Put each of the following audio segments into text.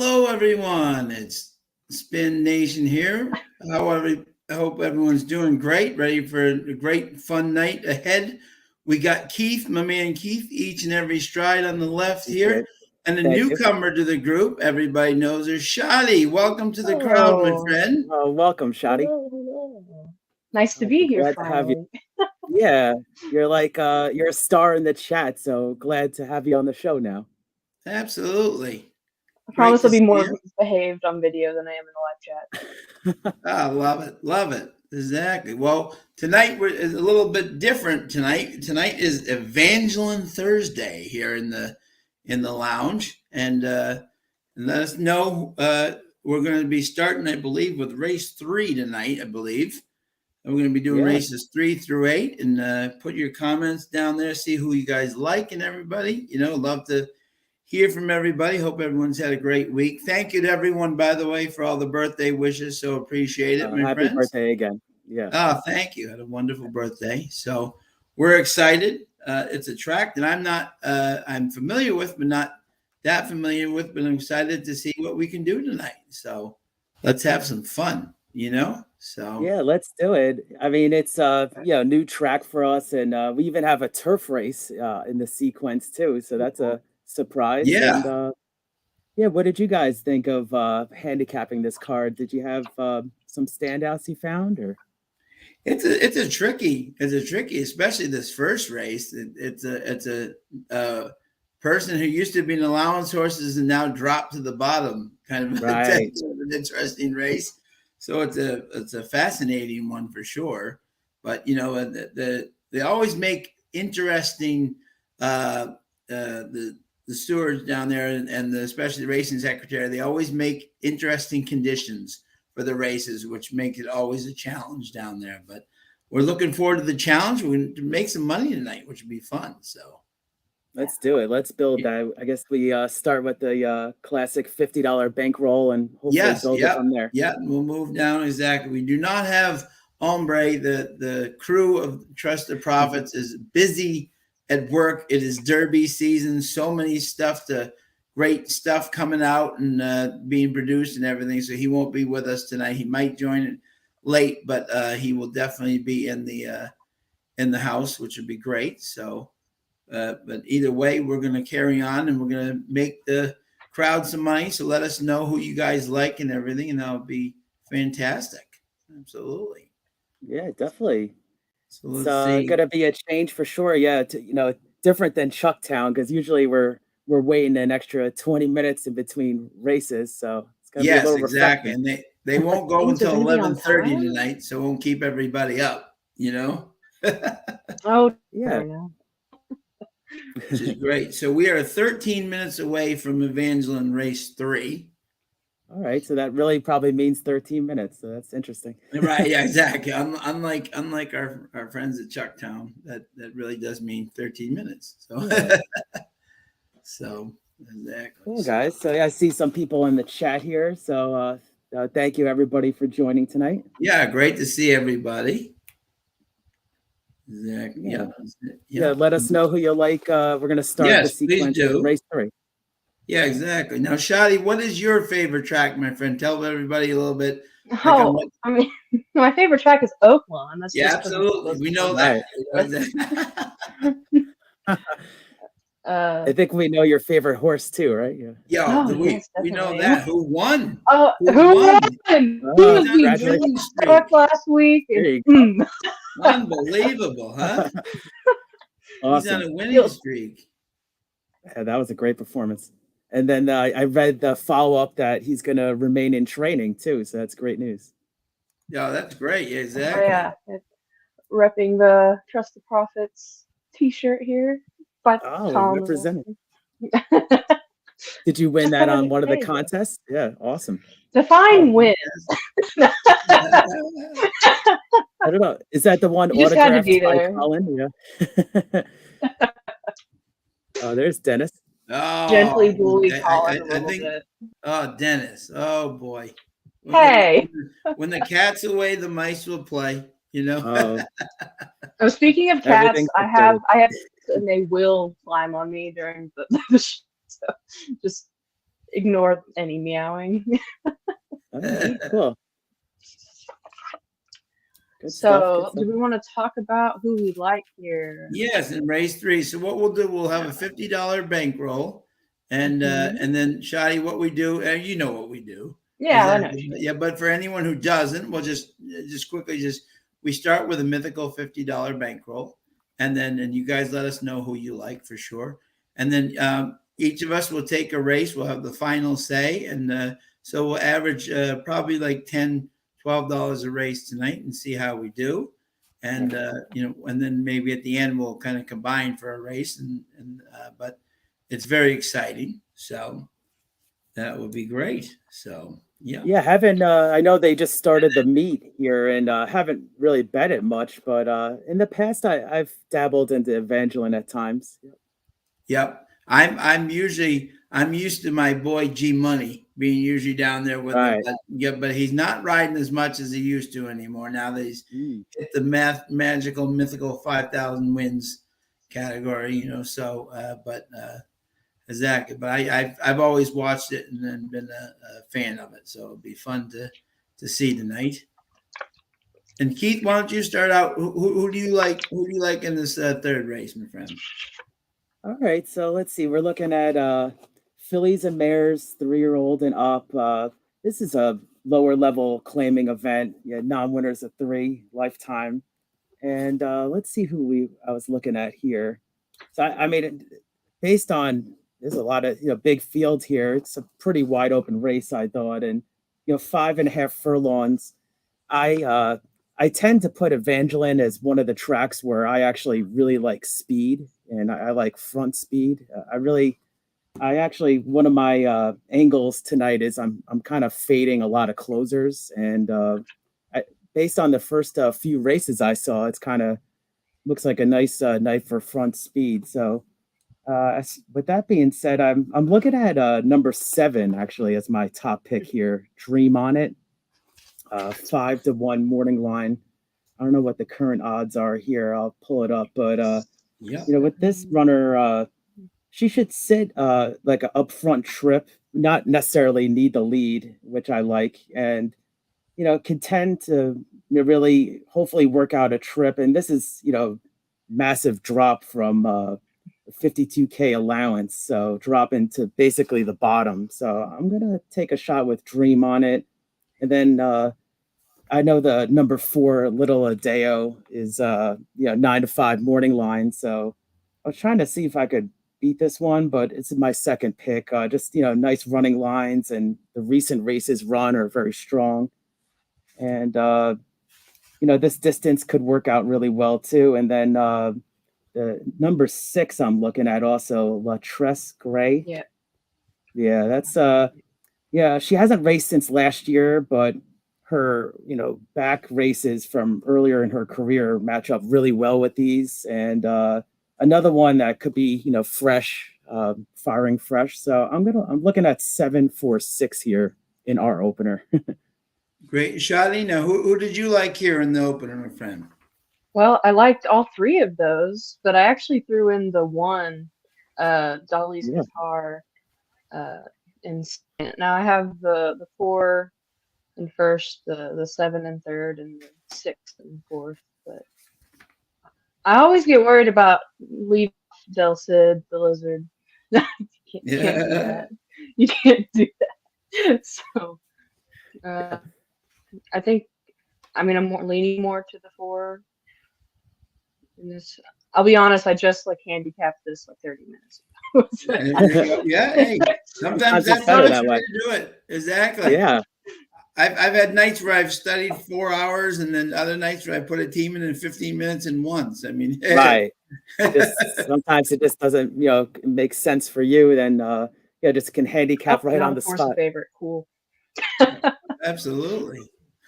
Hello, everyone. It's Spin Nation here. I hope everyone's doing great, ready for a great, fun night ahead. We got Keith, my man Keith, each and every stride on the left here. Good. And a Thank you. newcomer to the group, everybody knows her, Shadi. Welcome to the crowd, my Oh, friend. Welcome, Shadi. hello. Nice to be here Glad to have you. finally. Yeah, you're a star in the chat, so glad to have you on the show now. Absolutely. I Great promise to I'll be see more you. behaved on video than I am in the live chat. I love it. Love it. Exactly. Well, tonight is a little bit different tonight. Tonight is Evangeline Thursday here in the lounge. And let us know we're going to be starting, I believe, with race 3 tonight, I believe. And we're going to be doing Yeah. races 3 through 8. And put your comments down there, see who you guys like and everybody. Love to hear from everybody. Hope everyone's had a great week. Thank you to everyone, by the way, for all the birthday wishes. So appreciate it, my Happy friends. birthday again. Yeah. Oh, thank you. Had a wonderful birthday. So we're excited. It's a track that I'm familiar with, but not that familiar with, but I'm excited to see what we can do tonight. So let's have some fun, So Yeah, let's do it. I mean, it's new track for us, and we even have a turf race in the sequence too. So that's a surprise. Yeah. And what did you guys think of handicapping this card? Did you have some standouts you found, or? It's a tricky, especially this first race. It's a person who used to be in allowance horses and now dropped to the bottom, kind of Right. an interesting race. So it's a fascinating one for sure. But they always make interesting the stewards down there and especially the racing secretary. They always make interesting conditions for the races, which makes it always a challenge down there. But we're looking forward to the challenge. We're going to make some money tonight, which would be fun. So let's do it. Let's build that. I guess we start with the classic $50 bankroll and hopefully build it from there. Yeah, we'll move down. Exactly. We do not have Ombre. The crew of Trusted Profits is busy at work. It is Derby season. So many great stuff coming out and being produced and everything. So he won't be with us tonight. He might join it late, but he will definitely be in the house, which would be great. So, but either way, we're going to carry on and we're going to make the crowd some money. So let us know who you guys like and everything, and that'll be fantastic. Absolutely. Yeah, definitely. So let's see. It's gonna be a change for sure. Yeah, different than Chucktown, because usually we're waiting an extra 20 minutes in between races. So it's gonna be a little exactly. refreshing. And they won't go until Things are gonna be on 11:30 time? tonight, so it won't keep everybody up. Oh, Yeah. Which is great. So we are 13 minutes away from Evangeline race 3. All right, so that really probably means 13 minutes. So that's interesting. Right? Yeah, exactly. Unlike our friends at Chucktown, that really does mean 13 minutes. So, Yeah. So exactly. Cool, guys. So I see some people in the chat here. So thank you everybody for joining tonight. Yeah, great to see everybody. Exactly. Yeah. Let us know who you like. We're gonna start the sequence with race 3. Yeah, exactly. Now, Shadi, what is your favorite track, my friend? Tell everybody a little bit. Oh, I mean, my favorite track is Oaklawn. That's yeah, absolutely. We know that. I think we know your favorite horse too, right? Yeah. Yeah, yes, we know that. Who won? Who won? Congratulations! Last week. Unbelievable, huh? Awesome. He's on a winning streak. Yeah, that was a great performance. And then I read the follow-up that he's going to remain in training too. So that's great news. Yeah, that's great. Yeah, exactly. Oh, yeah. Repping the Trust the Profits t-shirt here. Representing. Did you win that on one of the contests? Yeah, awesome. Define win. I don't know. Is that the one autographed by Colin? Yeah. Oh, there's Dennis. Oh, gently bully Colin I think. Bit. Oh, Dennis. Oh boy. Hey. When the cat's away, the mice will play. Oh, speaking of cats, I have, and they will climb on me during the show. So just ignore any meowing. All right, cool. Good stuff. Good So, stuff. do we want to talk about who we like here? Yes, in race 3. So what we'll do, we'll have a $50 bankroll, and Mhm. and then Shadi, what we do, you know what we do. Yeah, I know. Yeah, but for anyone who doesn't, we'll just quickly we start with a mythical $50 bankroll, and you guys let us know who you like for sure, and then each of us will take a race. We'll have the final say, and so we'll average probably like $10-12 a race tonight, and see how we do. And and then maybe at the end we'll kind of combine for a race, but it's very exciting. So that would be great. So yeah. Yeah, haven't I know they just started the meet here and haven't really bet it much, but in the past I've dabbled into Evangeline at times. Yep. I'm used to my boy G Money being usually down there with them. Right. But he's not riding as much as he used to anymore. Now that he's Mm. hit the magical mythical 5,000 wins category, so exactly. But I've always watched it and then been a fan of it. So it'll be fun to see tonight. And Keith, why don't you start out? Who do you like? Who do you like in this third race, my friend? All right, so let's see. We're looking at fillies and mares, 3-year-old and up. This is a lower level claiming event. Yeah, non-winners of 3 lifetime. And let's see who I was looking at here. So I made it based on there's a lot of big field here. It's a pretty wide open race, I thought, and 5.5 furlongs. I tend to put Evangeline as one of the tracks where I actually really like speed, and I like front speed. I actually one of my angles tonight is I'm kind of fading a lot of closers, and based on the first few races I saw, it's kind of looks like a nice night for front speed. So with that being said, I'm looking at number 7 actually as my top pick here. Dream on it, 5-1 morning line. I don't know what the current odds are here. I'll pull it up, but Yeah. with this runner, she should sit like an upfront trip, not necessarily need the lead, which I like, and can tend to really hopefully work out a trip. And this is massive drop from 52K allowance, so drop into basically the bottom. So I'm gonna take a shot with Dream on it, and then I know the number 4 Little Adeo is 9-5 morning line. So I was trying to see if I could beat this one, but it's my second pick. Just nice running lines, and the recent races run are very strong, and this distance could work out really well too. And then the number 6 I'm looking at also, La Tresse Gray. Yeah. Yeah, that's yeah, she hasn't raced since last year, but her back races from earlier in her career match up really well with these. And another one that could be fresh, firing fresh. So I'm looking at 7-4-6 here in our opener. Great. Shadi, now who did you like here in the opener, my friend? Well, I liked all 3 of those, but I actually threw in the one, Dolly's Yeah. Guitar, in second. Now I have the 4 in first, the 7 in third, and the 6 in fourth. But I always get worried about leaving Del Cid, the lizard. You can't do that. You can't do that. So I think, I'm leaning more to the 4 in this. I'll be honest, I just handicapped this 30 minutes ago. Yeah, hey, sometimes that's better the that way way. to do it. Exactly. Yeah. I've had nights where I've studied 4 hours, and then other nights where I put a team in 15 minutes in once. I mean, Right. Sometimes it just doesn't, make sense for you. Then, just can handicap right on the Force spot. a favorite. Cool. Absolutely.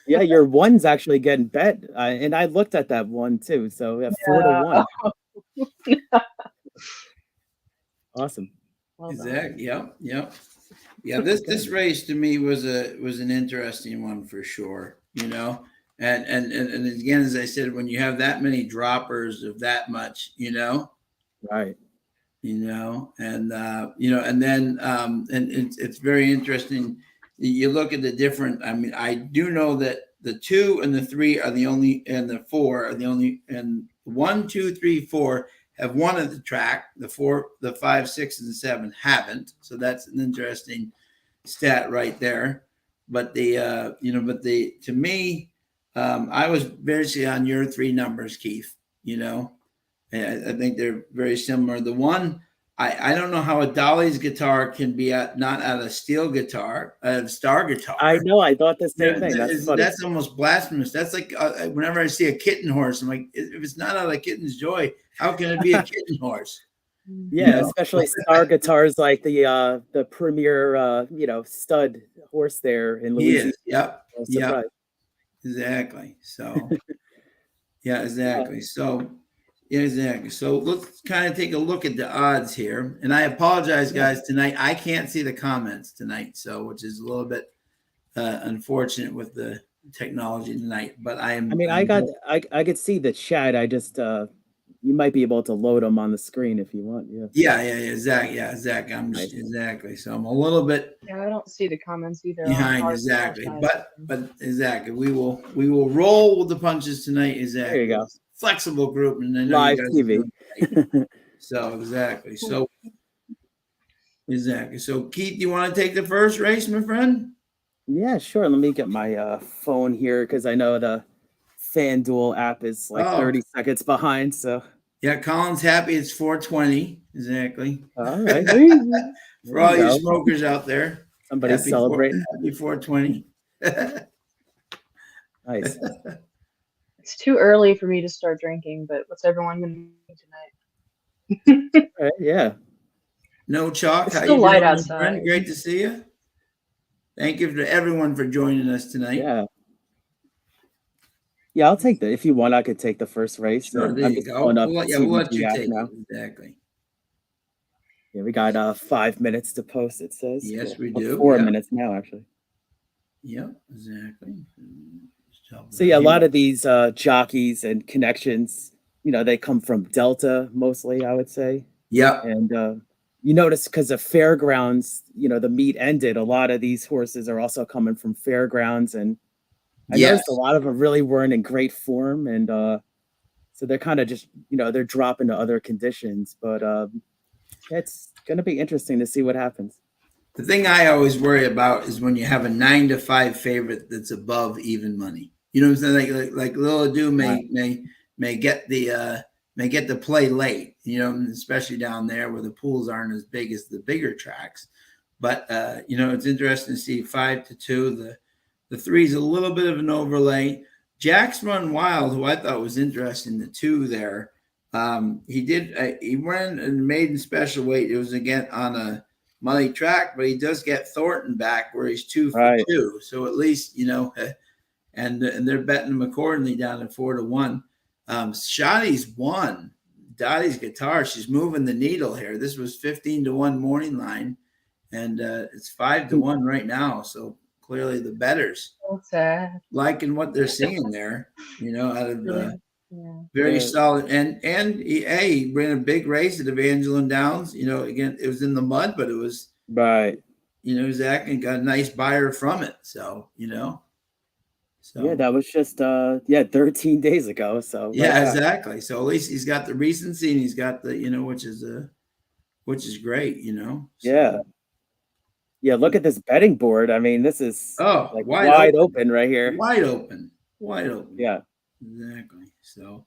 Yeah, your one's actually getting bet, and I looked at that one too. So 4-1. Awesome. Well done. Exactly. Yeah. This race to me was an interesting one for sure. And again, as I said, when you have that many droppers of that much, Right. and and then and it's very interesting. You look at the different. I mean, I do know that the 2 and the 3 are the only, and the 4 are the only, and 1, 2, 3, 4 have won at the track. The 4, the 5, 6, and 7 haven't. So that's an interesting stat right there. But to me, I was basically on your 3 numbers, Keith. And I think they're very similar. The one, I don't know how a Dolly's guitar can be not at a steel guitar, a star guitar. I know. I thought the same thing. That's funny. That's almost blasphemous. That's like whenever I see a kitten horse, I'm like, if it's not out of Kitten's Joy, how can it be a kitten horse? Yeah, especially star guitars, like the premier stud horse there in Louisiana. Yep. Exactly. So exactly. So exactly. So let's kind of take a look at the odds here. And I apologize, guys, tonight. I can't see the comments tonight, which is a little bit unfortunate with the technology tonight. But I mean, I could see the chat. I just you might be able to load them on the screen if you want. Exactly. Exactly. So I'm a little bit I don't see the comments either. Behind, exactly. But exactly, we will roll with the punches tonight. Exactly. There you go. Flexible group, and I know live TV. So exactly. So Keith, you want to take the first race, my friend? Yeah, sure. Let me get my phone here because I know the FanDuel app is like 30 seconds behind. So yeah, Colin's happy it's 4:20. Exactly. All right. For all you smokers out there, somebody's celebrating. Happy 4:20. Nice. It's too early for me to start drinking, but what's everyone going to do tonight? Yeah. No chalk. It's still light outside. Great to see you. Thank you to everyone for joining us tonight. Yeah, I'll take if you want, I could take the first race. Sure, there you go. We'll let you take it. Exactly. Yeah, we got 5 minutes to post, it says. Yes, we do. 4 minutes now, actually. Yeah, exactly. So yeah, a lot of these jockeys and connections, they come from Delta mostly, I would say. Yeah. And you notice because of fairgrounds, the meet ended. A lot of these horses are also coming from fairgrounds, and I noticed a lot of them really weren't in great form, and so they're kind of just they're dropping to other conditions. But it's going to be interesting to see what happens. The thing I always worry about is when you have a 9-5 favorite that's above even money. You know what I'm saying? Like Lil Ado may get the play late. Especially down there where the pools aren't as big as the bigger tracks. But it's interesting to see 5-2. The 3's a little bit of an overlay. Jack's Run Wild, who I thought was interesting, the 2 there. He ran a maiden special weight. It was again on a muddy track, but he does get Thornton back where he's 2 for 2. So at least, and they're betting him accordingly down at 4-1. Shotty's won. Dottie's guitar, she's moving the needle here. This was 15-1 morning line, and it's 5-1 right now. So clearly the bettors liking what they're seeing there, out of very solid. And he ran a big race at Evangeline Downs. Again, it was in the mud, but it was right. Zach, and got a nice buyer from it. So, So yeah, that was just 13 days ago. So exactly. So at least he's got the recency, and he's got the which is great. So. Yeah. Look at this betting board. I mean, this is wide open right here. Wide open. Yeah. Exactly. So.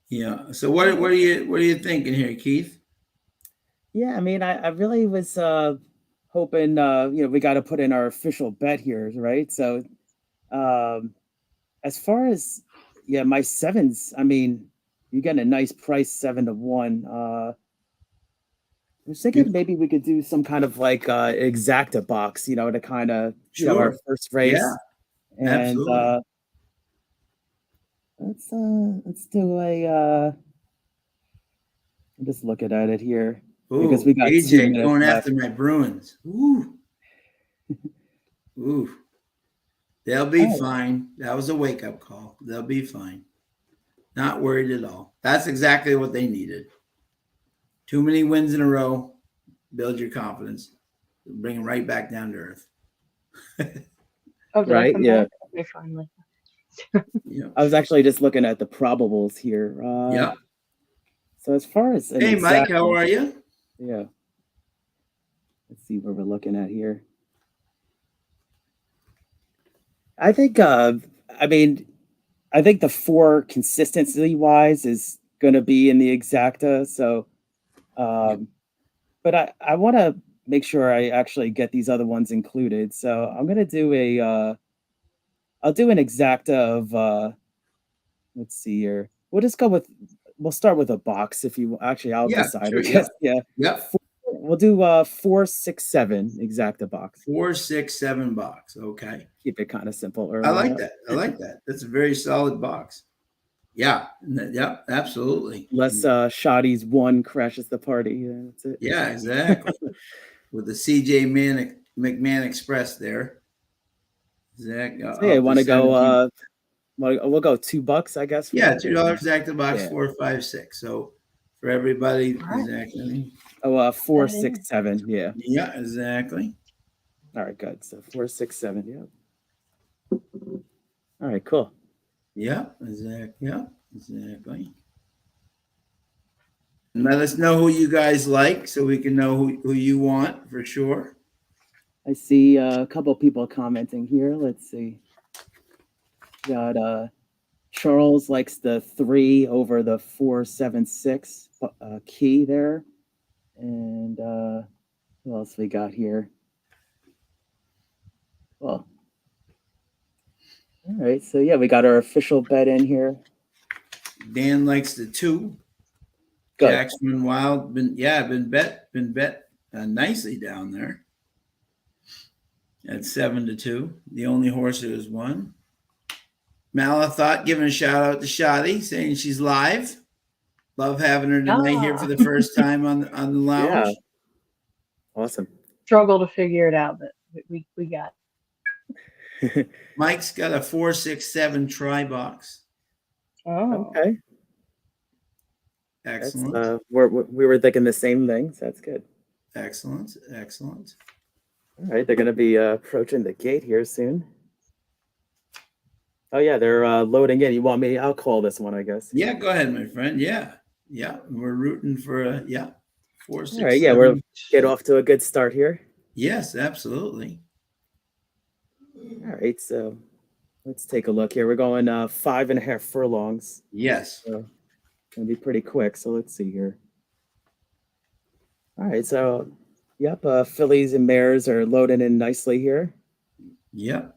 Yeah. So what are you thinking here, Keith? Yeah, I mean, I really was hoping we got to put in our official bet here, right? So. As far as my 7s, I mean, you get a nice price 7-1. I was thinking maybe we could do some kind of like exacta box, to kind of our first race. Yeah, and absolutely. Let's do I'm just looking at it here. Ooh, because we got AJ going after my Bruins. Ooh. Ooh. They'll be fine. That was a wake-up call. They'll be fine. Not worried at all. That's exactly what they needed. Too many wins in a row. Build your confidence. Bring them right back down to earth. Oh, did I Right? come Yeah. back? Okay, finally. Yeah. I was actually just looking at the probables here. Yeah. So as far as an Hey, Mike, exact, how are you? yeah. Let's see what we're looking at here. I think I mean I think the 4 consistency wise is going to be in the exacta. So, but I want to make sure I actually get these other ones included. So I'm going to do I'll do an exacta of, let's see here. We'll start with a box if you actually, I'll Yeah, decide, sure. I guess. Yeah. Yep. We'll do 4, 6, 7 exacta box. 4, 6, 7 box. Okay. Keep it kind of simple. I Early, like that. I like that. That's a very solid box. Yeah. Yeah, absolutely. Unless Shoddy's 1 crashes the party. Yeah, that's it. Yeah, exactly. With the CJ McMahon Express there. Exactly. So yeah, want to go? We'll go $2, I guess. For Yeah, that. $2 exacta box, Yeah. 4, 5, 6. So for everybody, All right. exactly. Oh, 4, That 6, is. 7. Yeah. Yeah, exactly. All right, good. So 4, 6, 7. Yeah. All right, cool. Yeah, exactly. Yeah, exactly. And let us know who you guys like so we can know who you want for sure. I see a couple people commenting here. Let's see. Got Charles likes the 3 over the 4, 7, 6 key there, and what else we got here? Well, all right. So yeah, we got our official bet in here. Dan likes the 2. Good. Jackson Wild been bet nicely down there at 7-2. The only horse who has won. Malathot giving a shout out to Shoddy, saying she's live. Love having her tonight here for the first time on the lounge. Yeah. Awesome. Struggle to figure it out, but we got it. Mike's got a 4, 6, 7 try box. Oh. Okay. Excellent. We were thinking the same thing, so that's good. Excellent. Excellent. All right, they're going to be approaching the gate here soon. Oh yeah, they're loading in. You want me? I'll call this one, I guess. Yeah, go ahead, my friend. Yeah, we're rooting for 4, 6. All right, yeah, 7. we'll get off to a good start here. Yes, absolutely. All right, so let's take a look here. We're going 5.5 furlongs. Yes. So gonna be pretty quick. So let's see here. All right, so yep, fillies and mares are loading in nicely here. Yep.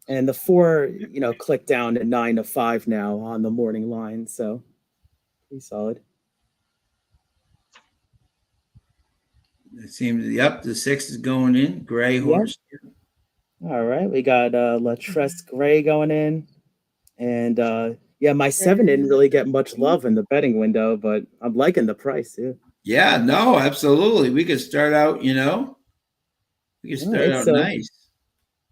And the 4, click down to 9 to 5 now on the morning line. So pretty solid. It seems, the 6 is going in. Gray horse. Yep. All right, we got Latress Gray going in. And my 7 didn't really get much love in the betting window, but I'm liking the price too. Yeah, no, absolutely. We could start out, nice.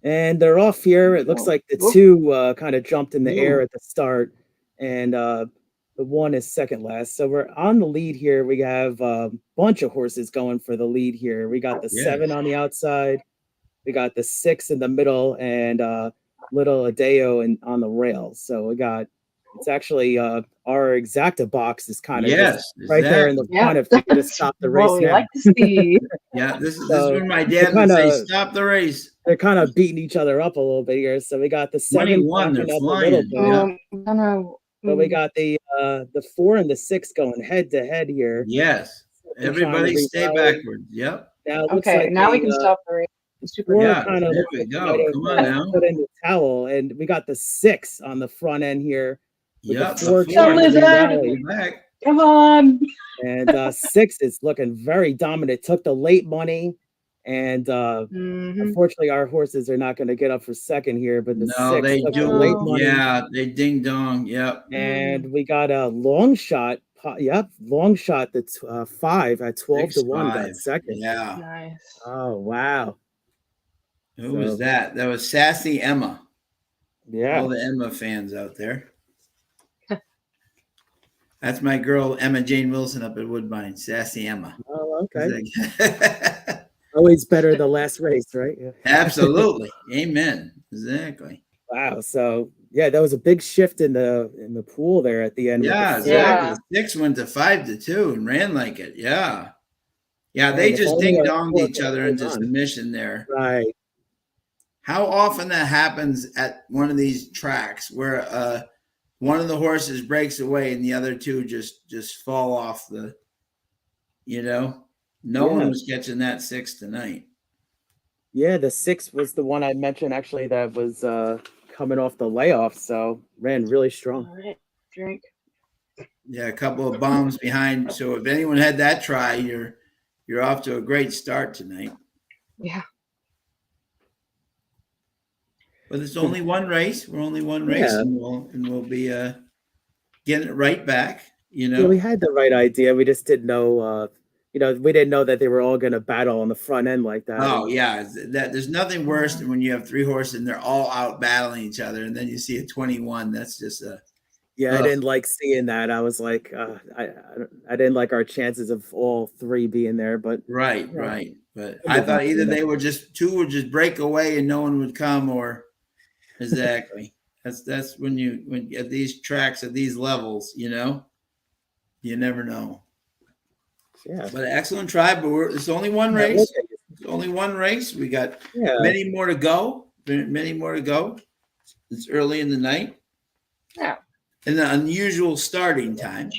And they're off here. It looks like the 2 kind of jumped in the air at the start, and the 1 is second last. So we're on the lead here. We have a bunch of horses going for the lead here. We got the 7 on the outside. We got the 6 in the middle, and little Adeo on the rails. So it's actually our exacta box is kind of just right there in the front if we're going to stop the race. What we like to see. Yeah, this is when my dad would say, "Stop the race." They're kind of beating each other up a little bit here. So we got the 7 they're up flying. a little bit. But we Mm. got the 4 and the 6 going head to head here. Yes, They're everybody stay backwards. Yep. Now it looks Okay, like now we can stop the race. Super. Yeah, kind of there we go. Come on now. put in the towel, and we got the 6 on the front end here. Yep. The 4 Come trying to on. rally. Back. Come on. And 6 is looking very dominant. Took the late money, and unfortunately, our horses are not going to get up for second here. But the 6 they took do. the late money. Yeah, they ding dong. Yep. And we got a long shot. Yep, long shot. That's 5 at 12-1. Got second. Yeah. Nice. Oh wow. Who was that? That was Sassy Emma. Yeah. All the Emma fans out there. That's my girl Emma Jane Wilson up at Woodbine, Sassy Emma. Oh, okay. Exactly. Always better the last race, right? Yeah. Absolutely. Amen. Exactly. Wow. So yeah, that was a big shift in the pool there at the end with the Yeah, four. exactly. Yeah. 6 went to 5-2 and ran like it. Yeah. Yeah, Man, they if just only ding a donged four each could other hang into on. submission there. Right. How often that happens at one of these tracks where one of the horses breaks away and the other two just fall off the, no one Yeah. was catching that 6 tonight. Yeah, the 6 was the one I mentioned actually that was coming off the layoff, so ran really strong. All right. Drink. Yeah, a couple of bombs behind. So if anyone had that try, you're off to a great start tonight. Yeah. But it's only one race. We're only one race, Yeah. and we'll be getting it right back. Yeah, we had the right idea. We just didn't know we didn't know that they were all gonna battle on the front end like that. Oh yeah, there's nothing worse than when you have 3 horses and they're all out battling each other, and then you see a 21. That's just Yeah, I didn't like seeing that. I was like, I didn't like our chances of all 3 being there, but right. But I move thought on. either they were just 2 would just break away and no one would come, or exactly. That's when at these tracks at these levels, you never know. Yeah. But excellent try. But it's only one race. It's only one race. We got many more to go. Many more to go. It's early in the night. Yeah. And the unusual starting time,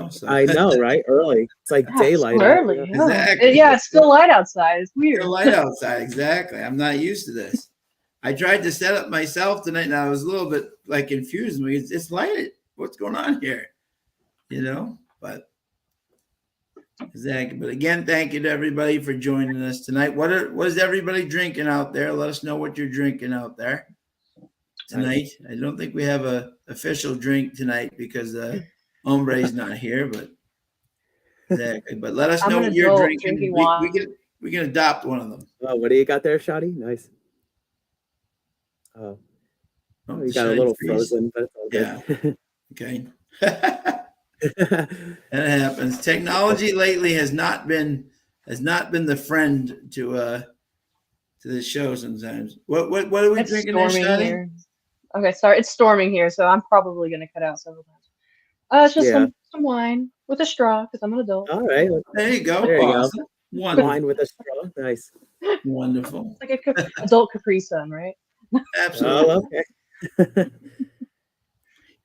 So I know, right? Early. It's like daylight. So early. Yeah. Exactly. Yeah, it's still light outside. It's weird. Still light outside. Exactly. I'm not used to this. I tried to set up myself tonight, and I was a little bit confused. It's lighted. What's going on here? But exactly. But again, thank you to everybody for joining us tonight. What is everybody drinking out there? Let us know what you're drinking out there tonight. I don't think we have a official drink tonight because Hombre's not here, but exactly. But let us know what you're drinking. We can adopt one of them. Oh, what do you got there, Shotty? Nice. Oh, you got a little frozen, but yeah. Okay. That happens. Technology lately has not been the friend to the show sometimes. What are we drinking there, Shotty? Okay, sorry, it's storming here, so I'm probably gonna cut out several times. It's just some wine with a straw because I'm an adult. All right, there you go. There you awesome. Go. Wine with a straw, nice, wonderful. It's like an adult Capri Sun, right? Absolutely. Oh, okay.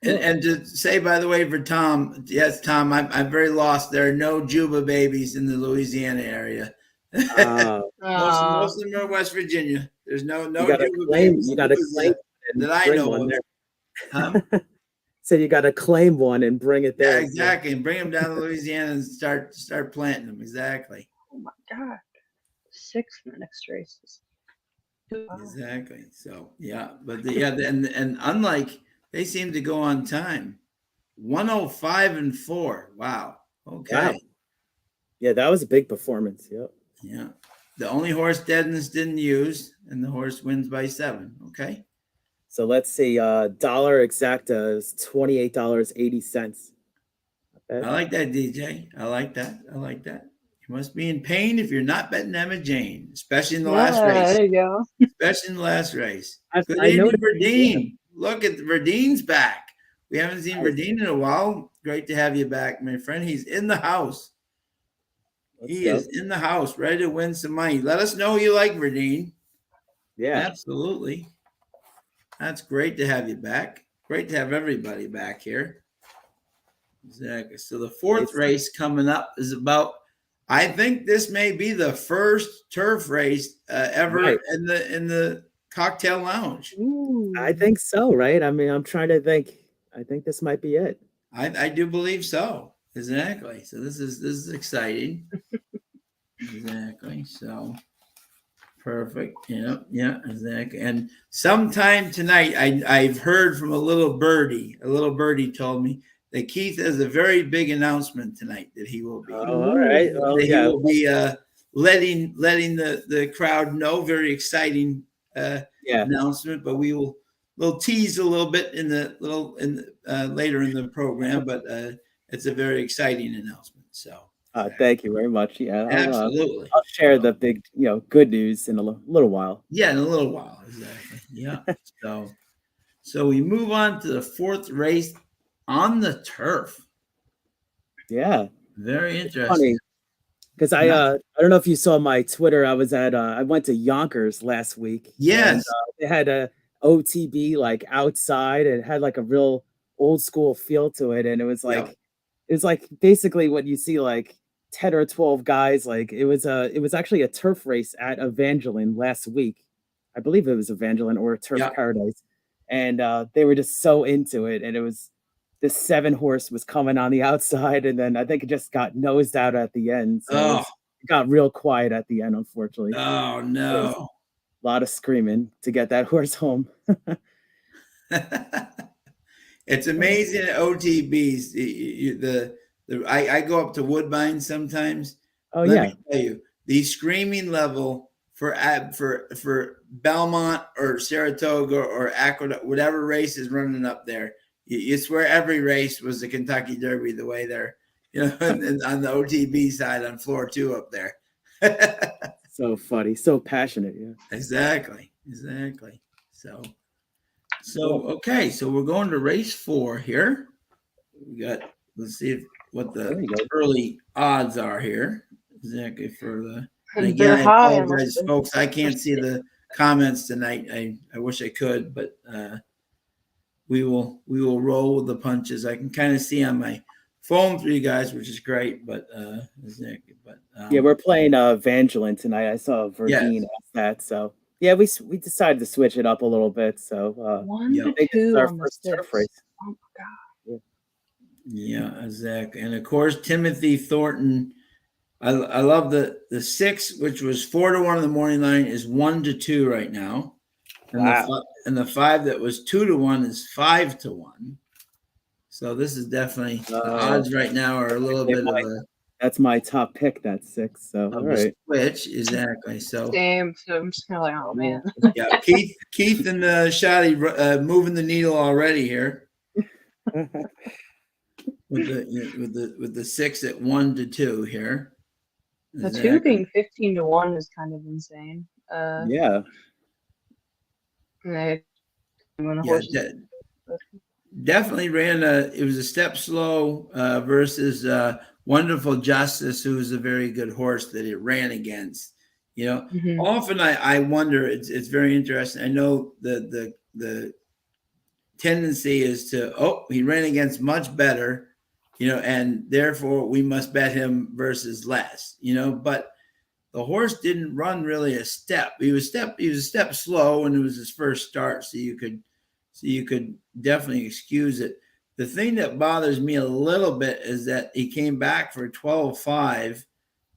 And to say, by the way, for Tom, yes, Tom, I'm very lost. There are no Juba babies in the Louisiana area. Most of them are West Virginia. There's no Juba babies. You got to claim that I know of. Huh? So you got to claim one and bring it there. Yeah, exactly. And bring them down to Louisiana and start planting them. Exactly. Oh my God. 6 in the next race. Exactly. So yeah, but and unlike they seem to go on time. 105-4. Wow. Okay. Wow. Yeah, that was a big performance. Yep. Yeah. The only horse Dedens didn't use, and the horse wins by 7. Okay. So let's see. Dollar exacta is $28.80. I like that, DJ. I like that. You must be in pain if you're not betting Emma Jane, especially in the last race. There you go. Especially in the last race. Good I evening, Verdine. Look at Verdine's back. We haven't seen Verdine in a while. Great to have you back, my friend. He's in the house. He is in the house, ready to win some money. Let us know you like Verdine. Yeah. Absolutely. That's great to have you back. Great to have everybody back here. Exactly. So the 4th race coming up is I think this may be the first turf race ever in the cocktail lounge. Ooh. I think so, right? I mean, I'm trying to think. I think this might be it. I do believe so. Exactly. So this is exciting. Exactly. So perfect. Yeah, exactly. And sometime tonight, I've heard from a little birdie. A little birdie told me that Keith has a very big announcement tonight that he will be. Oh, all right. Well, he will be letting the crowd know. Very exciting announcement. But we'll tease a little bit later in the program. But it's a very exciting announcement. So Thank you very much. Yeah, absolutely. I'll share the big, good news in a little while. Yeah, in a little while, exactly. Yeah. So we move on to the fourth race on the turf. Yeah, Very it's interesting. funny because I don't know if you saw my Twitter. I went to Yonkers last week. Yes. And, they had a OTB like outside, and it had like a real old school feel to it, and it was like basically what you see like 10 or 12 guys. Like it was actually a turf race at Evangeline last week. I believe it was Evangeline or Turf Paradise, and they were just so into it, and it was this 7-horse was coming on the outside, and then I think it just got nosed out at the end. So it got real quiet at the end, unfortunately. Oh no. A lot of screaming to get that horse home. It's amazing at OTBs. I go up to Woodbine sometimes. Oh, Let yeah. me tell you, the screaming level for Belmont or Saratoga or Aqueduct, whatever race is running up there, you swear every race was the Kentucky Derby the way they're, and on the OTB side on floor 2 up there. So funny, so passionate. Yeah. Exactly. So okay, so we're going to race 4 here. Let's see what the early odds are here. Exactly for the. And again, I apologize, folks. I can't see the comments tonight. I wish I could, but we will roll with the punches. I can kind of see on my phone for you guys, which is great. But yeah, we're playing Evangeline tonight. I saw Verdine ask that, so yeah, we decided to switch it up a little bit. So 1 to 2 our on first the turf race. Oh my god. Yeah, exactly. And of course, Timothy Thornton. I love the 6, which was 4 to 1 in the morning line, is 1 to 2 right now. And wow. the 5 that was 2 to 1 is 5 to 1. So this is definitely the odds right now are a little bit of a. That's my top pick. That's 6. So all right. Switch, exactly. So same. So I'm just kind of like, oh man. Yeah, Keith and Shadi moving the needle already here. with the 6 at 1 to 2 here. The 2 being 15 to 1 is kind of insane. Yeah. Definitely ran it was a step slow versus Wonderful Justice, who was a very good horse that it ran against. Often I wonder, it's very interesting. I know the tendency is to, he ran against much better, and therefore we must bet him versus less, but the horse didn't run really a step. He was a step slow, and it was his first start, so you could definitely excuse it. The thing that bothers me a little bit is that he came back for 12.5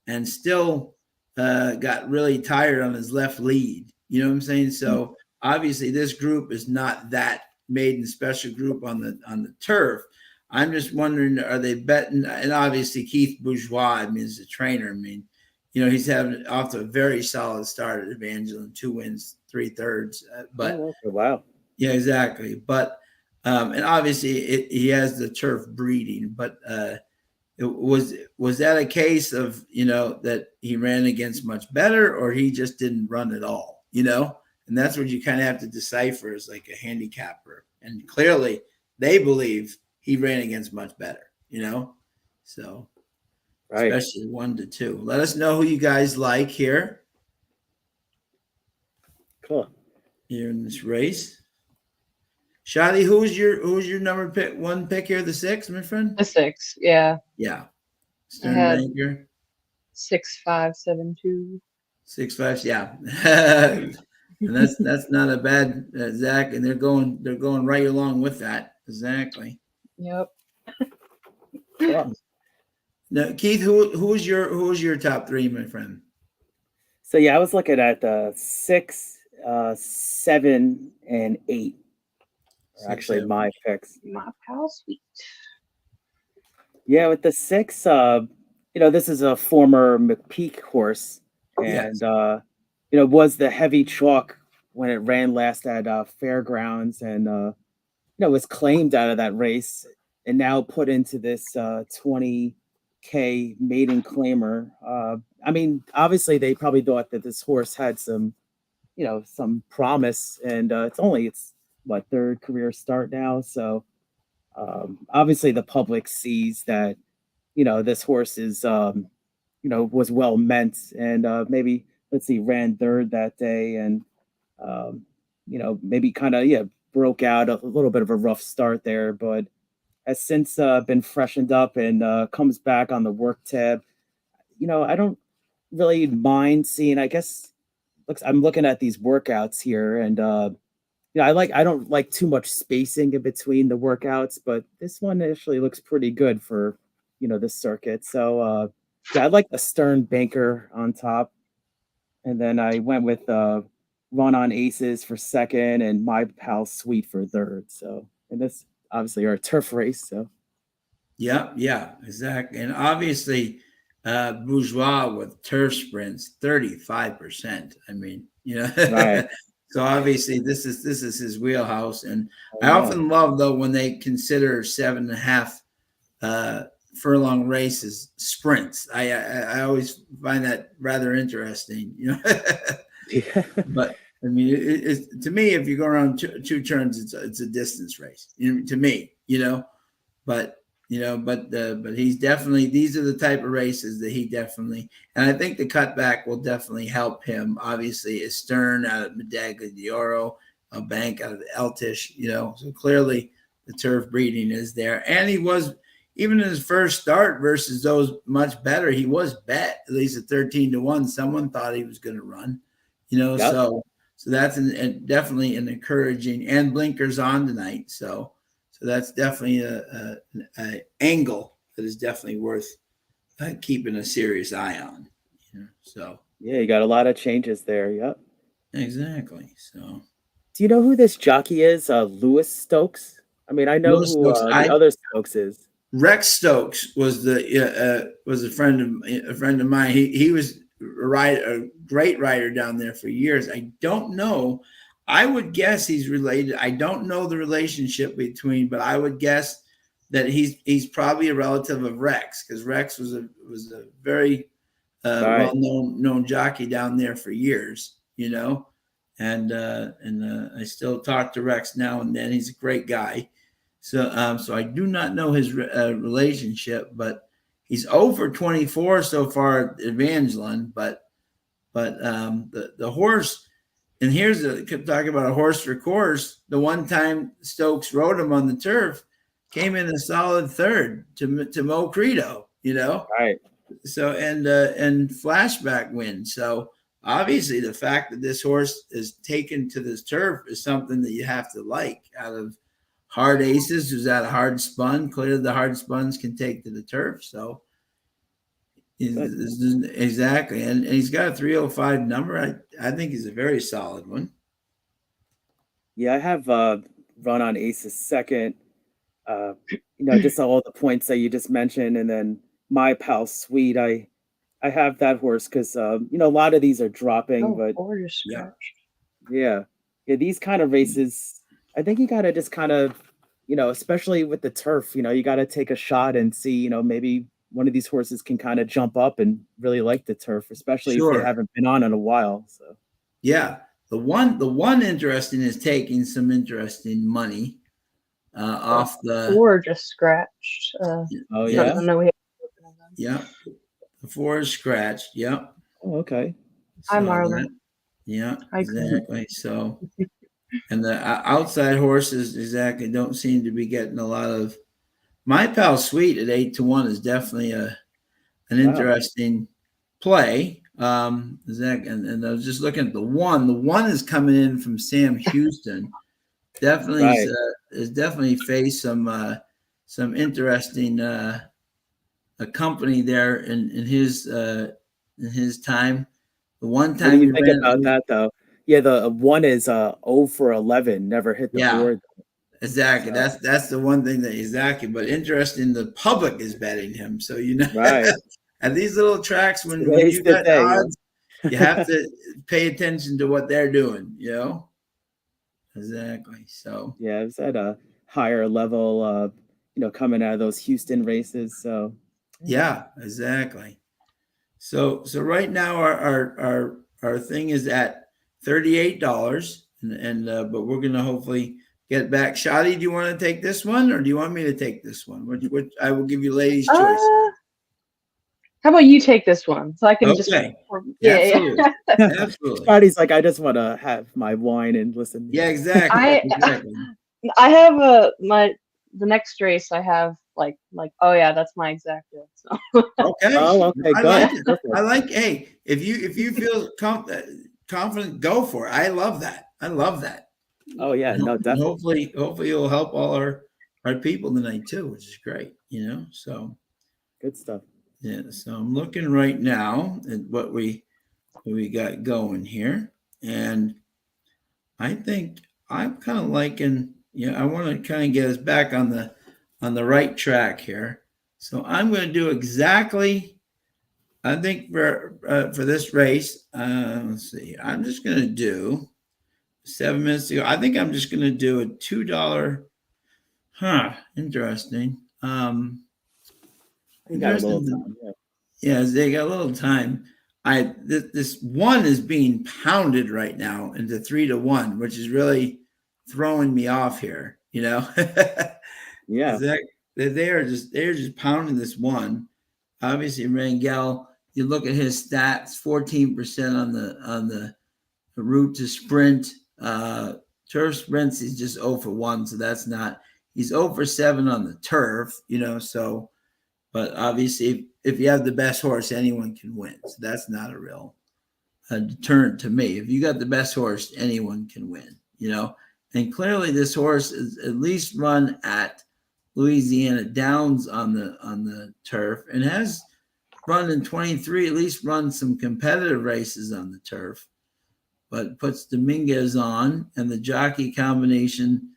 and still got really tired on his left lead. You know what I'm saying? So obviously this group is not that maiden special group on the turf. I'm just wondering, are they betting? And obviously Keith Bourgeois, is a trainer. He's having off to a very solid start at Evangeline, 2 wins, 3/3. But wow. Yeah, exactly. But and obviously he has the turf breeding, but was that a case of that he ran against much better, or he just didn't run at all? And that's what you kind of have to decipher as like a handicapper. And clearly they believe he ran against much better. So right. Especially 1 to 2. Let us know who you guys like here. Cool. Here in this race. Shadi, who's your number one pick here? The 6, my friend? The 6, yeah. Yeah. Stern Banker. 6, 5, 7, 2. 6, 5, yeah. And that's not a bad Zach, and they're going right along with that. Exactly. Yep. Yeah. Now, Keith, who's your top 3, my friend? So yeah, I was looking at 6, 7, and 8. Actually, my picks. My pal, sweet. Yeah, with the 6, this is a former McPeak horse, and was the heavy chalk when it ran last at Fairgrounds, and was claimed out of that race. and now put into this 20K maiden claimer. I mean, obviously they probably thought that this horse had some, some promise, and it's what, third career start now. So obviously the public sees that, this horse is, was well meant, and maybe, let's see, ran third that day, and um, maybe kind of, yeah, broke out a little bit of a rough start there, but has since been freshened up and comes back on the work tab. I don't really mind seeing, I guess, I'm looking at these workouts here, and I don't like too much spacing in between the workouts, but this one actually looks pretty good for, this circuit. So yeah, I like the Stern Banker on top. And then I went with Run on Aces for second and My Pal Sweet for third. So, and this obviously are a turf race. So, Yeah, exactly. And obviously, Bourgeois with turf sprints, 35%. I mean, right. so obviously this is his wheelhouse. And Oh, I yeah. often love though when they consider 7.5 furlong races sprints. I always find that rather interesting, Yeah. But I mean, it's to me, if you go around two turns, it's a distance race. To me, but but he's definitely, these are the type of races that he definitely, and I think the cutback will definitely help him. Obviously, is Stern out of Medaglia d'Oro, a Bank out of Eltish, so clearly the turf breeding is there, and he was, even in his first start versus those much better, he was bet at least at 13-1. Someone thought he was going to run, Yep. so that's definitely an encouraging, and blinkers on tonight, so that's definitely a angle that is definitely worth keeping a serious eye on. So Yeah, you got a lot of changes there. Yep. exactly. So Do you know who this jockey is? Lewis Stokes? I mean, I know Lewis who Stokes, the other Stokes is. Rex Stokes was a friend of mine. He was a great rider down there for years. I don't know. I would guess he's related. I don't know the relationship between, but I would guess that he's probably a relative of Rex, because Rex was a very Right. known jockey down there for years. And I still talk to Rex now and then. He's a great guy. So I do not know his relationship, but he's over 24 so far at Evangeline. But the horse, and here's talking about a horse for course. The one time Stokes rode him on the turf, came in a solid third to Mo Credo. Right. So and flashback win. So obviously the fact that this horse is taken to this turf is something that you have to like. Out of Hard Aces, who's at a hard spun, clearly the hard spuns can take to the turf. So exactly, and he's got a 305 number. I think he's a very solid one. Yeah, I have Run on Aces second. Just all the points that you just mentioned, and then My Pal Sweet. I have that horse because a lot of these are dropping, Oh, but gorgeous Yeah. scratch. yeah, these kind of races, I think you gotta just kind of, especially with the turf, you gotta take a shot and see, maybe one of these horses can kind of jump up and really like the turf, especially if they Sure. haven't been on in a while. So Yeah. The one interesting is taking some interesting money off the Four just scratched. oh yeah. yeah, I know we have. Yeah. The 4 is scratched. Yep. oh okay, Hi, So Marlon. yeah, Hi, Chris. exactly. So, and the outside horses exactly don't seem to be getting a lot of. My Pal Sweet at 8-1 is definitely an wow, interesting play. Zach, and I was just looking at the one. The one is coming in from Sam Houston. Definitely right. is definitely faced some interesting a company there in his time. The one What do time you he think about ran, that though? Yeah, the one is 0 for 11, never hit the yeah, board. exactly. So That's the one thing that exactly. But interesting, the public is betting him. So right, at these little tracks, when today's you the got day. odds, you have to pay attention to what they're doing. Exactly. So Yeah, it was at a higher level. coming out of those Houston races. So Yeah, exactly. So right now our thing is at $38, and but we're gonna hopefully get back. Shadi, do you want to take this one, or do you want me to take this one? Which I will give you ladies' choice. How about you take this one so I can just Okay, yeah. absolutely, absolutely. Scotty's like, I just want to have my wine and listen. Yeah, exactly, I exactly. I have the next race I have oh yeah, that's my exacta. So Okay, Oh, okay, I good. like it. Perfect. I like. Hey, if you feel confident, go for it. I love that. I love that. Oh yeah, And no, definitely. hopefully it'll help all our people tonight too, which is great. So Good stuff. yeah. So I'm looking right now at what we got going here, and I think I'm kind of liking. I want to kind of get us back on the right track here. So I'm going to do exactly. I think for this race, let's see. I'm just going to do 7 minutes ago. I think I'm just going to do a $2. Huh. Interesting. You got a little Interesting. time. Yeah. Yeah, they got a little time. This one is being pounded right now into 3-1, which is really throwing me off here. Yeah. They're just pounding this one. Obviously, Rangel. You look at his stats: 14% on the route to sprint. Turf sprints, he's just 0 for 1, so that's not. He's 0 for 7 on the turf. So. But obviously, if you have the best horse, anyone can win. So that's not a real deterrent to me. If you got the best horse, anyone can win. And clearly, this horse is at least run at Louisiana Downs on the turf, and has run in 23. At least run some competitive races on the turf, but puts Dominguez on, and the jockey combination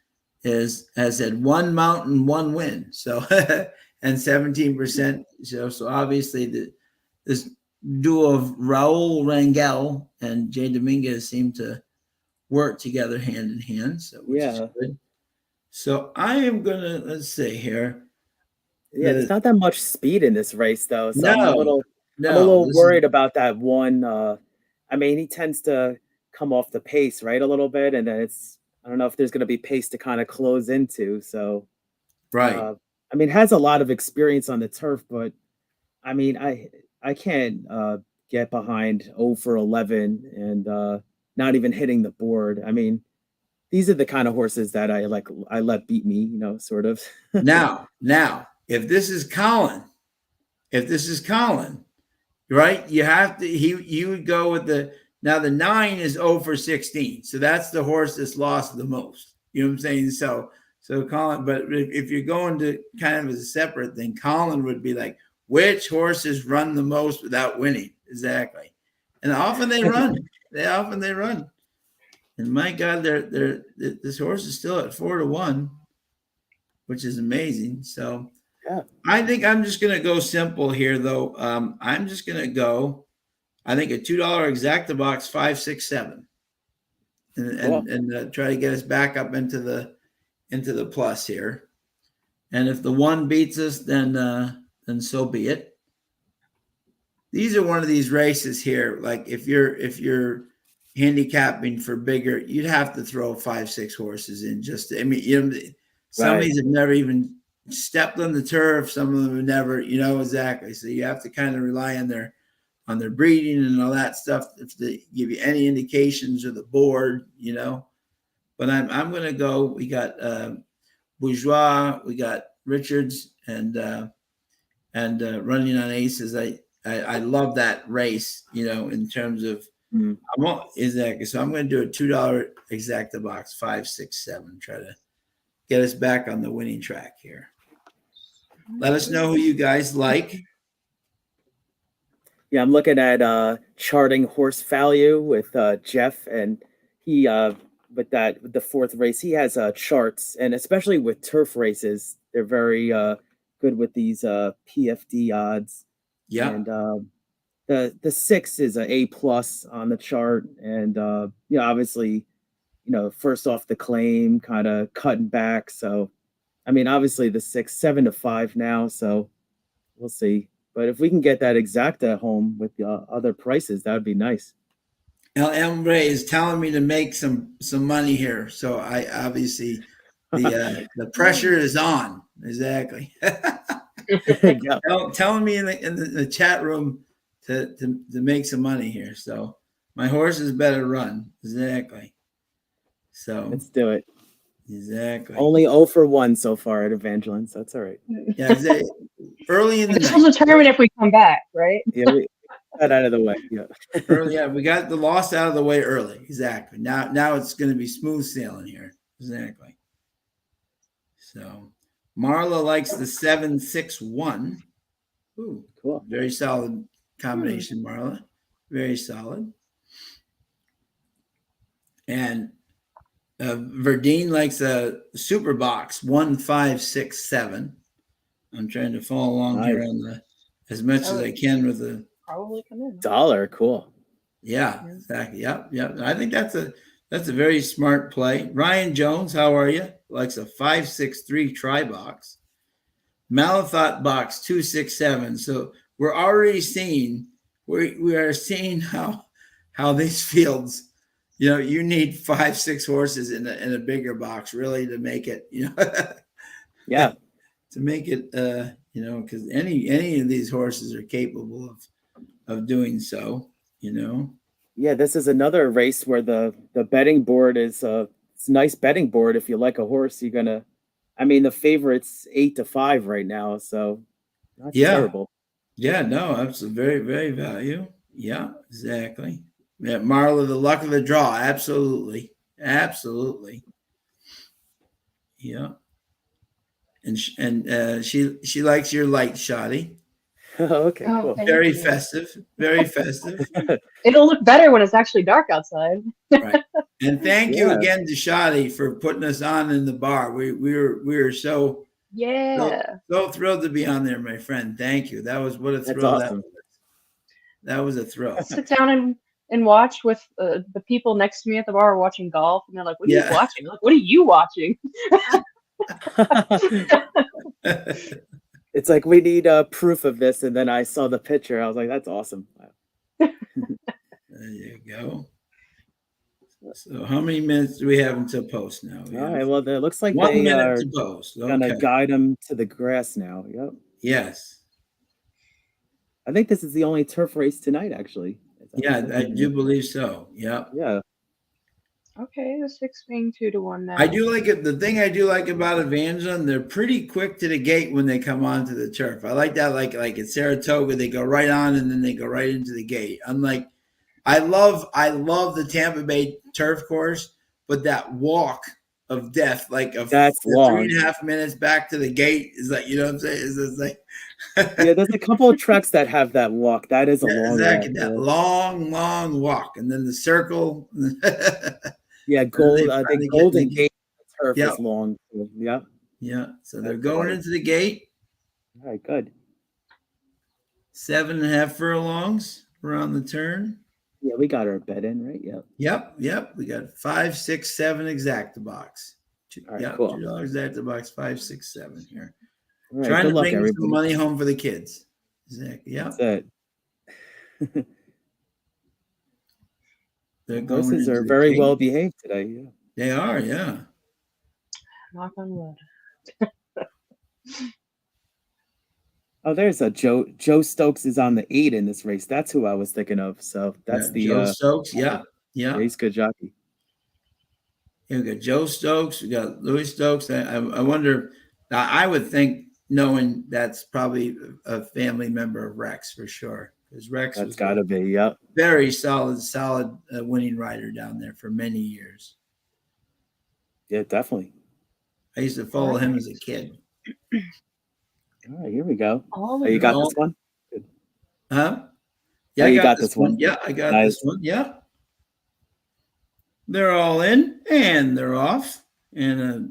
has had one mountain, one win. So. And 17%. So obviously this duo of Raul Rangel and Jay Dominguez seem to work together hand in hand. So which is good. So I am gonna, let's see here. Yeah, there's not that much speed in this race though. So I'm a little this worried about that one. I mean, he tends to come off the pace, right, a little bit, and then I don't know if there's gonna be pace to kind of close into. So right. I mean, has a lot of experience on the turf, but I mean, I can't get behind 0 for 11 and not even hitting the board. I mean, these are the kind of horses that I let beat me, sort of. now, if this is Colin, right, you have to. You would go with the 9 is 0 for 16, so that's the horse that's lost the most. You know what I'm saying? So Colin, but if you're going to kind of as a separate thing, Colin would be like, which horses run the most without winning? Exactly. And often they run. They run. And my God, this horse is still at 4-1, which is amazing. So Yeah. I think I'm just gonna go simple here, though. I'm just gonna go. I think a $2 exacta box 5, 6, 7, and try to get us back up into the plus here. And if the one beats us, then so be it. These are one of these races here. Like if you're handicapping for bigger, you'd have to throw 5, 6 horses in. Some of these have never even stepped on the turf. Some of them have never, exactly. So you have to kind of rely on their breeding and all that stuff if they give you any indications of the board. But I'm going to go. We got Bourgeois, we got Richards, and running on aces. I love that race. In terms of exactly. So I'm going to do a $2 exacta box 5, 6, 7. Try to get us back on the winning track here. Let us know who you guys like. Yeah, I'm looking at charting horse value with Jeff, and he with the fourth race, he has charts, and especially with turf races, they're very good with these PFD odds. Yeah. And the 6 is a A+ on the chart, and obviously, first off the claim, kind of cutting back. So, I I mean, obviously the 6, 7 to 5 now, so we'll see. But if we can get that exacta home with the other prices, that would be nice. El Hombre is telling me to make some money here, so I obviously the pressure is on. Exactly. Yeah, Telling me in the chat room to make some money here. So my horses better run. Exactly. So let's do it. exactly. Only 0 for 1 so far at Evangeline, so that's all right. Yeah. Early in the This night. will determine if we come back, right? Yeah, we got that out of the way. Yeah. Early, yeah, we got the loss out of the way early. Exactly. Now it's going to be smooth sailing here. Exactly. So Marla likes the 761. Ooh, Cool. very solid combination, Marla. Very solid. And Verdine likes a super box 1567. I'm trying to follow along here Nice. on the as much as I can with the Probably come in. $1, cool. yeah, exactly. Yep. I think that's a very smart play. Ryan Jones, how are you? Likes a 563 try box. Malathot box 267. So we're already seeing we are seeing how these fields, you need 5-6 horses in a bigger box really to make it, Yeah. to make it because any of these horses are capable of doing so, Yeah, this is another race where the betting board is it's a nice betting board. If you like a horse, you're gonna I mean the favorite's 8 to 5 right now, so not Yeah. terrible. Yeah, no, that's a very, very value. Yeah, exactly. Yeah, Marla, the luck of the draw. Absolutely. Absolutely. Yeah. And she likes your light, Shoddy. Okay, Oh, cool. thank Very you. festive. Very festive. It'll look better when it's actually dark outside. Right. And thank you Yeah. again to Shoddy for putting us on in the bar. We were so Yeah. thrilled to be on there, my friend. Thank you. That was what a That's thrill that awesome. was. That was a thrill. Sit down and watch with the people next to me at the bar watching golf, and they're like, "What are you Yeah. watching?" I'm like, "What are you watching?" It's like we need proof of this, and then I saw the picture. I was like, "That's awesome." There you go. So how many minutes do we have until post now? We All have right. Well, it looks like 1 they minute are to post. gonna Okay. guide them to the grass now. Yep. Yes. I think this is the only turf race tonight, actually. Yeah, I do believe so. Yeah. Yeah. Okay, the 6 being 2-1 now. I do like it. The thing I do like about Evangeline, they're pretty quick to the gate when they come onto the turf. I like that. Like at Saratoga, they go right on and then they go right into the gate. Unlike, I love the Tampa Bay turf course, but that walk of death, like That's long. 3.5 minutes back to the gate, is like, you know what I'm saying? It's like Yeah, there's a couple of tracks that have that walk. That is a yeah, long exactly walk. that Yeah. long walk, and then the circle. Yeah, the finally get Golden in the Gate turf Yep. is long. Too. Yeah. Yeah, so they're That's going right. into the gate. All right, good. 7.5 furlongs around the turn. Yeah, we got our bet in, right? Yep. Yep. We got 5, 6, 7 exacta box. All right, cool. $2 exacta box, 5, 6, 7 here. All right, Trying good to luck, bring everybody. some money home for the kids. Exactly. Yeah. That's it. They're going Horses into are the very gate. well behaved today. Yeah. They are, yeah. Knock on wood. Oh, there's a Joe Stokes is on the 8 in this race. That's who I was thinking of. So that's Yeah, the Joe Stokes. Yeah. he's a good jockey. Yeah, we got Joe Stokes. We got Louis Stokes. I wonder. I would think, knowing that's probably a family member of Rex for sure, because Rex That's was got to be. Yep. very solid winning rider down there for many years. Yeah, definitely. I used to follow him as a kid. All right, here we go. All Oh, you got all- this one? Huh? Yeah, Oh, I you got this one. one. Yeah, I got Nice. this one. Yeah. They're all in and they're off. And a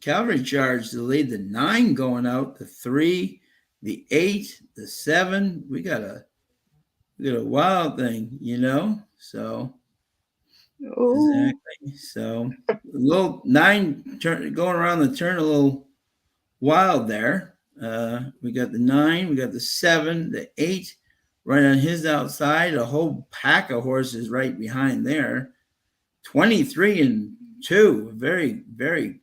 cavalry charge to lead, the 9 going out, the 3, the 8, the 7. We got a wild thing, So Oh, Exactly. So a little nine going around the turn a little wild there. We got the 9, we got the 7, the 8 right on his outside. A whole pack of horses right behind there. 23 and 2, very, very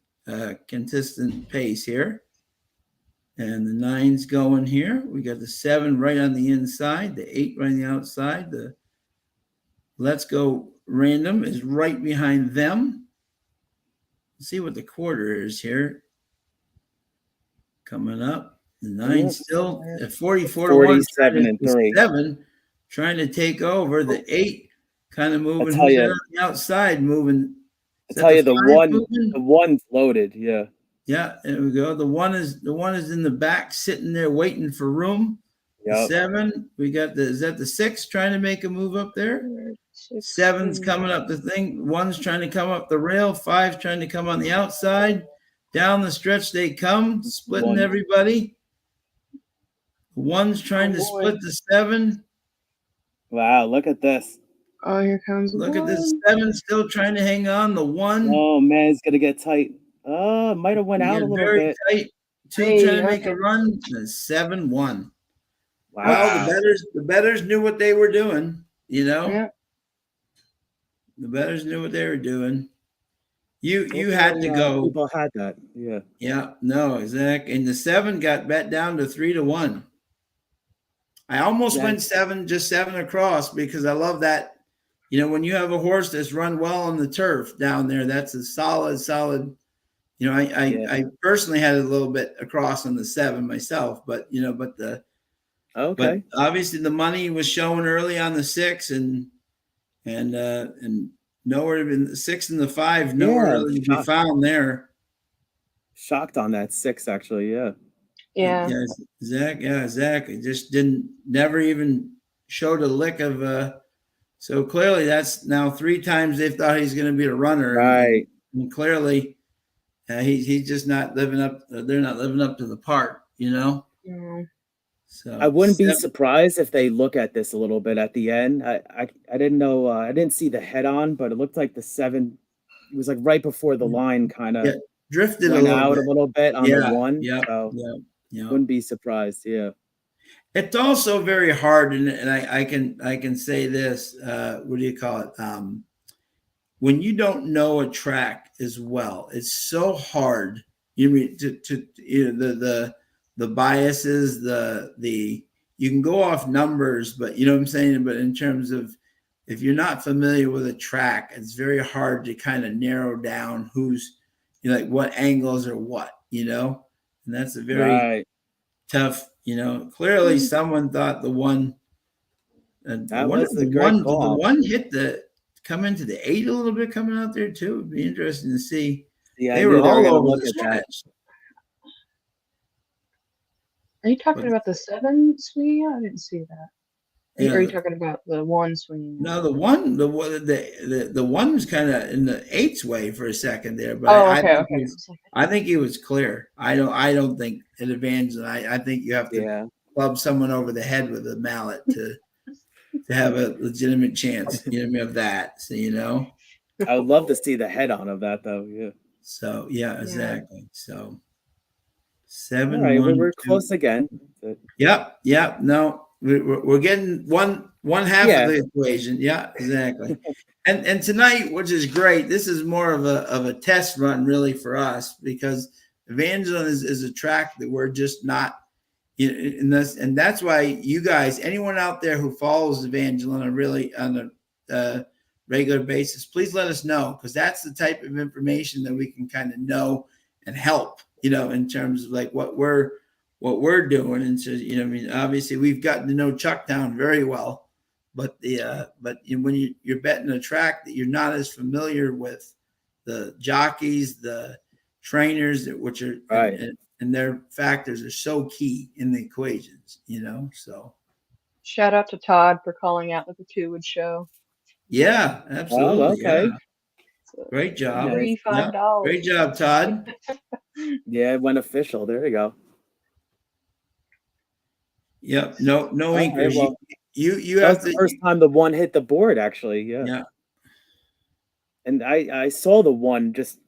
consistent pace here. And the 9's going here. We got the 7 right on the inside, the 8 right on the outside. The Let's Go Random is right behind them. Let's see what the quarter is here. Coming up. The 9 still at 44 to 1. 47 and 3. 7 trying to take over. The 8 kind of moving. tell Who's you- on the outside moving? I tell you, the 5 the moving? one's loaded. Yeah. Yeah, there we go. The one is in the back, sitting there waiting for room. The Yep. 7, we got is that the 6 trying to make a move up there? 7's coming up the thing. 1's trying to come up the rail. 5's trying to come on the outside. Down the stretch they come, splitting 1. everybody. 1's trying to boy. split the 7. Wow, look at this. Oh, here comes Look at this one. 7 still trying to hang on. The 1. Oh man, it's gonna get tight. Might have went out Yeah, a little very bit. tight. 2 Hey, trying to make okay. a run. And 7 won. Wow. Well, the betters knew what they were doing. You know, Yeah. the betters knew what they were doing. You had to go. People had that. Yeah. Yeah, no, exactly. And the 7 got bet down to 3 to 1. I almost Yeah. went 7, just 7 across, because I love that. You know, when you have a horse that's run well on the turf down there, that's a solid. You know, I personally had a little bit across on the 7 myself, but but obviously the money was showing early on the 6 and nowhere in the 6 and the 5, nowhere really to be found there. Shocked on that 6, actually. Yeah. Yeah. Zach. Yeah, exactly. Just never even showed a lick of. So clearly, that's now 3 times they've thought he's going to be a runner, Right. And clearly, he's just not living up. They're not living up to the part, you know. Mm. So I wouldn't be surprised if they look at this a little bit at the end. I didn't know. I didn't see the head on, but it looked like the 7. It was like right before the line kind of drifted went out a little bit on the 1. Yeah. Wouldn't be surprised. Yeah. It's also very hard, and I can say this. What do you call it? When you don't know a track as well, it's so hard. You mean the biases, the you can go off numbers, but you know what I'm saying. But in terms of if you're not familiar with a track, it's very hard to kind of narrow down who's like what angles or what, and that's a very tough. Clearly someone thought the 1. That was a great call. The 1 hit come into the 8 a little bit coming out there too. It'd be interesting to see. Yeah, they were all over look the at that. stretch. Are you talking about the 7 swinging? I didn't see that. Are you talking about the 1 swinging? No, the 1, the 1 was kind of in the 8's way for a second there, but I think he was clear. I don't think at Evangeline. I think you have to club someone over the head with a mallet to have a legitimate chance, of that. So I would love to see the head on of that though. Yeah. So exactly. So 7. All right, 1, we're 2. close again. Yep. No, we're getting one half of the equation. Yeah, exactly. and tonight, which is great, this is more of a test run really for us, because Evangeline is a track that we're just not in this, and that's why you guys, anyone out there who follows Evangeline on a regular basis, please let us know, because that's the type of information that we can kind of know and help, in terms of like what we're doing. And so, obviously we've gotten to know Chucktown very well, but when you're betting a track that you're not as familiar with, the jockeys, the trainers, which are and their factors are so key in the equations, so. Shout out to Todd for calling out that the 2 would show. Yeah, absolutely. Oh, okay. Yeah. Great job. $35. Great job, Todd. Yeah, it went official. There you go. Yep. No increase. Well, you that have was the first time the 1 hit the board, actually. Yeah. And I saw the one just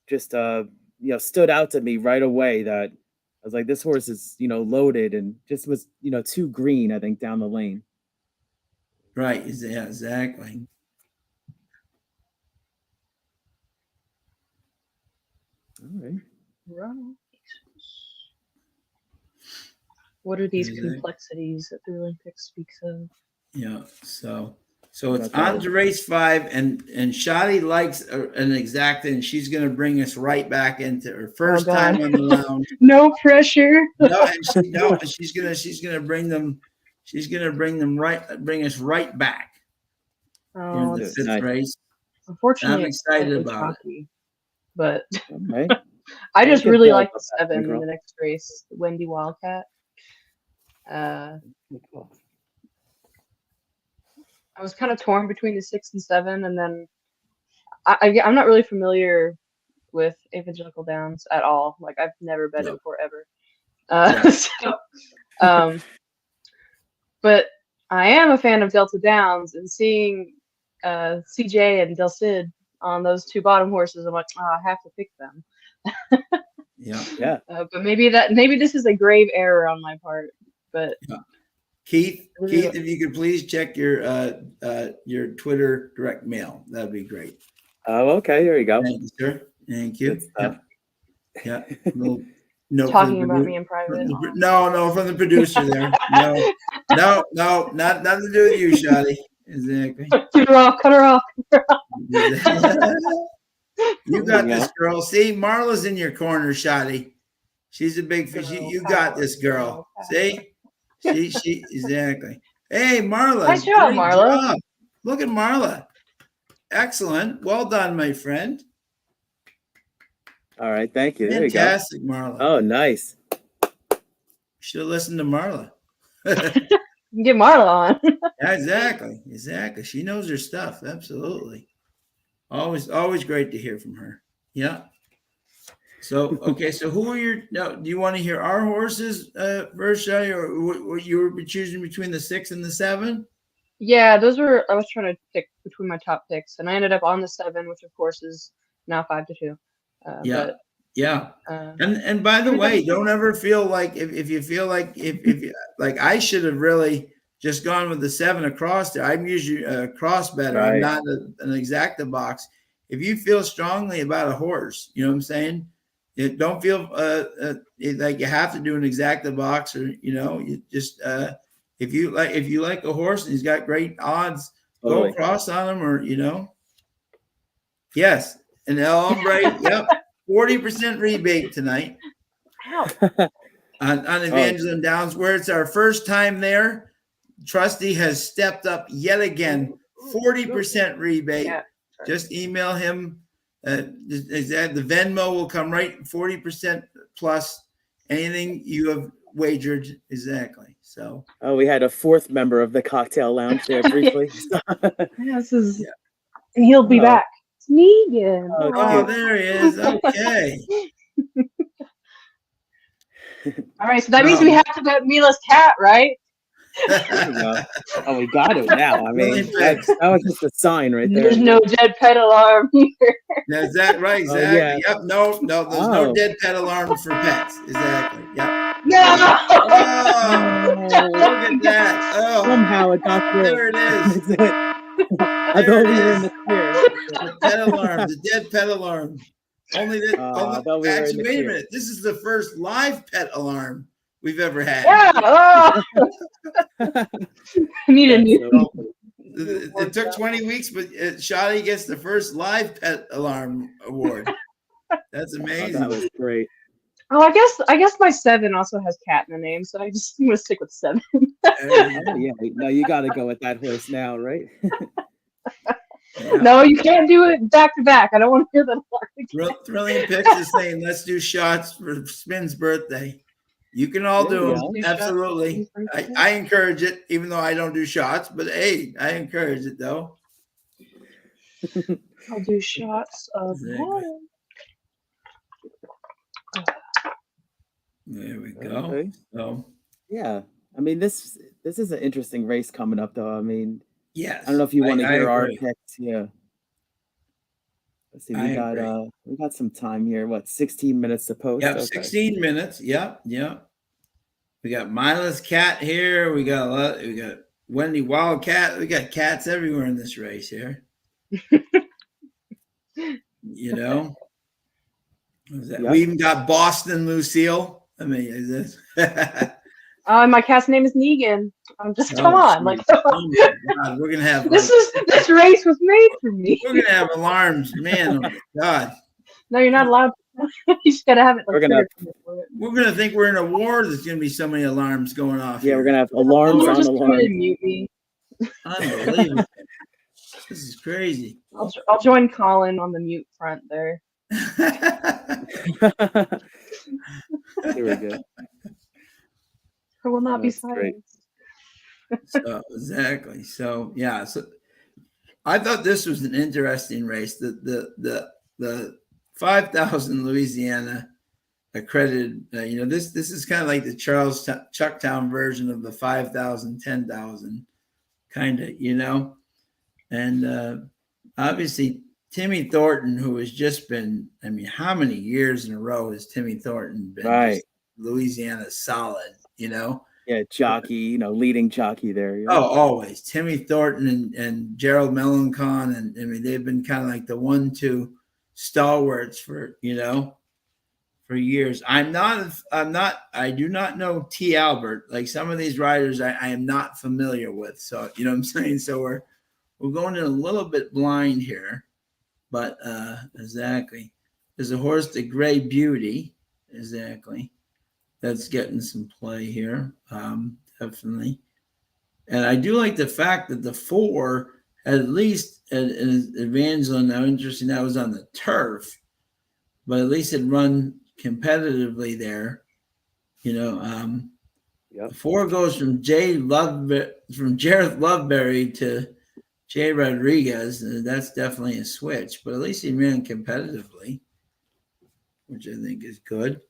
stood out to me right away that I was like, this horse is, loaded and just was, too green, I think, down the lane. Right. Yeah, exactly. All right. Right. What are these Exactly. complexities that the Olympics speaks of? Yeah. So it's Got that. on to race 5, and Shadi likes an exacta, and she's going to bring us right back into her first time God. on the lounge. No pressure. She's gonna bring them. She's gonna bring us right back here in Oh, the Good. 5th Nice. race. unfortunately, I'm it's excited slightly about it. chalky, but All right. I Well, just good really ball like up the that 7 in girl. the next race, the Wendy Wildcat. Good ball. I was kind of torn between the 6 and 7, and then I'm not really familiar with Evangelical Downs at all. Like, I've never bet Yeah. it before ever. Yeah. But I am a fan of Delta Downs, and seeing CJ and Del Cid on those 2 bottom horses, I'm like, oh, I have to pick them. Yeah. Yeah. But maybe this is a grave error on my part. But Keith, if you could please check your Twitter direct mail, that'd be great. Oh, okay. There you go. Thank you, sir. Thank you. Good stuff. Yeah. Little note talking about me in private. No, from the producer there. No, nothing to do with you, Shadi. Exactly. Cut her off. You got this, girl. See, Marla's in your corner, Shadi. She's a big fish. You got this, girl. See? She exactly. Hey, Marla. Nice job, great Marla. job. Look at Marla. Excellent. Well done, my friend. All right. Thank you. There Fantastic, you go. Marla. Oh, nice. Should have listened to Marla. Get Marla on. Yeah, exactly. She knows her stuff. Absolutely. Always great to hear from her. Yeah. So, okay. So who are your, now, do you want to hear our horses first, Shadi, or what you were choosing between the 6 and the 7? Yeah, I was trying to pick between my top picks, and I ended up on the 7, which of course is now 5-2. Yeah. Yeah. But, And by the way, don't ever feel like if you feel like if you, like I should have really just gone with the 7 across there. I'm usually a cross better. Right. I'm not an exacta box. If you feel strongly about a horse, you know what I'm saying? Don't feel like you have to do an exacta box, or you just if you like a horse and he's got great odds, Totally. go across on him, or yes, and El Hombre, yep. 40% rebate tonight on Evangeline Downs, where it's our first time there. Trusty has stepped up yet again. 40% rebate. Yeah. Just email him. The Venmo will come right. 40% plus anything you have wagered. Exactly. So. Oh, we had a 4th member of the cocktail lounge there briefly. This is, and he'll be back. It's me again. Oh, there he is. Okay. All right, so that means we have to bet Mila's cat, right? There you go. Oh, we got it now. I mean, that was just a sign right there. There's no dead pet alarm here. Is that right? Exactly. Yeah. Yep. No, there's no dead pet alarm for pets. Exactly. Yep. No! Oh, look at that. Oh, somehow it got through. There it is. I thought we were in the clear. The pet alarm, the dead pet alarm. Only that. I thought we were in the wait a clear. minute. This is the first live pet alarm we've ever had. Yeah. I need a new. It took 20 weeks, but Shadi gets the first live pet alarm award. That's amazing. That was great. Oh, I guess my 7 also has cat in the name, so I'm gonna stick with 7. Yeah, no, you got to go with that horse now, right? Yeah. No, you can't do it back to back. I don't want to hear that. Thrilling Picks is saying, let's do shots for Spin's birthday. You can all do them. Absolutely. I encourage it, even though I don't do shots, but hey, I encourage it though. I'll do shots of water. There we go. Okay. So yeah, I mean this is an interesting race coming up, though. I mean, yes, I don't know if you want to hear our agree. picks. Yeah. Let's see, I agree. we got some time here. What, 16 minutes to post? Yep, Okay. 16 minutes. Yep. We got Mila's cat here. We got Wendy Wildcat. We got cats everywhere in this race here. You know, Yep. we even got Boston Lucille. I mean, is this? My cat's name is Negan. I'm just come Oh, on, geez. like Oh my God, we're gonna have this race was made for me. we're gonna have alarms, man. Oh my God, No, you're not allowed. You just gotta have it like We're gonna have- triggered for it. we're gonna think we're in a war. There's gonna be so many alarms going off. Yeah, here. we're gonna have alarms Someone on just come in alarms. and mute me. Unbelievable. This is crazy. I'll join Colin on the mute front there. Here we go. I will not be That's great. silenced. So exactly. So yeah. So I thought this was an interesting race. The 5,000 Louisiana accredited. This is kind of like the Charles Chucktown version of the 5,000, 10,000 kind of. And obviously Timmy Thornton, who has just been. I mean, how many years in a row has Timmy Thornton been? Right. Louisiana solid. Yeah, jockey, leading jockey there. Yeah. Oh, always. Timmy Thornton and Gerald Melancon, and I mean they've been kind of like the 1-2 stalwarts for years. I do not know T. Albert. Like some of these riders I am not familiar with. So you know what I'm saying? So we're going in a little bit blind here. But exactly. There's a horse, the Gray Beauty, exactly. That's getting some play here, definitely. And I do like the fact that the 4, at least in Evangeline, now interesting, that was on the turf, but at least it run competitively there. Yep. The 4 goes from Jareth Loveberry to Jay Rodriguez. And that's definitely a switch, but at least he ran competitively, which I think is good.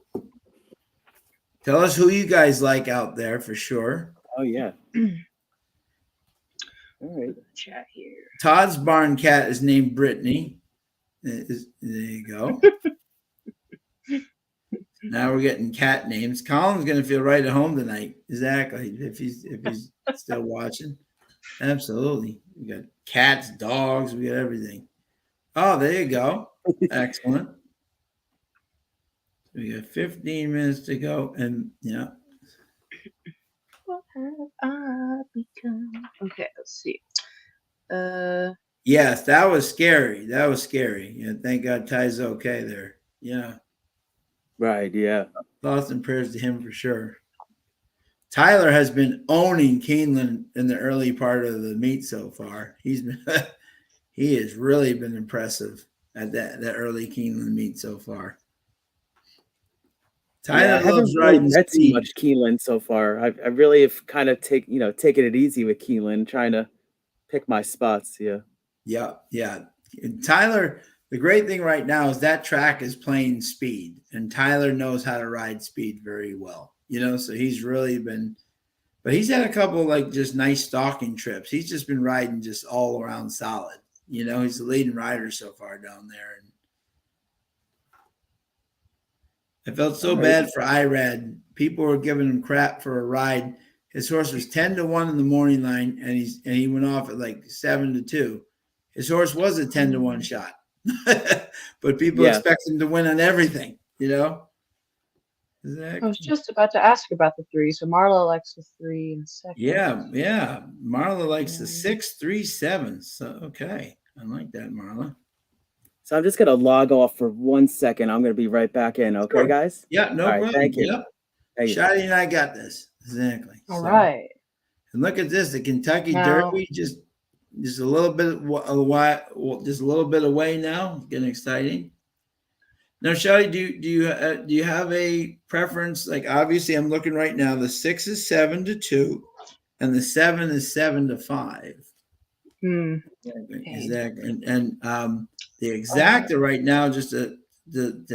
Tell us who you guys like out there for sure. Oh yeah. All right. Chat here. Todd's barn cat is named Brittany. There you go. Now we're getting cat names. Colin's going to feel right at home tonight. Exactly. If he's still watching. Absolutely. We got cats, dogs, we got everything. Oh, there you go. Excellent. We got 15 minutes to go, and yeah. What have I become? Okay, let's see. Yes, that was scary. Yeah, thank God Ty's okay there. Yeah. Right. Yeah. Thoughts and prayers to him for sure. Tyler has been owning Keeneland in the early part of the meet so far. He has really been impressive at that early Keeneland meet so far. Tyler I haven't loves really riding read too speed. much Keeneland so far. I really have kind of taken it easy with Keeneland, trying to pick my spots. Yeah. Yeah. And Tyler, the great thing right now is that track is playing speed, and Tyler knows how to ride speed very well. So he's really been, but he's had a couple like just nice stalking trips. He's just been riding just all around solid. He's the leading rider so far down there. And I felt so bad for Irad. People were giving him crap for a ride. His horse was 10-1 in the morning line, and he went off at like 7-2. His horse was a 10-1 shot, but people expect him to win on everything. Exactly. I was just about to ask about the 3. So Marla likes the 3 in second. Yeah. Marla likes the 6-3-7. So okay, I like that, Marla. So I'm just gonna log off for 1 second. I'm gonna be right back in. Okay, Sure. guys. Yeah, no problem. Thank you. Yep. Thank you. Shotty and I got this. Exactly. All right. And look at this, the Kentucky Now- Derby just a little bit just a little bit away now. It's getting exciting. Now, Shotty, do you have a preference? Like obviously, I'm looking right now. The 6 is 7-2, and the 7 is 7-5. Exactly. And the exacta right now, just to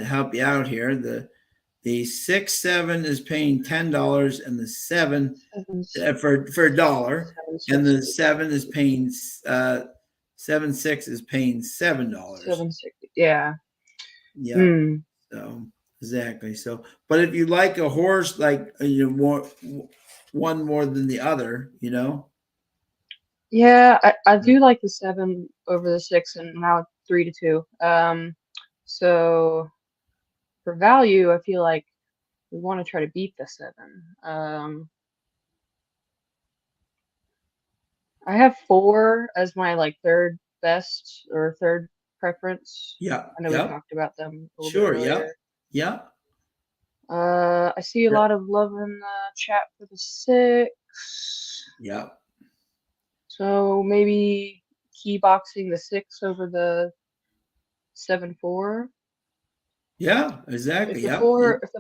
help you out here, the 6-7 is paying $10, and the 7 for $1, and the 7 is paying 7-6 is paying $7. 760. Yeah. Yeah. Hmm. So exactly. So, but if you like a horse, like one more than the other, Yeah, I do like the 7 over the 6, and now it's 3-2. So for value, I feel like we want to try to beat the 7. I have 4 as my like third best or third preference. yeah, I know we yeah, talked about them a little bit sure, yeah, earlier. yeah. I see a lot of love in the chat for the 6. Yeah. So maybe key boxing the 6 over the 7-4. Yeah, If exactly. the Yeah.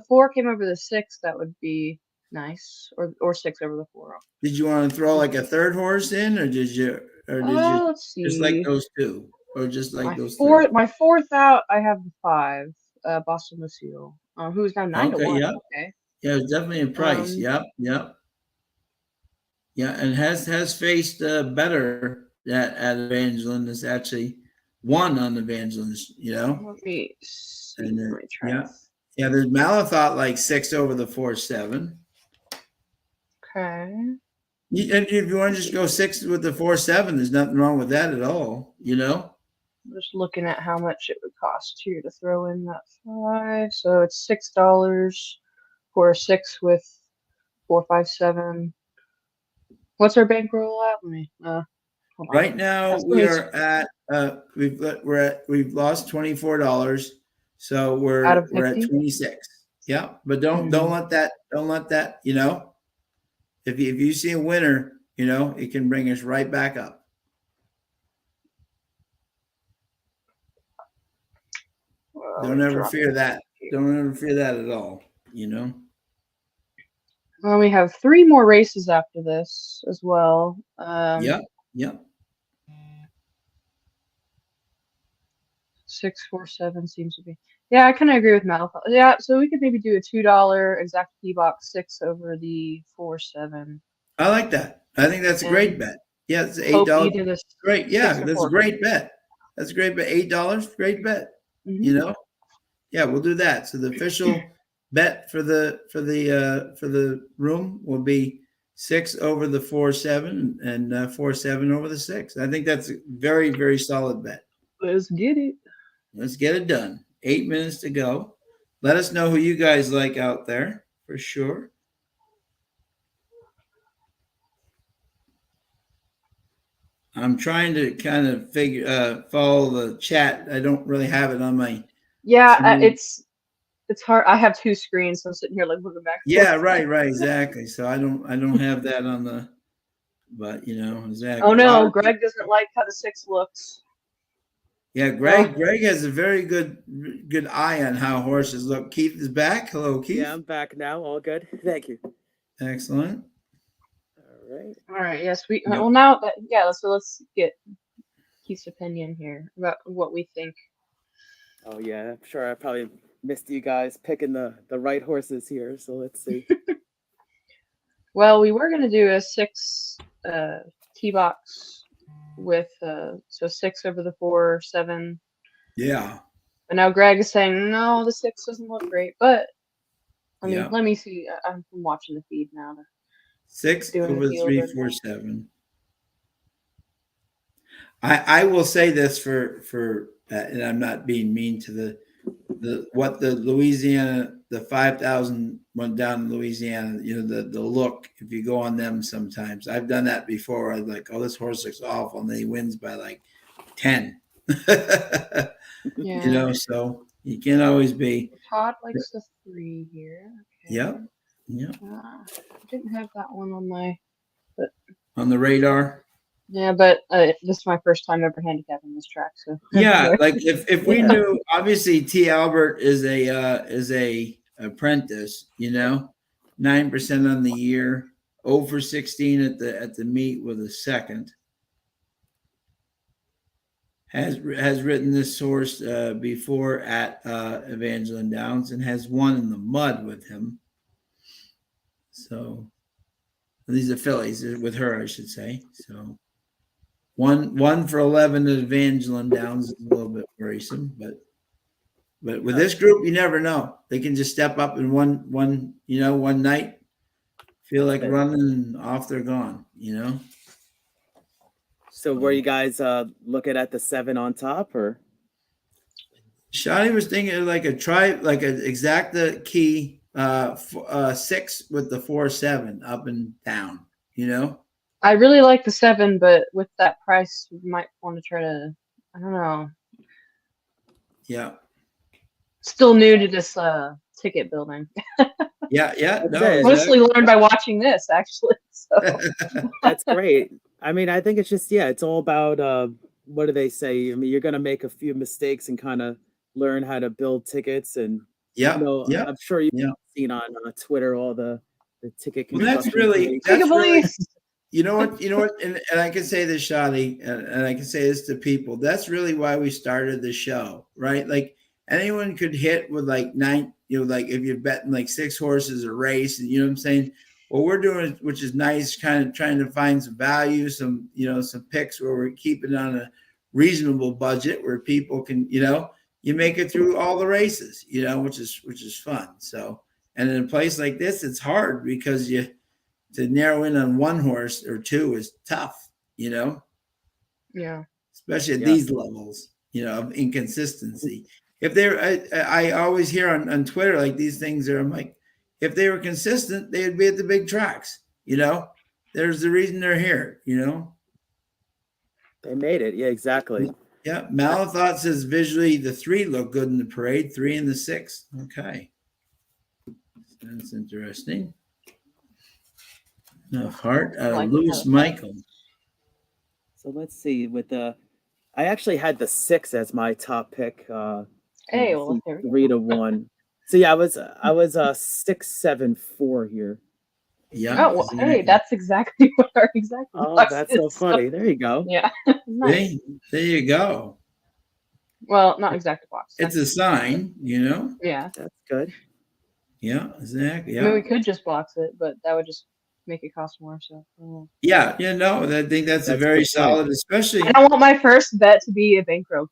4 came over the 6, that would be nice. Or 6 over the 4. Did you want to throw like a third horse in, or did you Let's just like see. those two, or just like My those three? fourth, my fourth out, I have the 5, Boston Lucille, who's now 9 to Okay. 1. Yeah. Okay. Yeah. It's definitely a price. Um, Yep. Yep. Yeah, and has faced better at Evangeline. Has actually won on Evangeline. let me see. And Let me try to. yeah, yeah. There's Malathot like 6 over the 4-7. Okay. And if you want to just go 6 with the 4-7, there's nothing wrong with that at all. I'm just looking at how much it would cost here to throw in that 5. So it's $6 for a 6 with 4-5-7. What's our bankroll at? Let me hold on. Right now That's we are at we've lost $24, so out of we're at 50. 26. Yeah, but don't let that if you see a winner, it can bring us right back up. Don't ever fear that. Don't ever fear that at all. Well, we have 3 more races after this as well. Yep. Yep. 6-4-7 seems to be. Yeah, I kind of agree with Malcolm. Yeah, so we could maybe do a $2 exact key box 6 over the 4-7. I like that. I think that's a great And bet. Yeah, it's hope $8. either the Great. Yeah, 6 or that's a 4. great bet. That's a great bet. $8, great bet. Mhm. Yeah, we'll do that. So the official bet for the room will be 6 over the 4-7 and 4-7 over the 6. I think that's a very, very solid bet. Let's get it. Let's get it done. 8 minutes to go. Let us know who you guys like out there for sure. I'm trying to kind of follow the chat. I don't really have it on my Yeah, screen. it's hard. I have 2 screens, so I'm sitting here like looking back and Yeah, forth. right, exactly. So I don't have that on the, but exactly. Oh A lot no, of Greg doesn't like how the 6 looks. Yeah, Uh, Greg has a very good eye on how horses look. Keith is back. Hello, Keith. Yeah, I'm back now. All good. Thank you. Excellent. All right. all right. Yes, we. Yep. Well, now that So let's get Keith's opinion here about what we think. Oh yeah, I'm sure I probably missed you guys picking the right horses here. So let's see. Well, we were gonna do a 6 tee box with so 6 over the 4-7. Yeah. But now Greg is saying no, the 6 doesn't look great. But Yeah. let me see. I'm watching the feed now. 6 Doing over the the field 3-4-7. I will say this for and I'm not being mean to the Louisiana, the 5,000 went down in Louisiana, the look, if you go on them sometimes, I've done that before. I'm like, oh, this horse looks awful. And then he wins by like 10. Yeah. So you can't always be. Todd likes the 3 here. Okay. Yep. Yep. I didn't have that one on my. But on the radar. yeah, but this is my first time ever handicapping this track, so Yeah, like if we Yeah. knew, obviously T. Albert is a apprentice, 9% on the year, 0 for 16 at the meet with a second. Has ridden this horse before at Evangeline Downs and has won in the mud with him. So these are fillies with her, I should say. So One for 11 at Evangeline Downs is a little bit worrisome, but with this group, you never know. They can just step up in one night, feel like running, and off they're gone. So were you guys looking at the 7 on top, or? Shani was thinking of like an exacta key 6 with the 4-7 up and down. I really like the 7, but with that price, we might want to try to. I don't know. Yeah. Still new to this ticket building. Yeah. No, mostly learned by watching this, actually. So that's great. I mean, I think it's just it's all about what do they say? I mean, you're gonna make a few mistakes and kind of learn how to build tickets, and I'm sure you've seen on Twitter all the ticket. Well, that's really. You know what, and I can say this, Shadi, and I can say this to people. That's really why we started the show, right? Like anyone could hit with like 9, like if you're betting like 6 horses a race, and you know what I'm saying? What we're doing, which is nice, kind of trying to find some value, some picks where we're keeping on a reasonable budget where people can, you make it through all the races, which is fun. So, and in a place like this, it's hard because to narrow in on 1 horse or 2 is tough, Yeah. Especially at these levels, of inconsistency. If I always hear on Twitter, like these things I'm like, if they were consistent, they'd be at the big tracks, there's the reason they're here, They made it. Yeah, exactly. Yeah. Malathot says visually the 3 look good in the parade, 3 and the 6. Okay. That's interesting. No, Hart, Lewis Michael. So let's see. I actually had the 6 as my top pick. Hey, well, 3-1. So yeah, I was 6-7-4 here. Yeah. Oh, well, hey, that's exactly what our exact. Oh, that's so funny. There you go. Yeah. Nice. There you go. Well, not exact box. It's a sign, Yeah. That's good. Yeah, exactly. Yeah. I mean, we could just box it, but that would just make it cost more. So. Yeah. I think that's a very solid, especially. I want my first bet to be a bankroll.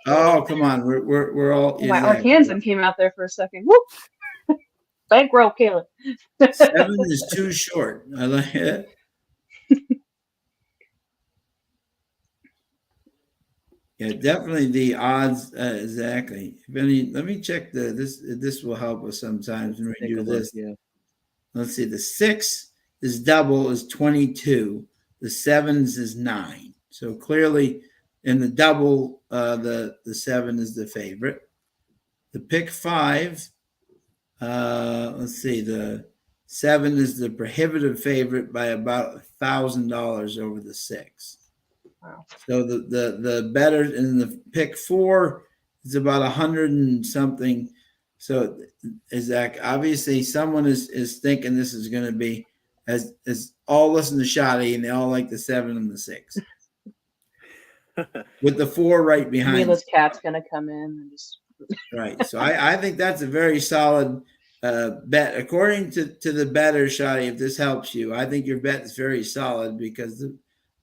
Oh, come on, we're all. Oh, my Arkansan came out there for a second. Whoop! Bankroll killer. 7 is too short. I like it. Yeah, definitely the odds. Exactly. Let me check this will help us sometimes when we do this. Yeah. Let's see. The 6 is double is 22. The 7s is 9. So clearly, in the double, the 7 is the favorite. The pick 5. Let's see. The 7 is the prohibitive favorite by about $1,000 over the 6. Wow. So the better in the pick 4 is about 100 and something. So Zach, obviously someone is thinking this is going to be as all listen to Shotty and they all like the 7 and the 6 with the 4 right behind. Mila's cat's going to come in and just. Right. So I think that's a very solid bet. According to the better, Shotty, if this helps you, I think your bet is very solid because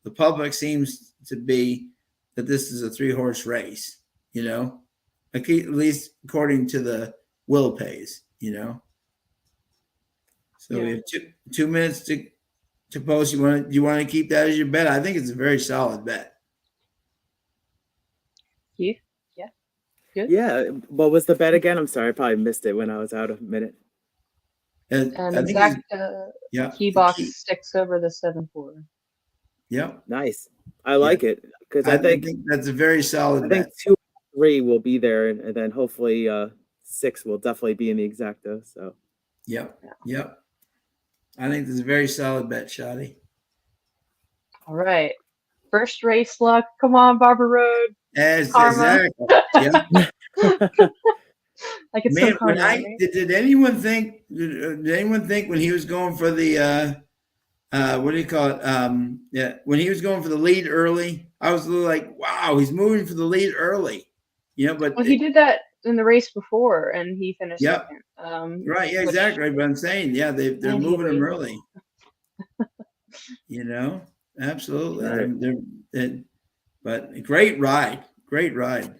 the public seems to be that this is a 3-horse race, at least according to the will pays, So we have 2 minutes to post. Do you want to keep that as your bet? I think it's a very solid bet. Good. Yeah. What was the bet again? I'm sorry, I probably missed it when I was out a minute. And exact key box sticks over the 7-4. Yeah. Nice. I like it because I think that's a very solid bet. I think 2 3 will be there, and then hopefully 6 will definitely be in the exacta. So. Yep. I think this is a very solid bet, Shotty. All right. First race luck. Come on, Barber Road. Exactly. Yeah. Like it's Man, so karma, did anyone think when he was going for the what do you call it? When he was going for the lead early, I was a little like, wow, he's moving for the lead early. But he did that in the race before and he finished second. Right, yeah, exactly. But I'm saying, they're moving him early. Absolutely. Right. But great ride. Great ride.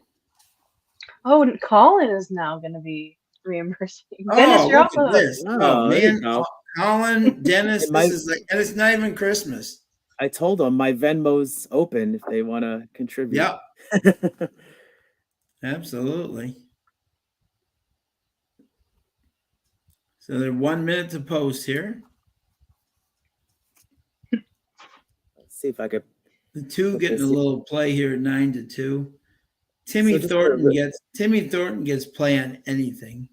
Oh, and Colin is now going to be reimbursing. Dennis, Oh, you're look off the at hook. this. Oh Oh, there you man, go. Colin, Dennis, And this is like, and it's not even Christmas. I told them my Venmo's open if they want to contribute. Yeah, absolutely. So they're 1 minute to post here. Let's see if I could. The two put getting a this in. little play here at 9-2. So just for Timmy Thornton gets play on anything.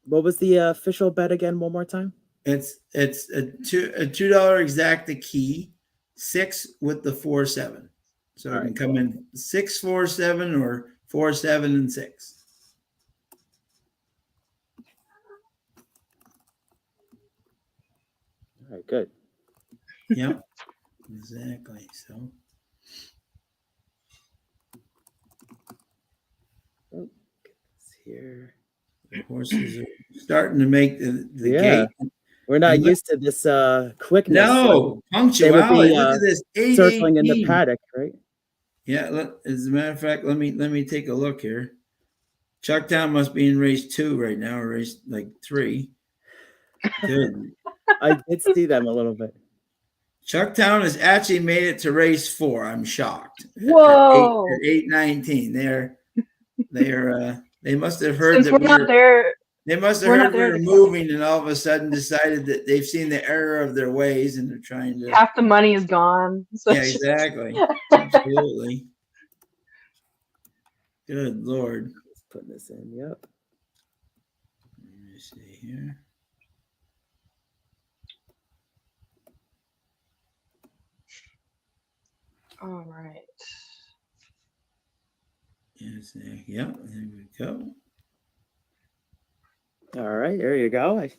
what was the official bet again? One more time. It's a $2 exacta key, 6 with the 4-7. So All it can right, come cool. in 6-4-7 or 4-7-6. All right, good. Yep, exactly. So Oh, get this here. the horses are starting to make the Yeah, gate. we're not And look, used to this quickness. no They would punctuality. be Look at this circling in the 8-18. paddock, right? Yeah, look, as a matter of fact, let me take a look here. Chucktown must be in race 2 right now, or race like 3. Good. I did see them a little bit. Chucktown has actually made it to race 4. I'm shocked. Whoa! At 8-19. They must have heard Since that we're not there, they must have we're heard not we there were to moving and all of a sudden decided that they've seen the error of their ways and they're trying to. half the money is gone. So Yeah, it's just- exactly. Absolutely. Good Lord. Just putting this in. Yep. Let me see here. All right. Yes, yeah, there we go. All right, there you go. I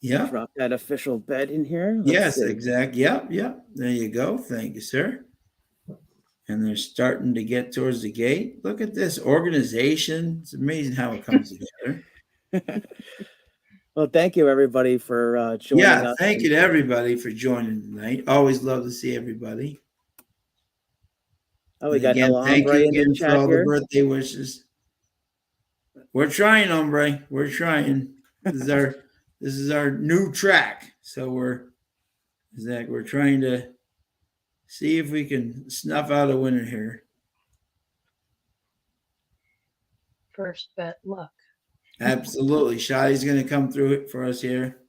Yeah. drop that official bet in here. Yes, exactly. Yep, yep. There you go. Thank you, sir. And they're starting to get towards the gate. Look at this organization. It's amazing how it comes together. Well, thank you everybody for joining Yeah, us. thank you to everybody for joining tonight. Always love to see everybody. Oh, we And got again, El thank Hombre you in the again for chat all here. the birthday wishes. We're trying, hombre. We're trying. This is our new track. So we're trying to see if we can snuff out a winner here. First bet luck. Absolutely. Shotty's going to come through it for us here.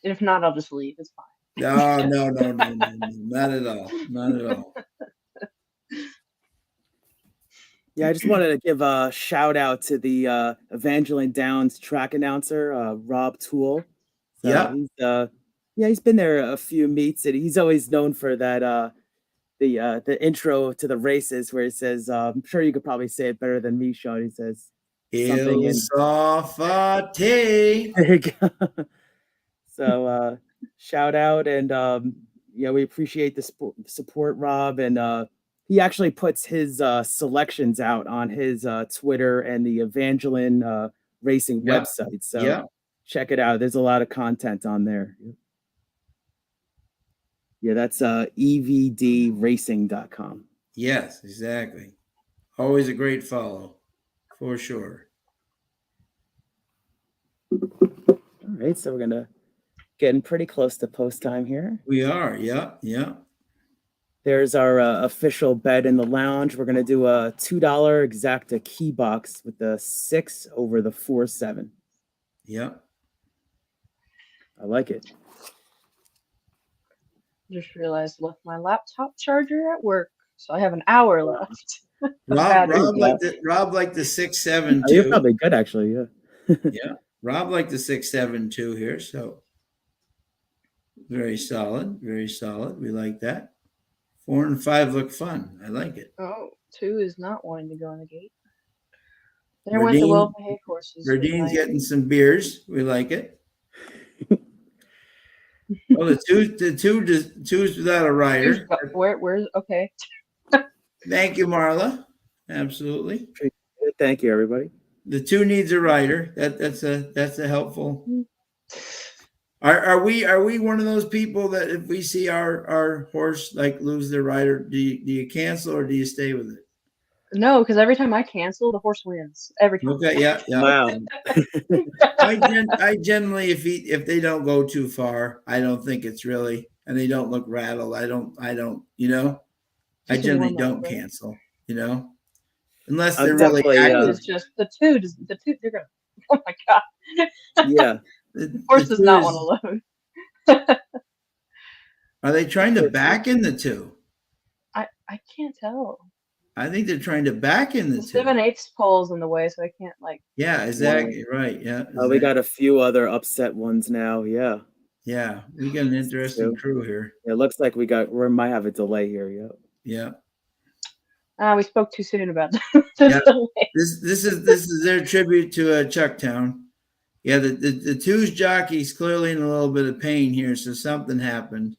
If not, I'll just leave. It's fine. No. Not at all. Not at all. Yeah, I just wanted to give a shout out to the Evangeline Downs track announcer, Rob Toole. So he's been there a few meets, and he's always known for that the intro to the races where he says, I'm sure you could probably say it better than me, Sean. He says something Il in Safate. there you go. So shout out, and we appreciate the support, Rob, and he actually puts his selections out on his Twitter and the Evangeline racing website. So check it out. There's a lot of content on there. Yeah, that's evdracing.com. Yes, exactly. Always a great follow, for sure. All right, so we're getting pretty close to post time here. We are, yeah. There's our official bet in the lounge. We're gonna do a $2 exacta key box with the 6 over the 4-7. Yep. I like it. Just realized I left my laptop charger at work, so I have an hour left. Rob liked the 6-7 Oh, too. you're probably good, actually. Yeah. Yeah. Rob liked the 6-7 too here. So very solid. Very solid. We like that. 4 and 5 look fun. I like it. Oh, 2 is not wanting to go in the gate. There went the well-behaved horses. Verdine's getting some beers. We like it. Oh, the two's without a rider. Where's okay? Thank you, Marla. Absolutely. Thank you, everybody. The 2 needs a rider. That's a helpful. Are we one of those people that if we see our horse like lose their rider, do you cancel or do you stay with it? No, because every time I cancel, the horse wins every time. Okay, yeah, yeah. Wow. I generally, if they don't go too far, I don't think it's really, and they don't look rattled. I don't, I Just to generally warm up, don't right? cancel, unless I'm they're Well, really the definitely two active. is just the two. They're gonna. Oh my god, yeah. The horse does two not want is, to load. are they trying to It's back in the two? I can't tell. I think they're trying to back in the The two. 7/8 pole's in the way, so I can't like. Yeah, yeah. exactly. Right. Yeah, We exactly. got a few other upset ones now. Yeah. Yeah, we got an interesting So crew here. it looks like we might have a delay here. Yeah. Yeah, We spoke too soon about yeah. the delay. This is their tribute to Chucktown. Yeah, the two's jockey's clearly in a little bit of pain here, so something happened.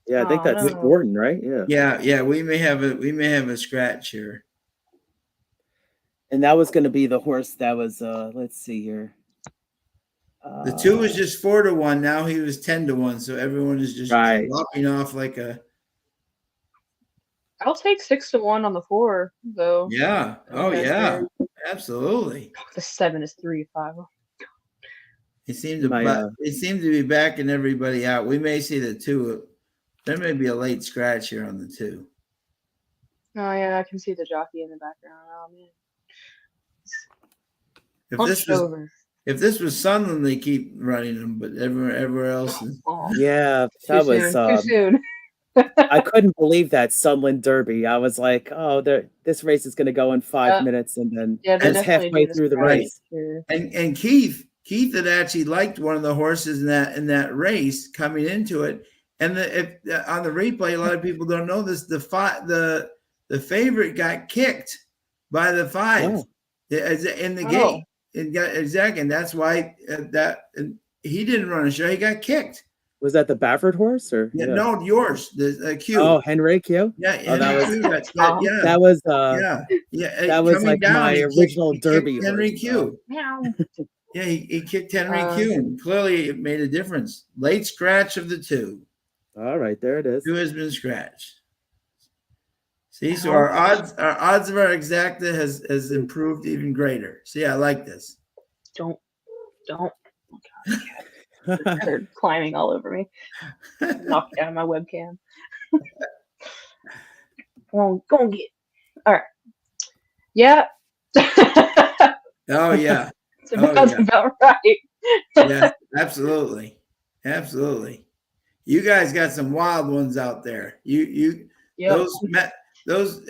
Yeah, I think Oh that's no. Gordon, right? Yeah. Yeah, we may have a scratch here. And that was going to be the horse that was let's see here. The two was just 4-1. Now he was 10-1. So everyone is just Right. lopping off like a. I'll take 6-1 on the 4 though. Yeah. Oh Okay, yeah. fair. Absolutely. The 7 is 3-5. They seem to be backing everybody out. We may see the two. There may be a late scratch here on the two. Oh yeah, I can see the jockey in the background. Oh man. If this was Sunland, they keep running them, but everywhere else is. Oh, Yeah, that was too soon. I couldn't believe that Sunland Derby. I was like, oh, this race is going to go in 5 minutes, and then it's halfway through the race. And Keith had actually liked one of the horses in that race coming into it. And on the replay, a lot of people don't know this. The favorite got kicked by the 5 in the gate. Exactly, and that's why he didn't run a show. He got kicked. Was that the Baffert horse or? Yeah. No, yours, the Q. Oh, Henry Q. Yeah, that was yeah. That was That was like my original Derby Henry horse. Q. Yeah, he kicked Henry Q, and clearly it made a difference. Late scratch of the 2. All right, there it is. 2 has been scratched. See, so our odds of our exacta has improved even greater. See, I like this. Don't. Oh, God. They're climbing all over me. Knocked down my webcam. Go and get. All right. Yeah. Oh yeah. That's about right. Yeah, absolutely. You guys got some wild ones out there. Yep. Those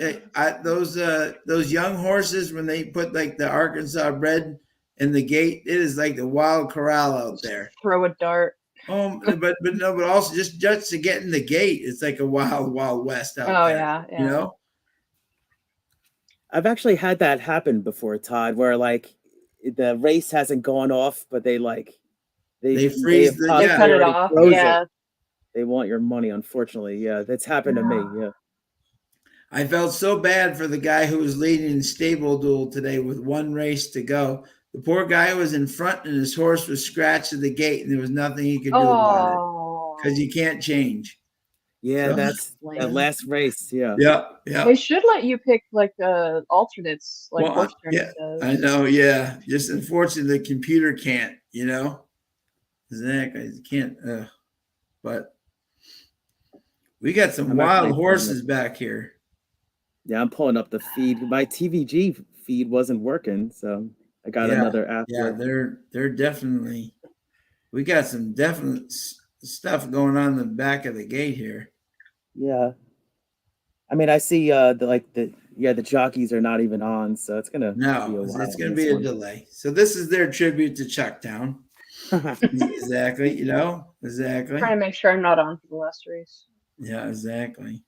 young horses, when they put like the Arkansas bred in the gate, it is like the wild corral out there. Throw a dart. But also just to get in the gate, it's like a wild west out there. Oh yeah. You know. I've actually had that happen before, Todd, where like the race hasn't gone off, but they freeze they cut it off. Yeah. They want your money, unfortunately. Yeah, that's happened to me. Yeah. I felt so bad for the guy who was leading stable duel today with one race to go. The poor guy was in front and his horse was scratched at the gate and there was nothing he could do about it because you can't change. Yeah, that's that last race. Yeah. Yeah. They should let you pick like alternates, like horse does. I know. Yeah. Just unfortunately, the computer can't. Exactly. You can't. But we got some wild horses back here. Yeah, I'm pulling up the feed. My TVG feed wasn't working, so I got another app. Yeah, they're definitely. We got some definite stuff going on in the back of the gate here. Yeah, I mean, I see the jockeys are not even on, so it's gonna be a delay. So this is their tribute to Chucktown. Exactly. Exactly. Trying to make sure I'm not on for the last race. Yeah, exactly.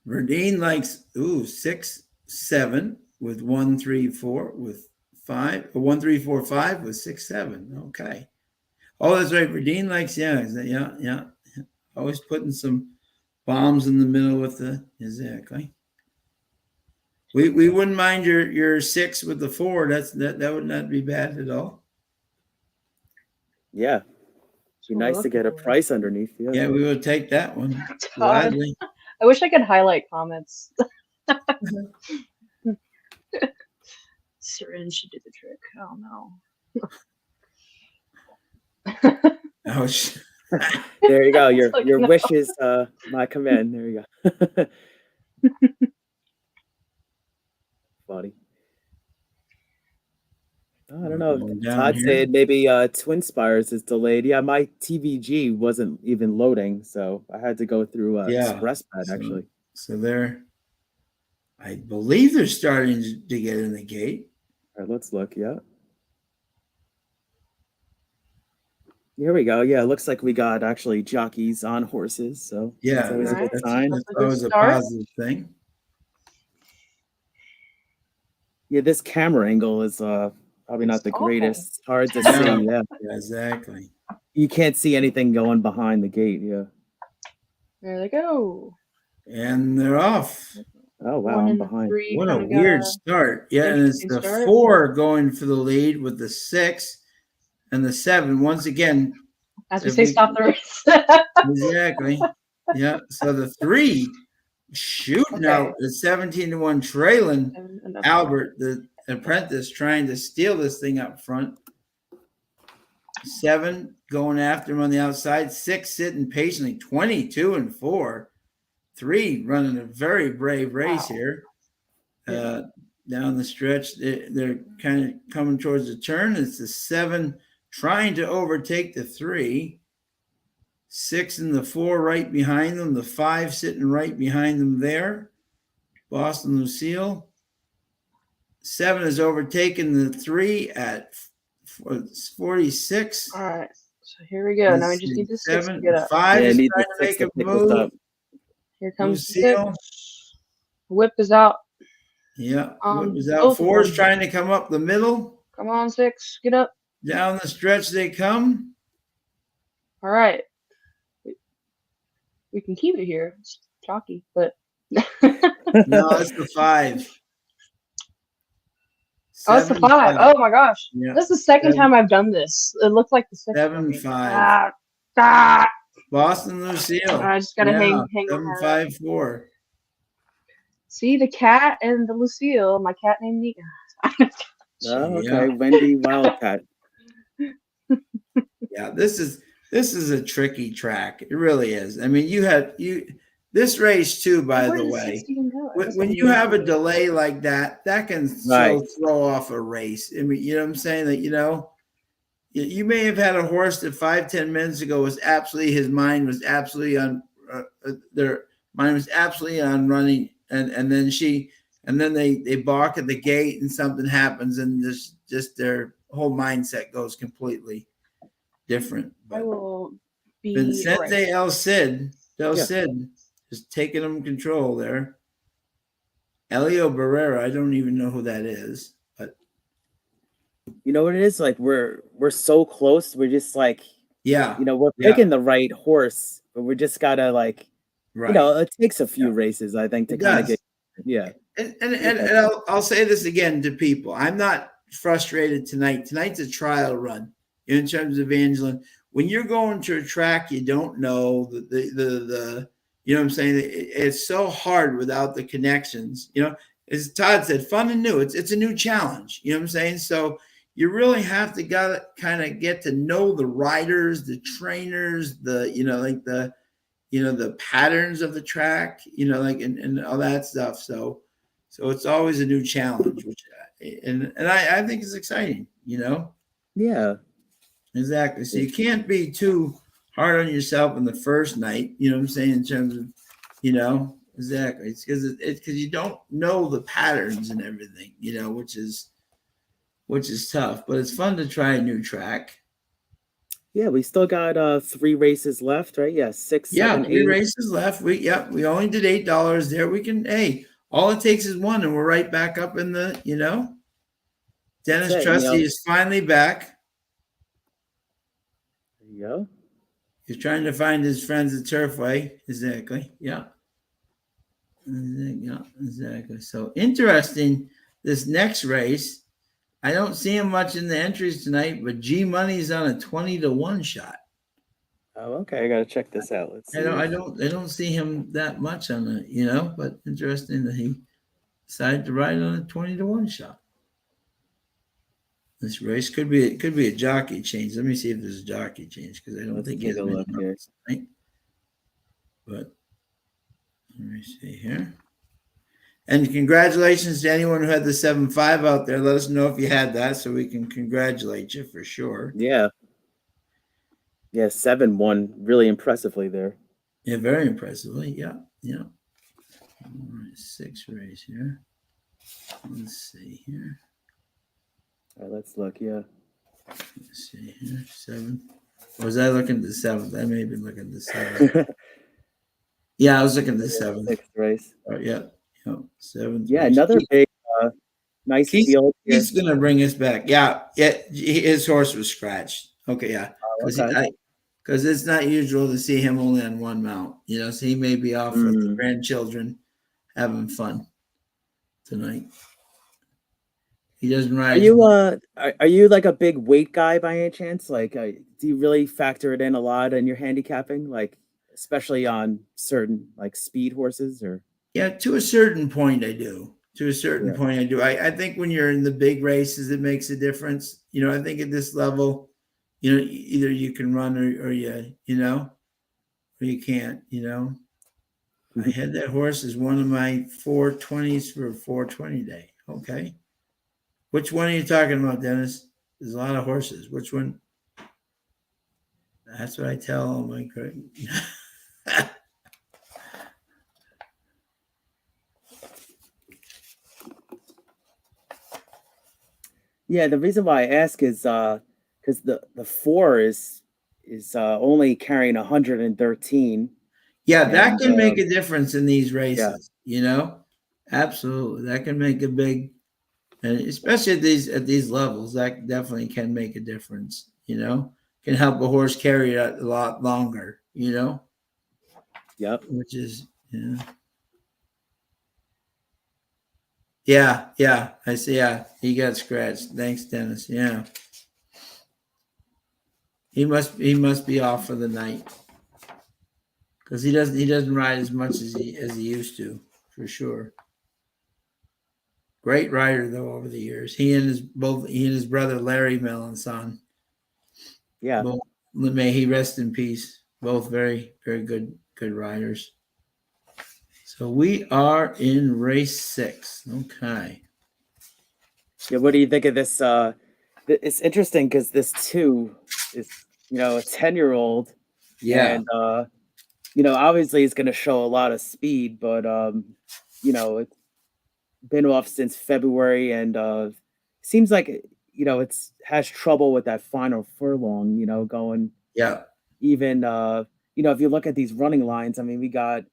Verdine likes 6-7 with 1-3-4 with 5, 1-3-4-5 with 6-7. Okay. Oh, that's right. Verdine likes yeah. Always putting some bombs in the middle with exactly. We wouldn't mind your 6 with the 4. That would not be bad at all. Yeah. Be nice to get a price underneath. Yeah. Yeah, we will take that one Todd. gladly. I wish I could highlight comments. Syringe should do the trick. Oh no. Ouch. There you go. It's Your like, your no. wish is my command. There you go. Funny. I don't know. Going down Todd here. said maybe Twin Spires is delayed. Yeah, my TVG wasn't even loading, so I had to go through ExpressPad actually. So they're, I believe they're starting to get in the gate. All right, let's look. Yeah. Here we go. Yeah, it looks like we got actually jockeys on horses, so Yeah, that's always a good Alright. sign. That's That's a good always a start. positive thing. Yeah, this camera angle is probably not It's the awful. greatest. It's hard to No. see. Yeah, Yeah, exactly. you can't see anything going behind the gate. Yeah. There they go. And they're off. Oh wow, One I'm and the behind. three What a kinda got weird start. Yeah, and it's interesting the start. 4 going for the lead with the 6 and the 7. Once again, As we if say, we- stop the race. exactly. Yeah. So the 3 shooting Okay. out the 17-1 trailing Enough. Albert, the apprentice, trying to steal this thing up front. 7 going after him on the outside. 6 sitting patiently. 22 and 4. 3 running a very brave race Wow. here. Yeah. Down the stretch, they're kind of coming towards the turn. It's the 7 trying to overtake the 3. 6 and the 4 right behind them. The 5 sitting right behind them there. Boston Lucille. 7 has overtaken the 3 at 46. All right. So here we go. Now we just need the 6 to 7, get up. 5 Yeah, is need the trying to 6 make to a pick us move. up. Here comes the Lucille. 6. Whip is out. Yeah, Um, was out. both of 4 is them. trying to come up the middle. Come on, 6. Get up. Down the stretch they come. All right. We can keep it here. It's chalky, but No, it's the 5. oh, it's the 7, 5. Oh my gosh. Yeah. This is the second 7. time I've done this. It looked like the 6. 7, 5. Ah. Boston Lucille. I just gotta hang my 7, hat 5, up. 4. See the cat and the Lucille. My cat named Nika. Oh, okay. Yeah. Wendy Wildcat. Yeah, this is a tricky track. It really is. I mean, this race too, by Where the does way. 6 even go? When you have a delay like that, that can Right. so throw off a race. I mean, you know what I'm saying? That, you may have had a horse that 5-10 minutes ago was absolutely, his mind was absolutely on their mind was absolutely on running, and then they balk at the gate and something happens, and just their whole mindset goes completely different. I But will be Vincente right. El Cid Yeah. is taking them control there. Elio Barrera, I don't even know who that is, but You know what it is? Like we're so close. We're just like, yeah, we're Yeah. picking the right horse, but we just gotta like, right. it takes a few Yeah. races, I think, to It kind of does. get. Yeah. And I'll say this again to people. I'm not frustrated tonight. Tonight's a trial run in terms of Evangeline. When you're going to a track you don't know, the you know what I'm saying? It's so hard without the connections. As Todd said, fun and new. It's a new challenge. You know what I'm saying? So you really have to gotta kind of get to know the riders, the trainers, the patterns of the track, and all that stuff. So it's always a new challenge, which I think is exciting. Yeah. Exactly. So you can't be too hard on yourself in the first night. You know what I'm saying? In terms of, exactly. It's because you don't know the patterns and everything. Which is tough, but it's fun to try a new track. Yeah, we still got 3 races left, right? Yeah, 6, 7, 3 8. races left. We only did $8 there. We can, all it takes is one, and we're right back up in the, Dennis That's it, Trusty is finally back. There you go. He's trying to find his friends at Turfway. Exactly. Yeah. Yeah, exactly. So interesting. This next race, I don't see him much in the entries tonight, but G Money's on a 20-1 shot. Oh, okay. I gotta check this out. Let's see. I don't see him that much on the, but interesting that he decided to ride on a 20-1 shot. This race could be a jockey change. Let me see if there's a jockey change because I don't think he has many runs tonight. But let me see here. And congratulations to anyone who had the 7.5 out there. Let us know if you had that so we can congratulate you for sure. Yeah. Yeah, 7-1 really impressively there. Yeah, very impressively. Yeah. All right, 6 race here. Let's see here. All right, let's look. Yeah. Let's see here. 7. Or was I looking at the 7th? I may have been looking at the 7th. Yeah, I was looking at the 7th. 6th race. Oh, yeah. 7th. Yeah, race. another big, nice field. He's going to bring us back. Yeah. His horse was scratched. Okay, yeah. Because it's not usual to see him only on one mount. So he may be off with the grandchildren having fun tonight. He doesn't ride. Are you like a big weight guy by any chance? Like, do you really factor it in a lot in your handicapping, like especially on certain like speed horses? Or yeah, to a certain point, I do. To a certain point, I do. I think when you're in the big races, it makes a difference. I think at this level, either you can run or you can't. I had that horse as one of my 420s for a 420 day. Okay. Which one are you talking about, Dennis? There's a lot of horses. Which one? That's what I tell all my Yeah, the reason why I ask is because the 4 is only carrying 113. Yeah, that can make a difference in these races. Absolutely, that can make a big, and especially at these levels, that definitely can make a difference. Can help a horse carry it a lot longer. Yep. Which is Yeah, I see. Yeah, he got scratched. Thanks, Dennis. Yeah, he must be off for the night because he doesn't ride as much as he used to, for sure. Great rider though over the years. He and his brother Larry Melanson. Yeah. Both, may he rest in peace. Both very, very good riders. So we are in race 6. Okay. Yeah, what do you think of this? It's interesting because this 2 is, a 10-year-old. Yeah. And obviously it's going to show a lot of speed, but it's been off since February, and seems like it's has trouble with that final furlong. Going. Yeah. Even if you look at these running lines, I mean, we got.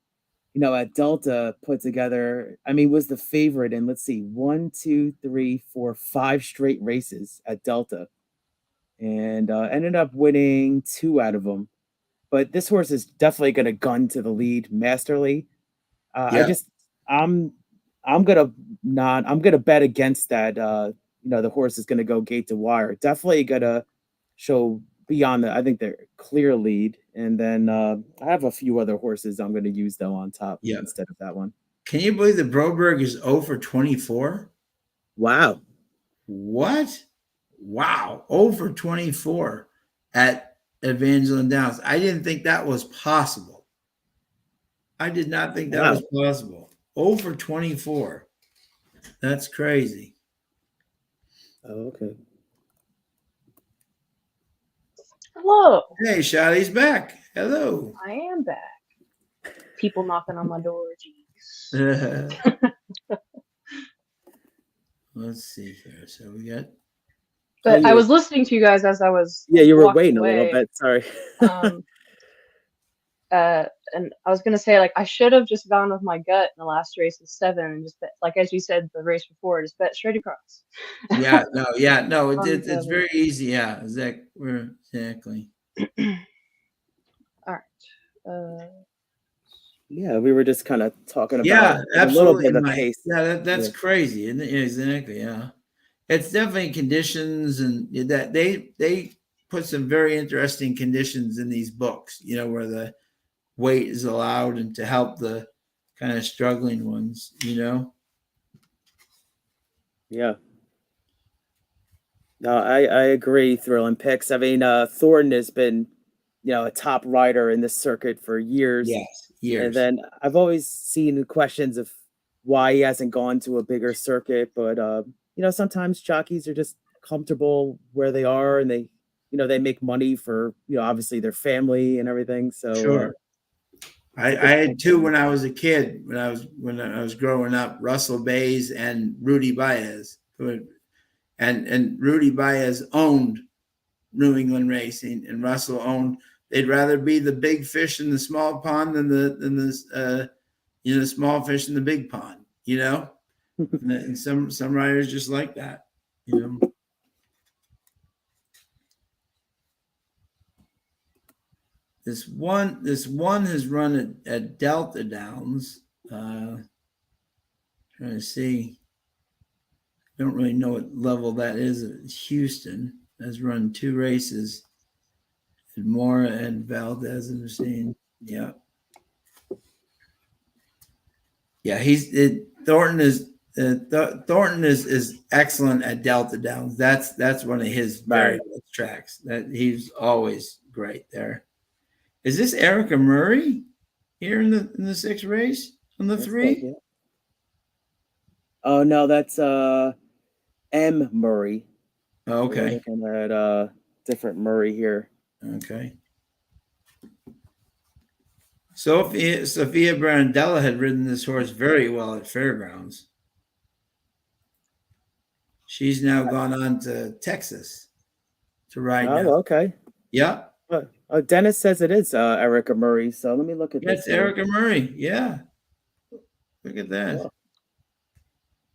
At Delta put together, was the favorite in, let's see, 1, 2, 3, 4, 5 straight races at Delta, and ended up winning 2 out of them. But this horse is definitely going to gun to the lead masterly. I'm gonna bet against that. The horse is going to go gate to wire. Definitely gonna show beyond I think they're clear lead, and then I have a few other horses I'm going to use though on top instead of that one. Can you believe that Broberg is 0 for 24? Wow. What? Wow. 0 for 24 at Evangeline Downs. I didn't think that was possible. I did not think that was possible. 0 for 24. That's crazy. Oh, okay. Hello. Hey, Shotty's back. Hello. I am back. People knocking on my door. Jeez. Let's see here. So we got. But I was listening to you guys as I was. Yeah, you were waiting away. A little bit. Sorry. And I was gonna say, like, I should have just gone with my gut in the last race of 7 and just bet, like as you said, the race before, just bet straight across. No. It's very easy. Yeah, exactly. All right. Yeah, we were just kind of talking about absolutely. a little bit of the pace. Yeah, that's crazy. Isn't it? Yeah, exactly. Yeah. it's definitely conditions, and that they put some very interesting conditions in these books, where the weight is allowed and to help the kind of struggling ones, Yeah. No, I agree. Thrilling picks. I mean, Thornton has been, a top rider in this circuit for years. Yes, And years. then I've always seen questions of why he hasn't gone to a bigger circuit, but sometimes jockeys are just comfortable where they are, and they make money for obviously their family and everything. So Sure. I, it's a I good had point. two when I was a kid, when I was growing up, Russell Bays and Rudy Baez. And Rudy Baez owned New England Racing, and Russell owned. They'd rather be the big fish in the small pond than the small fish in the big pond. And some riders just like that. This one has run at Delta Downs. Trying to see. Don't really know what level that is. Houston has run 2 races. And Mora and Valdez and Machine. Yeah. Yeah, Thornton is excellent at Delta Downs. That's one of his very best tracks. That he's always great there. Is this Erica Murray here in the 6th race on the 3? Yeah. Oh no, that's M Murray. Okay. So we're looking at different Murray here. Okay. Sophia Brandella had ridden this horse very well at Fairgrounds. She's now gone on to Texas to ride now. Okay. Yeah. Dennis says it is Erica Murray. So let me look at this. That's Erica Murray. Yeah. Look at that.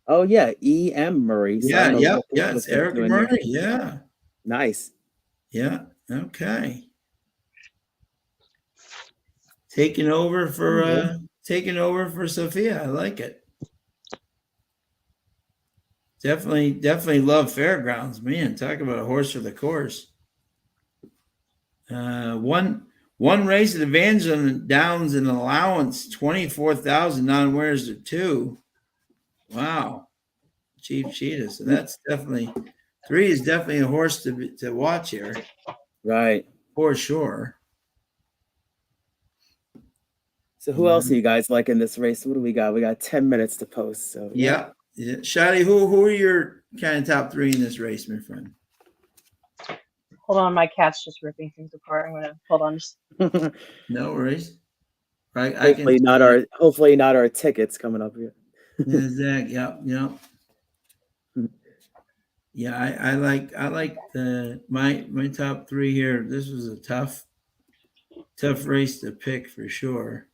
Oh yeah, E.M. Murray. So Yeah. It's Erica Murray. Yeah. Nice. Yeah. Okay. Taking over for Sophia. I like it. Definitely love Fairgrounds. Man, talk about a horse for the course. One race at Evangeline Downs in allowance, 24,000 non-winners to 2. Wow. Chief Cheetah. So that's definitely 3 is definitely a horse to watch here. Right. For sure. So who else are you guys like in this race? What do we got? We got 10 minutes to post. So yeah. Shadi, who are your kind of top 3 in this race, my friend? Hold on, my cat's just ripping things apart. I'm gonna hold on. No worries. Right. Hopefully not our tickets coming up here. Exactly. Yeah. Yeah, I like my top 3 here. This was a tough race to pick for sure.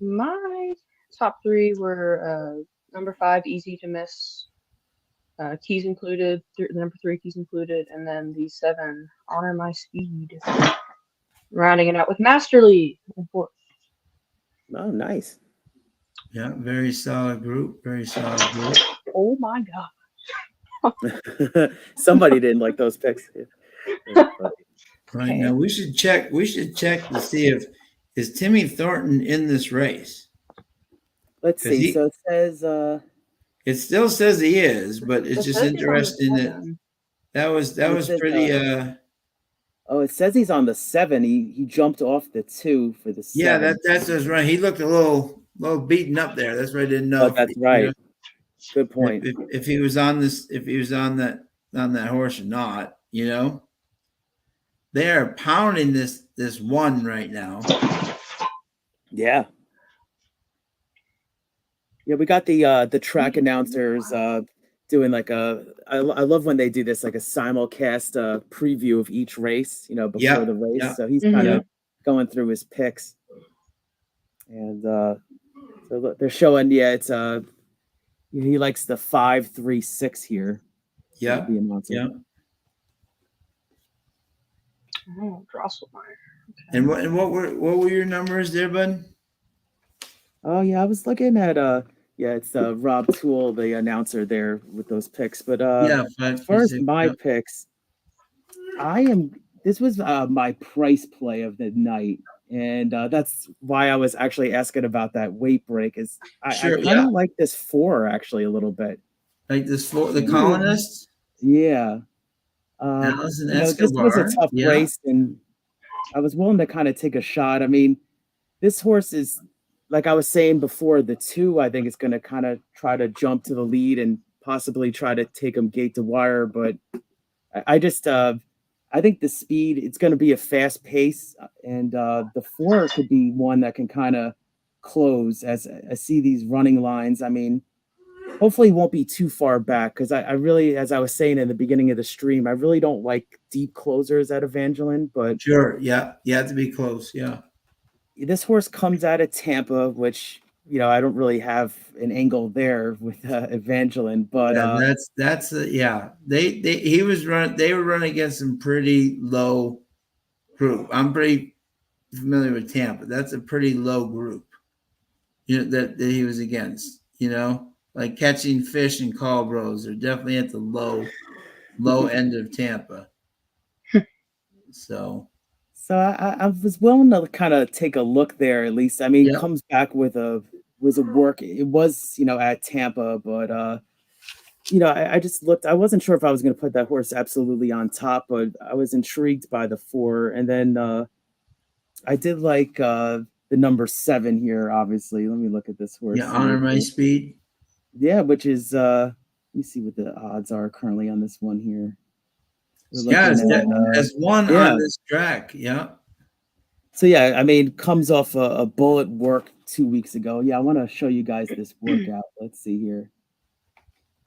My top 3 were number 5, Easy to Miss, keys included, number 3, keys included, and then the 7, Honor My Speed. Rounding it out with Masterly in 4th. Oh, nice. Yeah, very solid group. Very solid group. Oh my God. Somebody didn't like those picks. Right now, we should check to see if is Timmy Thornton in this race. Let's see. So it says it still says he is, but it's just interesting that was pretty it says he's on the 7. He jumped off the 2 for the 7. Yeah, that's right. He looked a little beaten up there. That's why I didn't know. That's right. Good point. If he was on that horse or not, they are pounding this 1 right now. Yeah. Yeah, we got the track announcers doing like I love when they do this, like a simulcast preview of each race, before the race. Yeah. So he's kind of going through his picks. And so they're showing, it's he likes the 5-3-6 here. Yeah. Yeah. Oh, Drosselmeyer. Okay. And what were your numbers there, bud? Oh yeah, I was looking at Yeah, it's Rob Toole, the announcer there with those picks. But Yeah, as five, far as six. my Yep. picks, this was my price play of the night. And that's why I was actually asking about that weight break. Is I Sure. kind Yeah. of like this 4 actually a little bit. Like this for the Yeah. colonists, Yeah. Allison This was a Escobar. tough Yeah. race, and I was willing to kind of take a shot. I mean, this horse is, like I was saying before, the 2, I think, is going to kind of try to jump to the lead and possibly try to take him gate to wire. But I just, I think the speed, it's going to be a fast pace, and the 4 could be one that can kind of close as I see these running lines. I mean, hopefully, it won't be too far back because I really, as I was saying in the beginning of the stream, I really don't like deep closers at Evangeline, but Sure. Yeah. You have to be close. Yeah. this horse comes out of Tampa, which I don't really have an angle there with Evangeline, but Yeah. That's yeah. They were running against some pretty low group. I'm pretty familiar with Tampa. That's a pretty low group. That he was against. Like catching fish and call bros. They're definitely at the low end of Tampa. So so I was willing to kind of take a look there at least. I mean, yeah. comes back with a work. It was at Tampa, but I just looked. I wasn't sure if I was going to put that horse absolutely on top, but I was intrigued by the 4, and then I did like the number 7 here. Obviously, let me look at this horse. Yeah. See Honor what my speed. Yeah, which is let me see what the odds are currently on this one here. We're Yeah, looking at as one yeah. on this track. Yeah. So yeah, I mean, comes off a bullet work 2 weeks ago. Yeah, I want to show you guys this workout. Let's see here.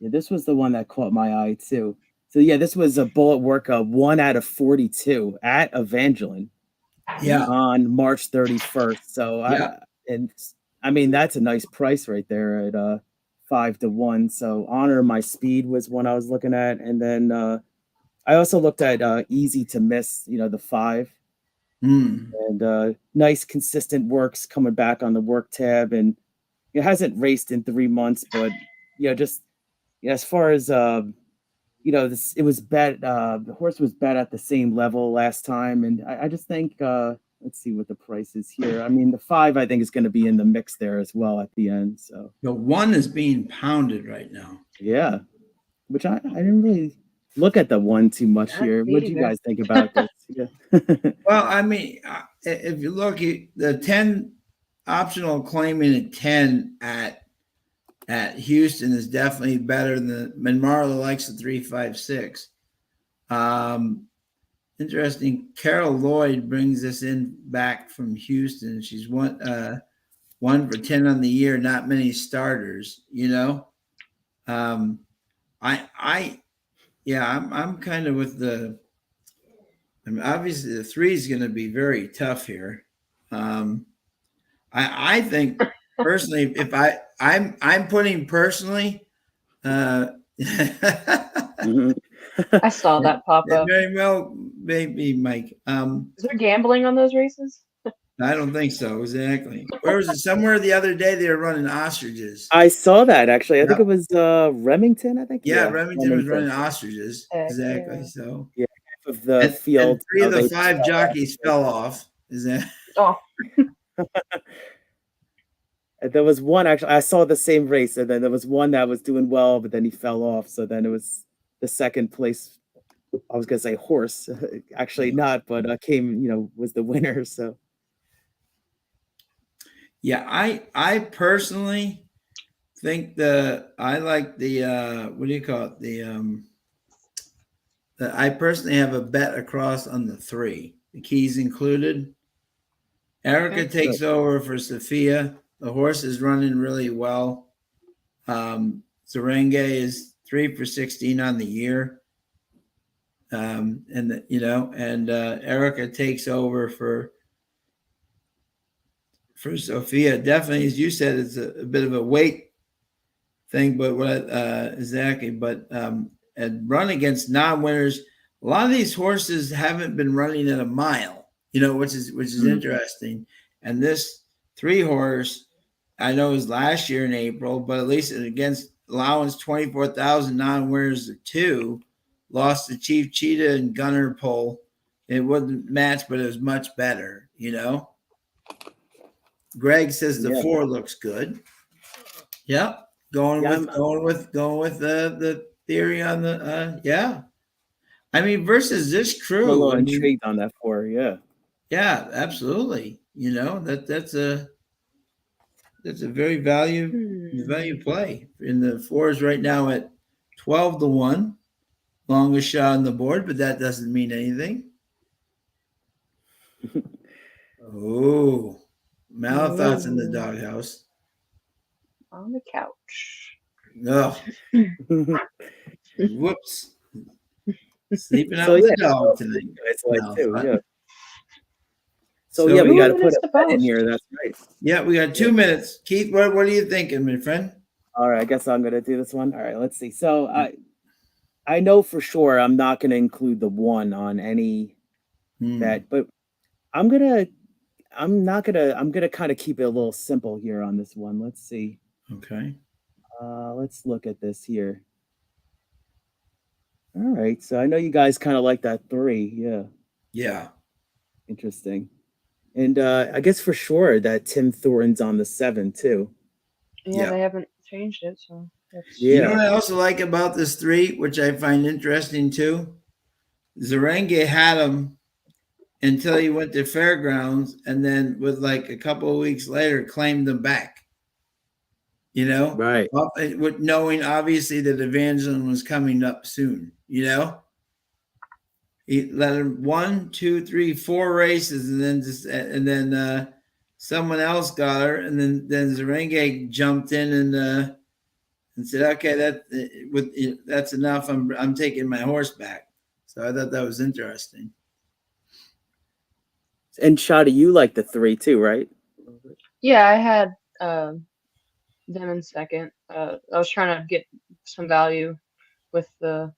Yeah, this was the one that caught my eye too. So yeah, this was a bullet work 1 out of 42 at Evangeline Yeah. on March 31st. So Yeah. I mean that's a nice price right there at 5-1. So Honor My Speed was one I was looking at, and then I also looked at Easy to Miss, the 5, Mm. and nice consistent works coming back on the work tab, and it hasn't raced in 3 months, but just as far as this, it was bet. The horse was bet at the same level last time, and I just think let's see what the price is here. I mean, the 5 I think is going to be in the mix there as well at the end. So The 1 is being pounded right now. yeah, which I didn't really look at the 1 too much here. What do you guys think about this? Yeah. Well, I mean, if you look at the 10 optional claiming at 10 at Houston is definitely better than Marla likes the 356. Interesting. Carol Lloyd brings this in back from Houston. She's one for 10 on the year, not many starters, I'm kind of with obviously the 3 is going to be very tough here. I think personally, if I'm putting personally, I saw that pop up. very well, maybe Mike. Is there gambling on those races? I don't think so. Exactly. Where was it? Somewhere the other day they were running ostriches. I saw that actually. I think it was Remington. I think. Yeah, Remington was running ostriches. Heck Exactly. yeah. So half of the field. and 3 of the 5 jockeys fell off. Is that? Oh, There was one actually. I saw the same race, and then there was one that was doing well, but then he fell off. So then it was the second place. I was gonna say horse, actually not, but came. Was the winner. So Yeah, I personally think I like the what do you call it? I personally have a bet across on the 3, the keys included. Erica takes over for Sophia. The horse is running really well. Serenge is 3 for 16 on the year. And Erica takes over for Sophia. Definitely, as you said, it's a bit of a weight thing, but exactly. But and run against non-winners. A lot of these horses haven't been running at a mile, which is interesting. And this 3 horse I know it was last year in April, but at least against allowance 24,000 non-winners of 2, lost to Chief Cheetah and Gunner Pole. It wasn't matched, but it was much better, you know. Greg says the Yeah. 4 looks good. Yep. Going with the theory on the yeah. I mean, versus this I'm a crew. little I mean, intrigued on that 4. Yeah. yeah, absolutely. You know, that's a very value play. And the 4 is right now at 12-1, longest shot on the board, but that doesn't mean anything. Oh, Malathot's in the doghouse. On the couch. No, whoops. Sleeping out So with yeah, the dog tonight. it's like too. Malathot. Yeah. So yeah, we Ooh, got to it put is a the bet in post. here. That's right. Yeah, we got 2 minutes. Keith, what are you thinking, my friend? All right, I guess I'm gonna do this one. All right, let's see. So I know for sure I'm not gonna include the 1 on any bet, but I'm gonna kind of keep it a little simple here on this one. Let's see. Okay. Let's look at this here. All right, so I know you guys kind of like that 3. Yeah, Yeah. interesting. And I guess for sure that Tim Thornton's on the 7 too. Yeah, Yeah. they haven't changed it, so that's You know Yeah. what I also like about this 3, which I find interesting too? Zarenge had him until he went to Fairgrounds, and then with like a couple of weeks later claimed them back. You know, Right. with knowing obviously that Evangeline was coming up soon. You know, he let him 1, 2, 3, 4 races, and then someone else got her, and then Zarenge jumped in and said, "Okay, that's enough. I'm taking my horse back." So I thought that was interesting. And Shadi, you like the 3 too, right? yeah. I had them in second. I was trying to get some value with the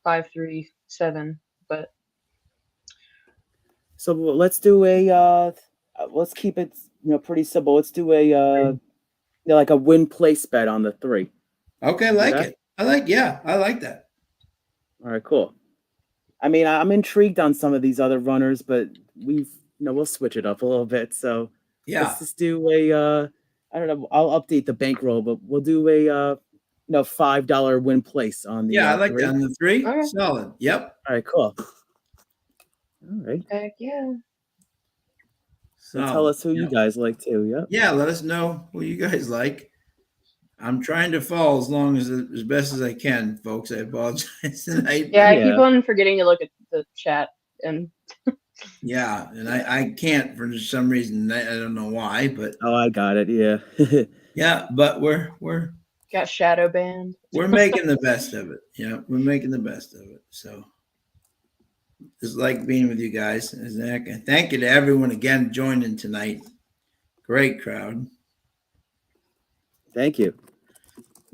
5-3-7, but So let's do let's keep it pretty simple. Let's do a like a win place bet on the 3. Okay, I like it. I like that. All right, cool. I mean, I'm intrigued on some of these other runners, but we'll switch it up a little bit. So Yeah, let's just do a I don't know. I'll update the bankroll, but we'll do a $5 win place on the I like 3. that on the 3. Okay. Solid. Yep. All right, cool. All right. heck yeah. So tell us who you guys like too. Yep. Yeah, let us know who you guys like. I'm trying to fall as best as I can, folks. I apologize tonight. Yeah, I keep on forgetting to look at the chat and yeah, and I can't for some reason. I don't know why, but oh, I got it. Yeah. yeah, but we're got shadow banned. we're making the best of it. Yeah, we're making the best of it. So just like being with you guys. And thank you to everyone again joining tonight. Great crowd. Thank you.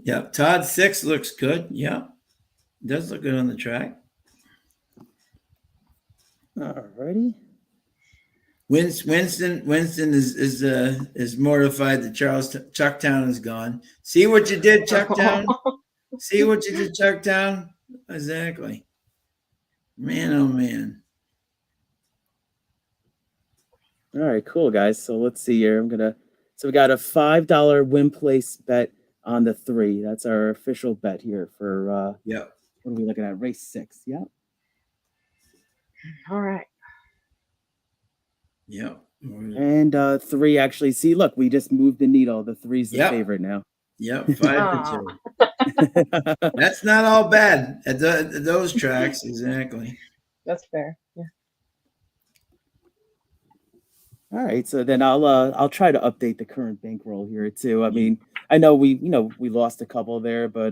Yeah, Todd 6 looks good. Yeah, does look good on the track. Alrighty. Winston is mortified that Chucktown is gone. See what you did, Chucktown. See what you did, Chucktown. Exactly. Man, oh man. All right, cool, guys. So let's see here. So we got a $5 win place bet on the 3. That's our official bet here for yeah. What are we looking at? Race 6. Yeah. All right. Yeah. And 3 actually. See, look, we just moved the needle. The 3's the favorite now. Yep, 5 to 2. That's not all bad at those tracks, exactly. That's fair. Yeah. All right, so then I'll try to update the current bankroll here too. I mean, I know we lost a couple there, but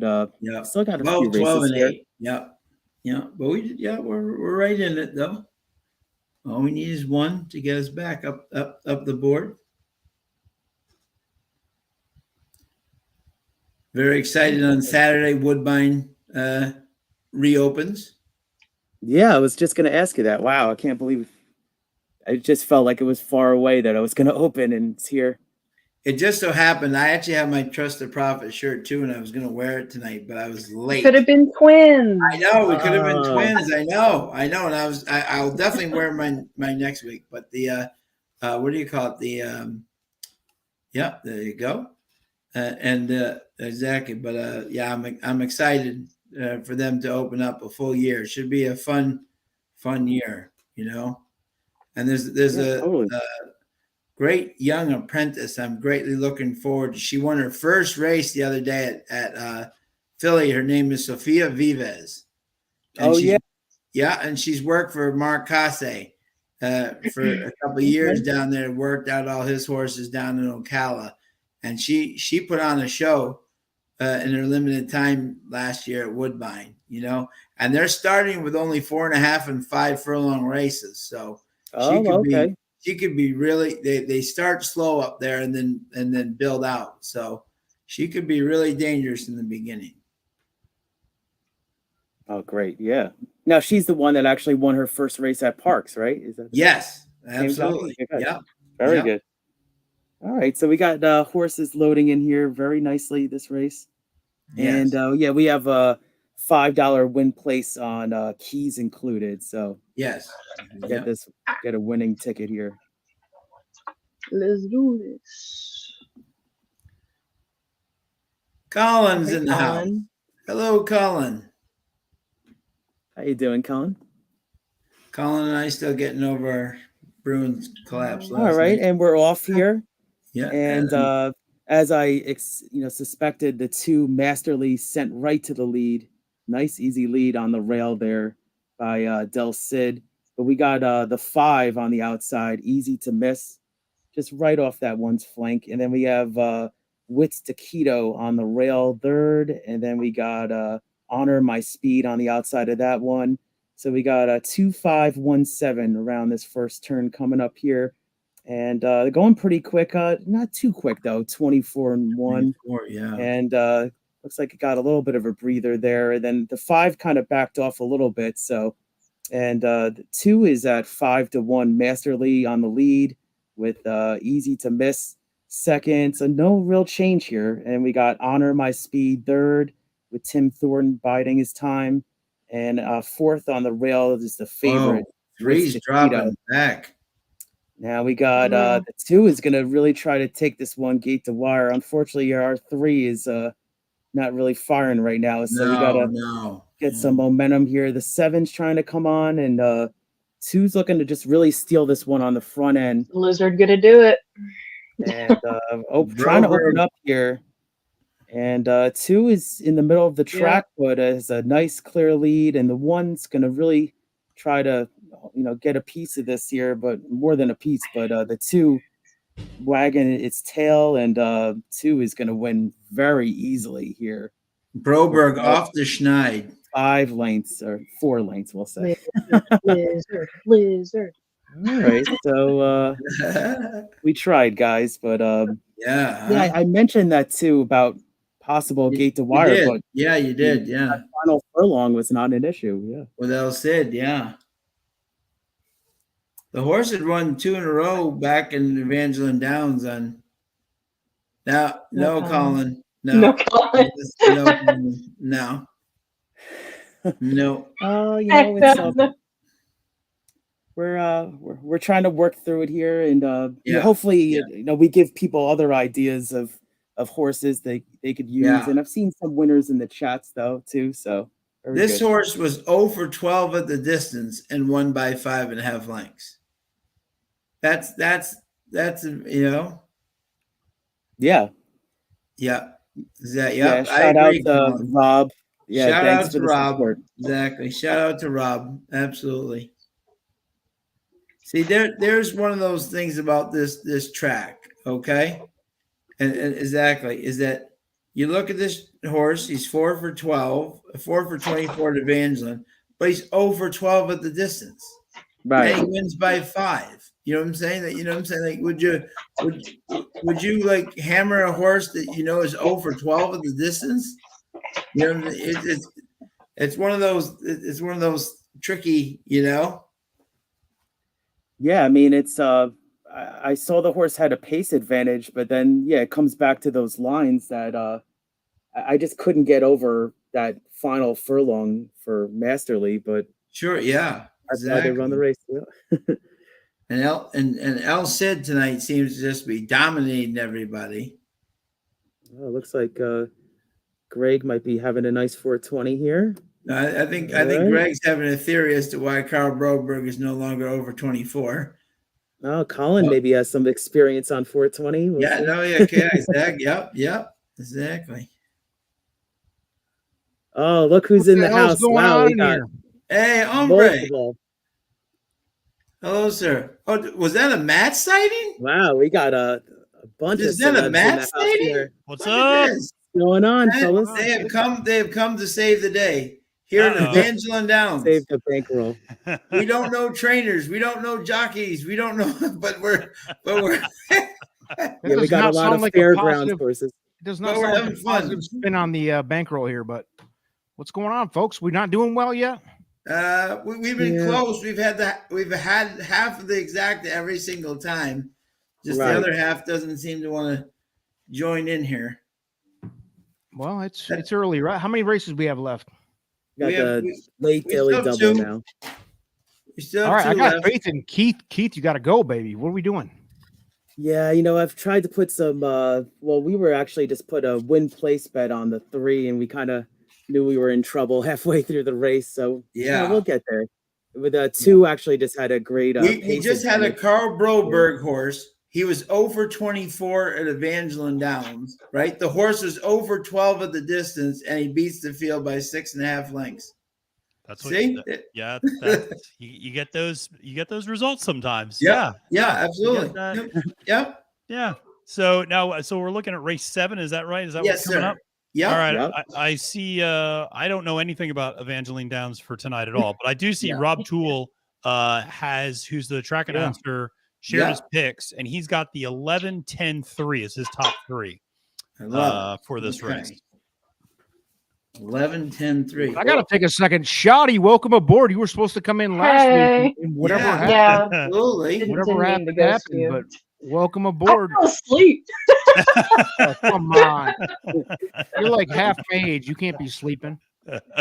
still got a few 12 races and here. 8. Yeah, but we're right in it though. All we need is 1 to get us back up the board. Very excited on Saturday. Woodbine reopens. Yeah, I was just gonna ask you that. Wow, I can't believe. I just felt like it was far away that I was gonna open, and it's here. It just so happened I actually have my Trust the Prophet shirt too, and I was going to wear it tonight, but I was late. Could have been twins. I know we could have been Oh. twins. I know, and I'll definitely wear my next week. But the what do you call it? Yeah, there you go. And exactly. But yeah, I'm excited for them to open up a full year. It should be a fun year, you know. And there's Yeah, totally. a great young apprentice. I'm greatly looking forward to. She won her first race the other day at Philly. Her name is Sofia Vives, and Oh yeah. she's worked for Mark Casse for a couple of years down there. Worked out all his horses down in Ocala, and she put on a show in her limited time last year at Woodbine. You know, and they're starting with only 4.5 and 5 furlong races, so she Oh, could okay. be she could be really. They start slow up there and then build out. So she could be really dangerous in the beginning. Oh, great. Yeah. Now she's the one that actually won her first race at Parks, right? Is that Yes, same jockey? absolutely. Okay, good. Yeah, Very yeah, good. All right. So we got horses loading in here very nicely this race. And yes, yeah, we have a $5 win place on keys included. So yes, get yeah. get a winning ticket here. Let's do this. Colin's Hey, in the house. Colin. Hello, Colin. How you doing, Colin? Colin and I still getting over our Bruins collapse All last right, night. and we're off here. Yeah, And as I suspected, the two Masterly sent right to the lead. Nice easy lead on the rail there by Del Cid. But we got the 5 on the outside, easy to miss, just right off that one's flank. And then we have Wits Taquito on the rail third, and then we got Honor My Speed on the outside of that one. So we got a 2-5-1-7 around this first turn coming up here. And going pretty quick, not too quick though, 24 and 1. 24, yeah. And looks like it got a little bit of a breather there. And then the 5 kind of backed off a little bit. So, and the 2 is at 5-1 Masterly on the lead with easy to miss second. So no real change here. And we got Honor My Speed third with Tim Thornton biding his time. And fourth on the rail is the favorite. Oh, 3's dropping back. Now we got the 2 is going to really try to take this one gate to wire. Unfortunately, our 3 is not really firing right now. So we got to get some momentum here. The 7's trying to come on, and 2's looking to just really steal this one on the front end. Lizard gonna do it. And trying to open up here. And 2 is in the middle of the track, but has a nice clear lead. And the 1's going to really try to get a piece of this here, but more than a piece. But the 2 wagging its tail, and 2 is going to win very easily here. Broberg off the schneid. 5 lengths or 4 lengths, we'll say. Lizard. All right, so we tried, guys, but yeah, I mentioned that too about possible gate to wire, but yeah, you did, yeah. Final furlong was not an issue, yeah. With El Cid, yeah. The horse had won 2 in a row back in Evangeline Downs on. Now, no, Colin. No, Colin. No. It's we're trying to work through it here, and hopefully we give people other ideas of horses they could use. And I've seen some winners in the chats though too. So this horse was 0 for 12 at the distance and won by 5.5 lengths. That's Yeah. Shout out to Rob. Yeah, shout thanks out for to the Rob. Support. Exactly. Shout out to Rob. Absolutely. See, there's one of those things about this track, okay? And exactly is that you look at this horse, he's 4 for 12, 4 for 24 at Evangeline, but he's 0 for 12 at the distance. Right. And he wins by 5. You know what I'm saying? Like, would you like hammer a horse that is 0 for 12 at the distance? You know, it's one of those tricky, Yeah, I mean, it's I saw the horse had a pace advantage, but then yeah, it comes back to those lines that I just couldn't get over that final furlong for Masterly, but Sure, yeah, that's why they run the exactly. race. Yeah. And El Cid tonight seems to just be dominating everybody. Well, it looks like Greg might be having a nice 420 here. I think All right. Greg's having a theory as to why Carl Broberg is no longer over 24. Oh, Colin Oh. maybe has some experience on 420. We'll Yeah, see. no, yeah, okay, exactly. Yep, exactly. Oh, look who's What in the the hell's house. going Wow, on we in got here? Hey, hombre. multiple. Hello, sir. Oh, was that a Matt sighting? Wow, we got a bunch Is of that a celebs in Matt the house sighting? here. What's Look at up? this. What's going on, Matt, fellas? they have come to save the day here in Uh-oh. Evangeline Downs. Save the bankroll. We don't know trainers, we don't know jockeys, we don't know, but we're That Yeah, we does got a not lot sound of like fairgrounds positive. horses. It does Well, not we're sound like having a fun. positive spin on the bankroll here, but what's going on, folks? We're not doing well yet. we've been Yeah. close. We've had half of the exact every single time. Just Right. the other half doesn't seem to want to join in here. Well, it's early, right? How many races we have left? Got We have- the we- late we daily still have double two. now. We still All have right, I two got left. faith in Keith. Keith, you got to go, baby. What are we doing? Yeah, I've tried to put some we were actually just put a win place bet on the 3 and we kind of knew we were in trouble halfway through the race, so Yeah. we'll get there. With 2 actually just had a great We pace just had a advantage. Carl Broberg horse. He was over 24 at Evangeline Downs, right? The horse was over 12 at the distance, and he beats the field by 6.5 lengths. That's what. See? Yeah, that's you get those results sometimes. Yep. Yeah, you absolutely. get that. Yep. Yeah. So now, so we're looking at race 7. Is that right? Is that Yes, what's coming sir. up? Yep. All right. Yep. I see. I don't know anything about Evangeline Downs for tonight at all, but I do see Yeah. Rob Toole who's the track Yeah. announcer, shared Yeah. his picks, and he's got the 11-10-3 as his top 3 I love it. for this Okay. race. 11-10-3. I got to take a second. Shoddy, welcome aboard. You were supposed to come in last Hey. week. And whatever Yeah. happened, Yeah, Absolutely. Didn't whatever mean to happened, ghost happened. you. But welcome I aboard. fell asleep. Oh, come on. You're like half my age. You can't be sleeping.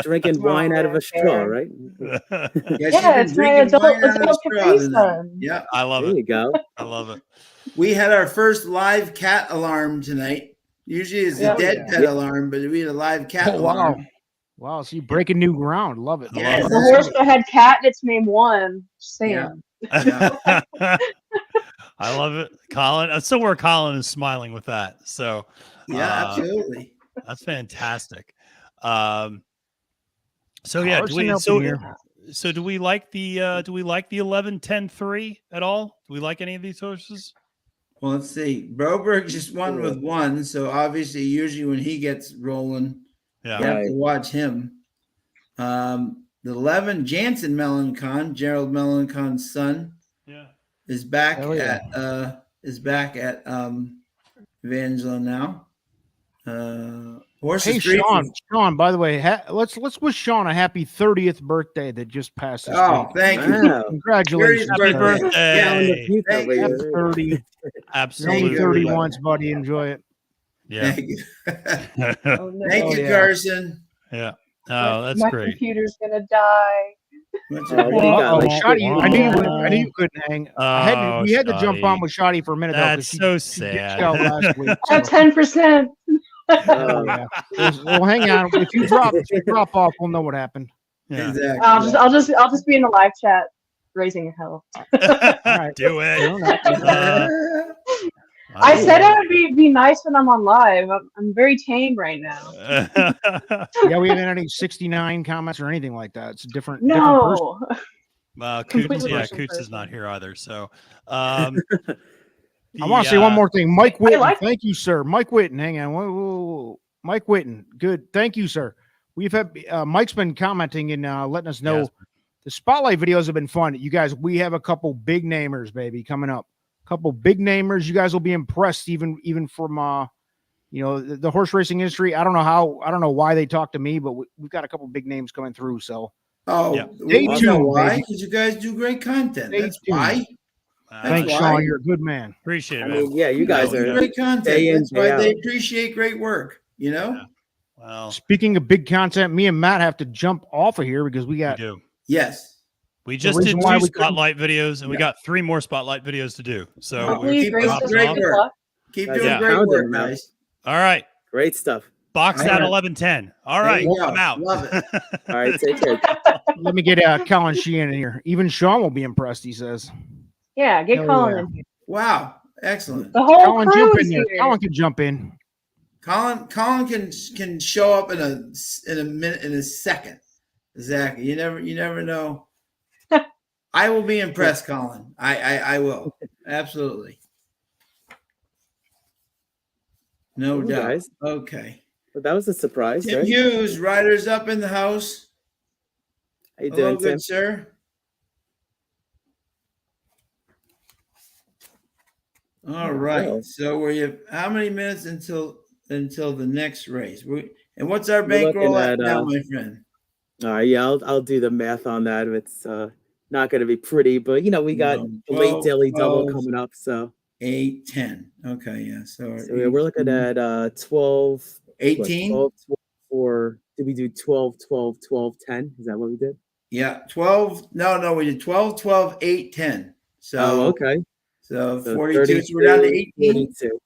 Drinking wine out of a straw, right? Yeah, Yeah, it's my adult Capri Sun. Yeah. I love There it. you go. I love it. We had our first live cat alarm tonight. Usually it's a Oh, dead yeah. pet alarm, but we had a live cat Oh, wow. alarm. Wow. So you breaking new ground. Love it. Yeah. The horse that had cat, its name won. Sam. Yeah. I love it, Colin. So where Colin is smiling with that. So Yeah, absolutely. that's fantastic. So yeah, Carson up in here. so do we like the 11-10-3 at all? Do we like any of these horses? Well, let's see. Broberg just won with 1, so obviously, usually when he gets rolling, Yeah. you have Right. to watch him. The 11, Jansen Melancon, Gerald Melancon's son, Yeah. is back Hell yeah. at Evangeline now. Horses Hey, three. Sean, by the way, let's wish Sean a happy 30th birthday that just passed this Oh, week. thank you. Wow. Congratulations. Happy birthday. Down the peak Thank over you. Happy here. 30. You're only Absolutely. 30 everybody. once, buddy. Enjoy it. Yeah. Thank you. Oh, no. Thank Oh, you, yeah. Carson. Yeah. Oh, that's My great. computer's gonna die. Much Oh, what do you got? Uh-oh, Like, Shoddy, I knew Oh. you couldn't hang. Oh, we had to jump Shoddy. on with Shoddy for a minute though. 'cause That's she- so she ditched sad. out last week. At So, 10%. oh, yeah. Well, hang on. If you drop off, we'll know what happened. Yeah. Exactly. I'll just be in the live chat raising hell. right. Do it. I said I would be nice when I'm on live. I'm very tame right now. Yeah, we haven't had any 69 comments or anything like that. It's a different person. No. Coots, Completely yeah, different Coots is person. not here either. So, I want to say one more thing. Mike Whitten, like- thank you, sir. Mike Whitten, hang on. Whoa. Mike Whitten, good. Thank you, sir. We've had Mike's been commenting and letting us know the spotlight videos have been fun. You guys, we have a couple big namers, baby, coming up. Couple big namers. You guys will be impressed, even from the horse racing industry. I don't know why they talk to me, but we've got a couple big names coming through. So Oh, Yeah. we Stay know tuned, why? baby. Because you guys do great content. Stay That's tuned. why. Thanks, why. Sean. You're a good man. Appreciate it, I man. mean, yeah, you guys know, are great content. day in, That's day why they out. appreciate great work. You know. Well, Speaking of big content, me and Matt have to jump off of here because we we got do. Yes. We just reason did why 2 we couldn't- spotlight videos, and we Yeah. got 3 more spotlight videos to do. So Well, Hopefully, keep grace up us great with good work. luck. Keep Guys doing are great pounding work, them out. guys. all right, Great stuff. box All at right. 11:10. All There right, you go. I'm out. Love it. All right, take care. let me get Colin Sheehan in here. Even Sean will be impressed, he says. Yeah, get Hell Colin yeah. in here. Wow. Excellent. The whole Colin, crew jump in is there. here. Colin can jump in. Colin can show up in a minute, in a second. Exactly. You never know. I will be impressed, Colin. I will. Absolutely. No Cool, doubt. guys. Okay. But that was a surprise, Tim right? Hughes, Riders Up in the house. How you Hello, doing, Tim? good sir. All right. Well. So we have how many minutes until the next race? And what's our We're looking bankroll at at, now, my friend? All right, yeah, I'll do the math on that. It's not going to be pretty, but we got No, the late 12, daily double 12. coming up, so 8, 10. Okay, yeah. So, yeah, we're looking at 12, 18. 12, 12 for. Did we do 12, 12, 12, 10? Is that what we did? Yeah, 12. No, we did 12, 12, 8, 10. So okay. So So 42. So we're down to 18. 42.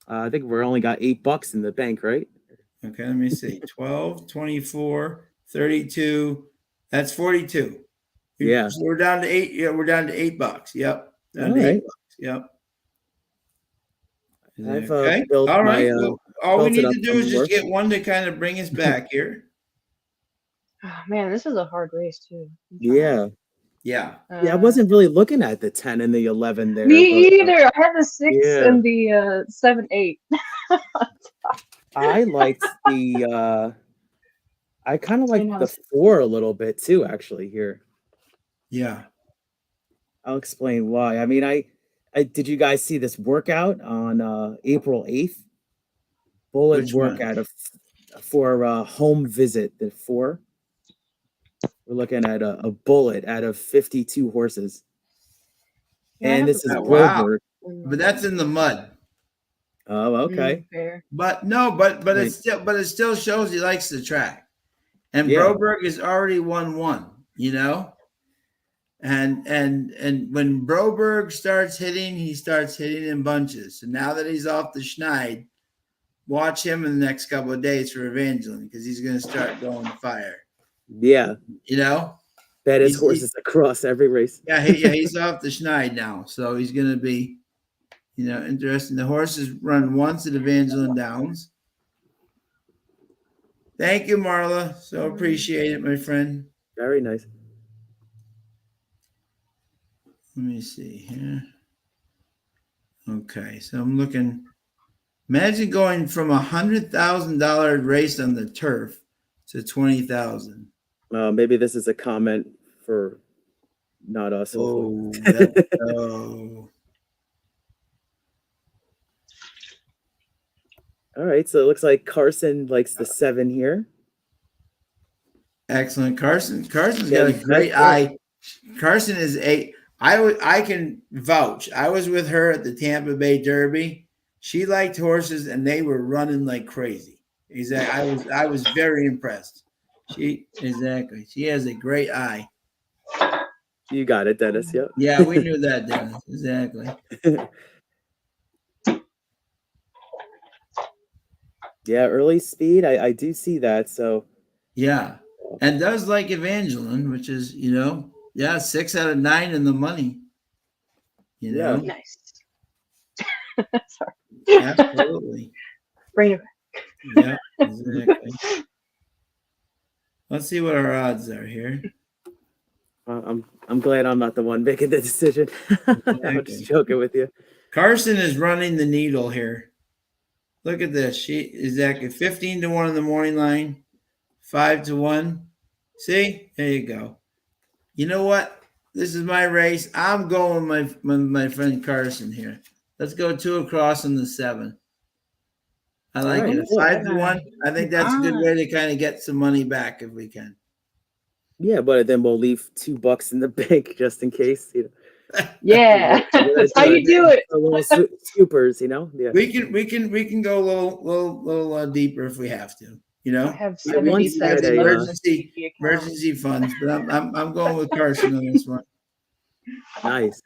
I think we're only got $8 in the bank, right? Okay, let me see. 12, 24, 32. That's 42. Yeah. So we're down to 8. Yeah, we're down to $8. Yep. Down All to right. $8. Yep. I've Okay. built All my. right. Well, all we built it need up to do some is more. just get one to kind of bring us back here. Oh, man, this is a hard race too. I'm trying. Yeah. Yeah. Yeah, I wasn't really looking at the 10 and the 11 there. Me but, either. I had the 6 yeah. and the 7, 8. I liked the. I kind of Same like on the the 4 a little bit too, actually. Here, Yeah. I'll explain why. I mean, I did you guys see this workout on April 8th? Bullet Which one? workout for home visit. The 4. We're looking at a bullet out of 52 horses, Yeah, I and have this the is Oh, wow. Broberg. But that's in the mud. Oh, okay. Fair. But no, but Right. it still shows he likes the track. And Yeah. Broberg has already won one, And when Broberg starts hitting, he starts hitting in bunches. So now that he's off the schneid, watch him in the next couple of days for Evangeline because he's going to start going fire. Yeah, bet his He's- horses across every race. Yeah, he's off the schneid now, so he's going to be, interesting. The horses run once at Evangeline Downs. Thank you, Marla. So appreciate it, my friend. Very nice. Let me see here. Okay, so I'm looking. Imagine going from $100,000 race on the turf to 20,000. Maybe this is a comment for not us. Oh, hopefully. oh. All right, so it looks like Carson likes the 7 here. Excellent, Carson's Yeah, got a that's great great. eye. Carson is I can vouch. I was with her at the Tampa Bay Derby. She liked horses, and they were running like crazy. Exactly. I was very impressed. She has a great eye. You got it, Dennis. Yep. Yeah, we knew that, Dennis. Exactly. Yeah, early speed. I do see that. So Yeah, and does like Evangeline, which is 6 out of 9 in the money. Yeah. Nice. Sorry. Absolutely. Bring it Yeah, exactly. Let's see what our odds are here. I'm glad I'm not the one making the decision. I'm just joking with you. Carson is running the needle here. Look at this. She is exactly 15 to 1 in the morning line, 5 to 1. See, there you go. You know what? This is my race. I'm going with my friend Carson here. Let's go 2 across on the 7. I like All it. right. 5 to 1. I think that's a good way to kind of get some money back if we can. Yeah, but then we'll leave $2 in the bank just in case. Yeah, that's how you do it. A little scoopers, you know. Yeah. We can go a little deeper if we have to. You I know, have I once 70 cents had a, left in emergency the account. emergency funds, but I'm going with Carson on this one. Nice.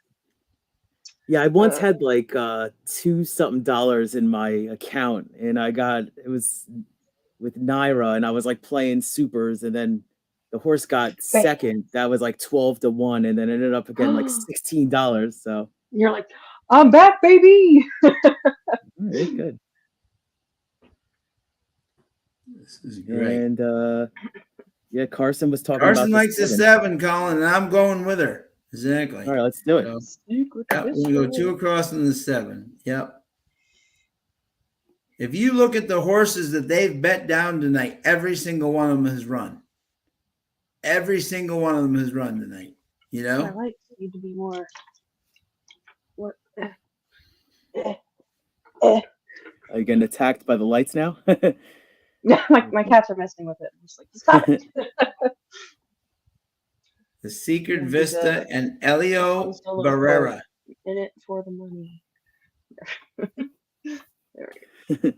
Yeah, I once had like $2 something in my account, and it was with Naira, and I was like playing supers, and then the horse got second. That was like 12-1, and then ended up getting like $16. So You're like, I'm back, baby. all right, good. This is great. And yeah, Carson was talking Carson about likes the 7, Colin, and I'm going with her. Exactly. All right, let's do it. So, Stick with yep, this we're gonna go one. 2 across in the 7. Yep. If you look at the horses that they've bet down tonight, every single one of them has run. Every single one of them has run tonight. You know? My lights need to be more. What? Are you getting attacked by the lights now? my cats are messing with it. I'm just like, stop it. The Secret Yeah, Vista and Elio Just a little Barrera. in it for the money. There we go.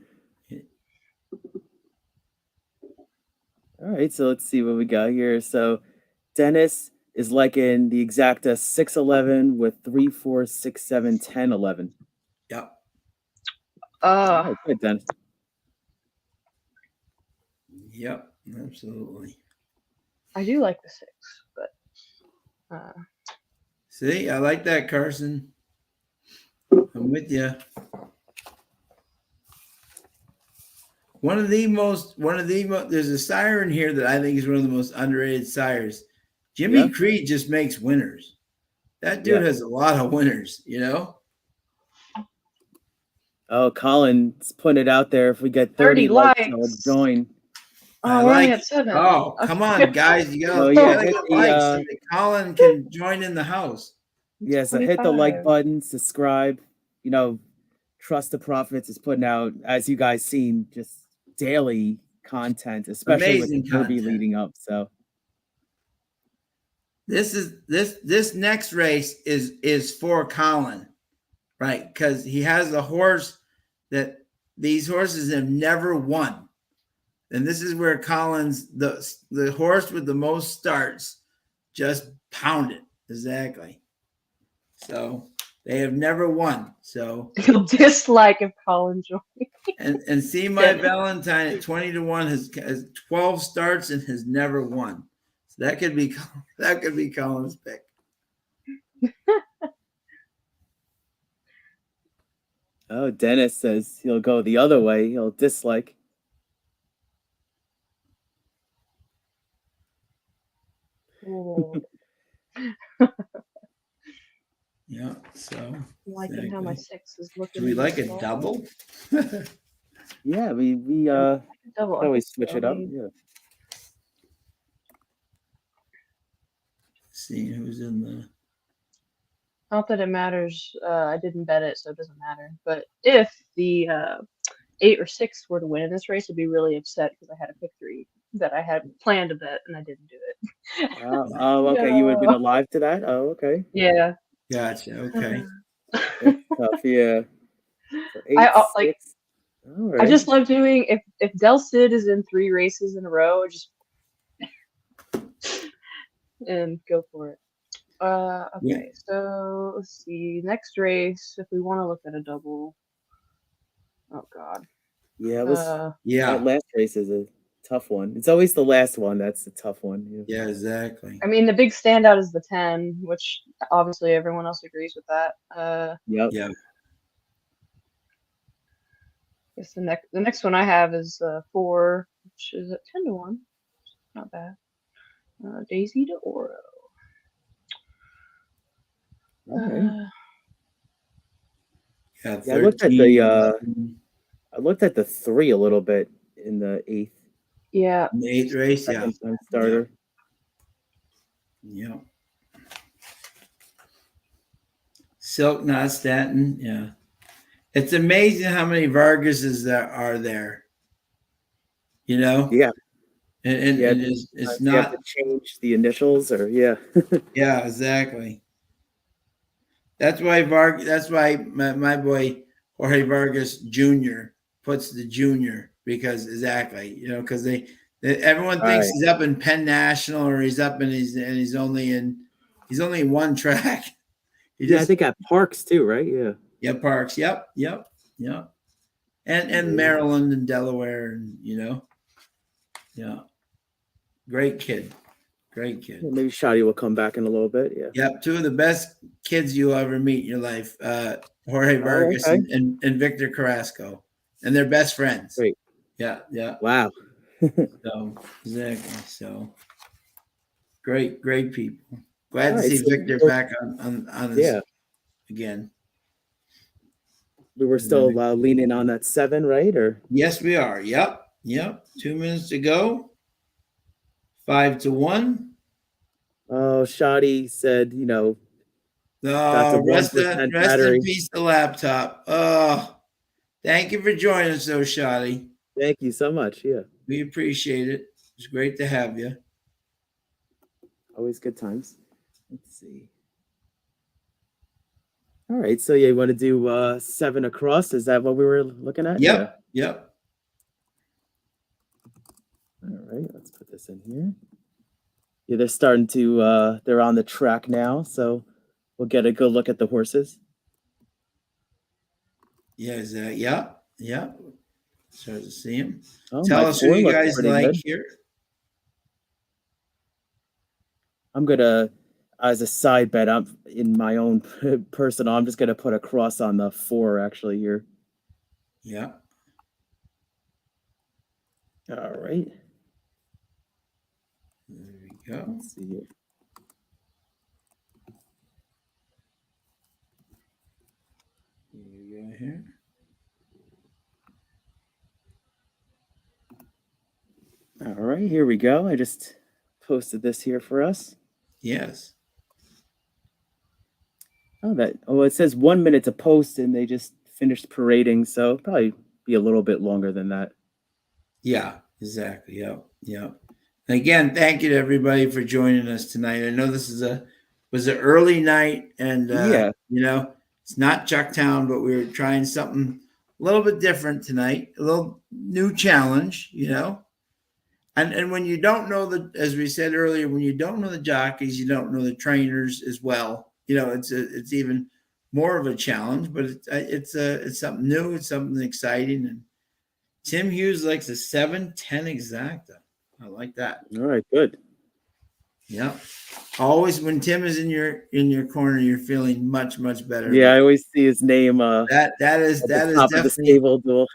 All right, so let's see what we got here. So Dennis is liking the exacta 6-11 with 3, 4, 6, 7, 10, 11. Yep. All right, good, Dennis. Yep. Absolutely. I do like the 6, but See, I like that, Carson. I'm with you. One of the most, there's a sire in here that I think is one of the most underrated sires. Jimmy Creed just makes winners. That dude has a lot of winners, you know? Oh, Colin's putting it out there. If we get 30 likes, I'll join. Oh, we're only at 7. Oh, come on, guys. You gotta, hit get likes so that Colin can join in the house. Yeah, so hit the like button, subscribe. You know, Trust the Prophets is putting out, as you guys seen, just daily content, especially with the Derby leading up. So this next race is for Colin, right? Because he has a horse that these horses have never won. And this is where Colin's the horse with the most starts just pound it. Exactly. So they have never won. So you'll dislike if Colin joins. And See My Valentine at 20-1 has 12 starts and has never won. So that could be Colin's pick. Oh, Dennis says he'll go the other way. He'll dislike. Yeah, so I'm liking how my 6 is looking. Do we like a double? Yeah, we double. always switch it up. Yeah. See who's in the. Not that it matters. I didn't bet it, so it doesn't matter. But if the 8 or 6 were to win in this race, I'd be really upset because I had a pick 3 that I had planned to bet and I didn't do it. Oh, okay. You would have been alive to that? Oh, okay. Yeah. Gotcha. Okay. Tough, yeah. So 8, I 6. Right. I just love doing if Del Cid is in 3 races in a row, just and go for it. Okay, so let's see. Next race, if we want to look at a double. Oh God. Yeah, it was. That last race is a tough one. It's always the last one that's the tough one. Yeah, exactly. I mean, the big standout is the 10, which obviously everyone else agrees with that. Yep. Yeah. I guess the next one I have is 4, which is at 10-1. Not bad. Daisy de Oro. Yeah, I looked at the 3 a little bit in the 8th. Yeah. In the 8th race, Second time starter. Yeah. Silk Knot Staten, yeah. It's amazing how many Vargases there are there. You know? Yeah. And it's not you have to change the initials or yeah, exactly. That's why That's why my boy Jorge Vargas Jr. puts the junior because exactly, because everyone thinks Right. he's up in Penn National or he's up in he's only in one track. He Yeah, I just think at Parks too, right? Yeah. Parks. Yep. And Yeah. Maryland and Delaware and yeah. Great kid. Great kid. Yeah, maybe Shadi will come back in a little bit. Yeah. Yep, two of the best kids you'll ever meet in your life, Jorge Oh, Vargas okay. and Victor Carrasco, and they're best friends. Great. Yeah. Wow. So exactly. So great people. Glad All to right. see So Victor back on his yeah, again. we were still leaning on that 7, right? Or Yes, we are. Yep. 2 minutes to go. 5-1. oh, Shadi said, that's a Oh, rest 1% in battery. peace, the laptop. Oh, thank you for joining us, though, Shotty. Thank you so much. Yeah. We appreciate it. It's great to have you. Always good times. Let's see. All right. So yeah, you want to do 7 across? Is that what we were looking at? Yep. Yeah. All right. Let's put this in here. Yeah, they're starting to they're on the track now, so we'll get a good look at the horses. Yeah, is that yeah. Start to see him. Oh, Tell my us who 4 you looks guys pretty like good. here. I'm gonna, as a side bet, I'm in my own personal. I'm just gonna put a cross on the 4 actually here. Yeah. All right. There we go. Let's see here. Here we go here. All right, here we go. I just posted this here for us. Yes. Oh, it says 1 minute to post, and they just finished parading, so probably be a little bit longer than that. Yeah, exactly. Yeah. And again, thank you to everybody for joining us tonight. I know this was an early night, and Yeah. it's not Chucktown, but we were trying something a little bit different tonight, a little new challenge, And when you don't know as we said earlier, when you don't know the jockeys, you don't know the trainers as well. It's even more of a challenge, but it's something new, it's something exciting. And Tim Hughes likes a 7-10 exacta. I like that. All right, good. Yeah. Always when Tim is in your corner, you're feeling much better. Yeah, I always see his name that is at that the is top of the definitely stable duel.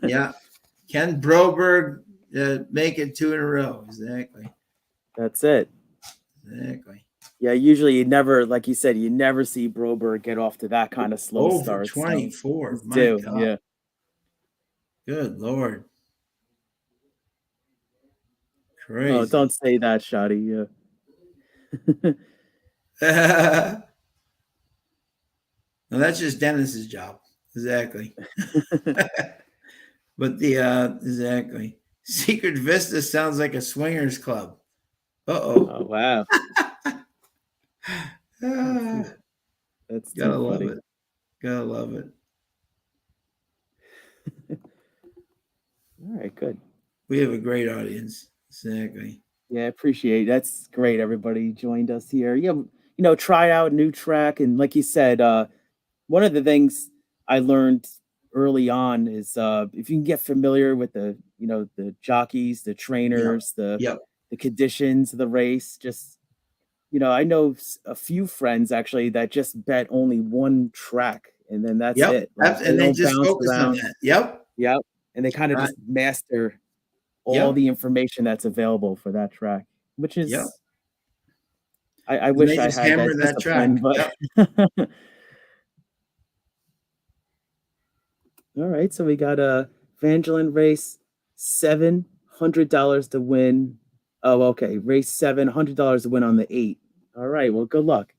yeah. Ken Broberg make it 2 in a row. Exactly. That's it. Exactly. Yeah, usually you never, like you said, you never see Broberg get off to that kind of slow Over start. 24. So My God. yeah. Good Lord. Crazy. Oh, don't say that, Shotty. Yeah. No, that's just Dennis's job. Exactly. But exactly. Secret Vista sounds like a swingers club. Oh wow. That's Gotta too love funny. it. Gotta love it. All right, good. We have a great audience. Exactly. Yeah, appreciate it. That's great. Everybody joined us here. Yeah, try out a new track. And like you said, one of the things I learned early on is if you can get familiar with the jockeys, the trainers, Yep. the conditions of the race, just I know a few friends actually that just bet only one track and then that's it. Like, And they don't just bounce focus on around. that. Yep. Yep. And they kind of Right. just master all the information that's available for that track, which is Yep. I And wish they I just had hammer that that track. discipline, but all right. So we got a Evangeline race, $700 to win. Oh, okay. Race 7, $100 to win on the 8. All right. Well, good luck.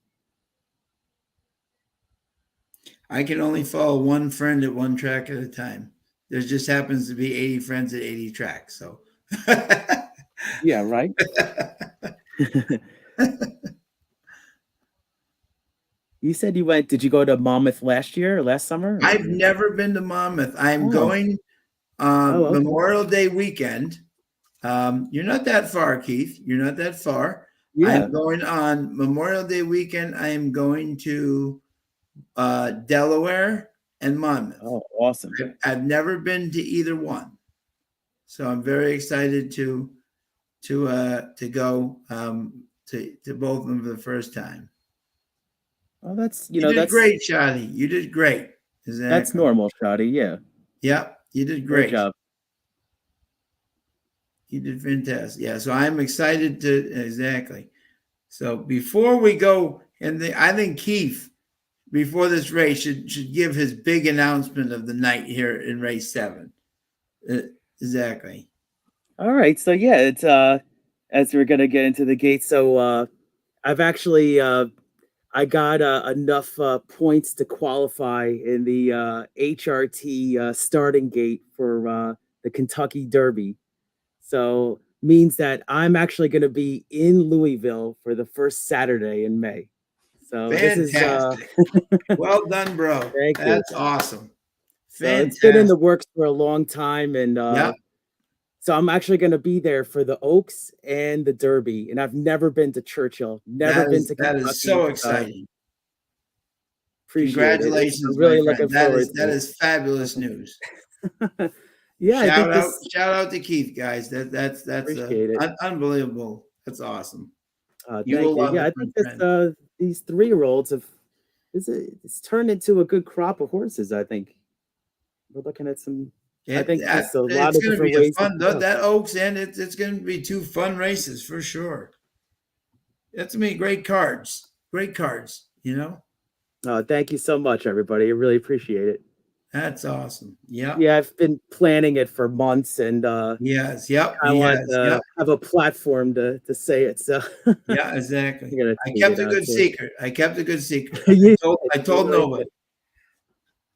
I can only follow one friend at one track at a time. There just happens to be 80 friends at 80 tracks. So Yeah, right. You said you went. Did you go to Monmouth last year or last summer? I've never been to Monmouth. I'm Oh. going Oh, okay. Memorial Day weekend. You're not that far, Keith. You're not that far. Yeah. I'm going on Memorial Day weekend. I am going to Delaware and Monmouth. Oh, awesome. I've never been to either one, so I'm very excited to go to both of them for the first time. Oh, that's You did that's great, Shadi. You did great. Exactly. That's normal, Shadi. Yeah. Yep, you did Great great. job. You did fantastic. Yeah, so I'm excited to exactly. So before we go, and I think Keith, before this race, should give his big announcement of the night here in race 7. Exactly. All right. So yeah, it's as we're gonna get into the gate. So I've actually I got enough points to qualify in the HRT starting gate for the Kentucky Derby. So means that I'm actually going to be in Louisville for the first Saturday in May. So Fantastic. this is well done, bro. Thank That's you. awesome. So Fantastic. it's been in the works for a long time, and yeah. so I'm actually going to be there for the Oaks and the Derby, and I've never been to Churchill, never been to Kentucky. That is so exciting. Appreciate Congratulations, it. I'm really my friend. looking forward. That is fabulous news. Yeah, shout out to Keith, guys. That's unbelievable. That's awesime. Thank you. Yeah, I think that these 3-year-olds it's turned into a good crop of horses. I think we're looking at some. I think just a lot of different ways. That Oaks and it's going to be 2 fun races for sure. That's going to be great cards. Great cards. Thank you so much, everybody. I really appreciate it. That's awesome. Yeah. Yeah, I've been planning it for months, and yes, yep. I want to have a platform to say it. So yeah, exactly. I kept a good secret. I told nobody.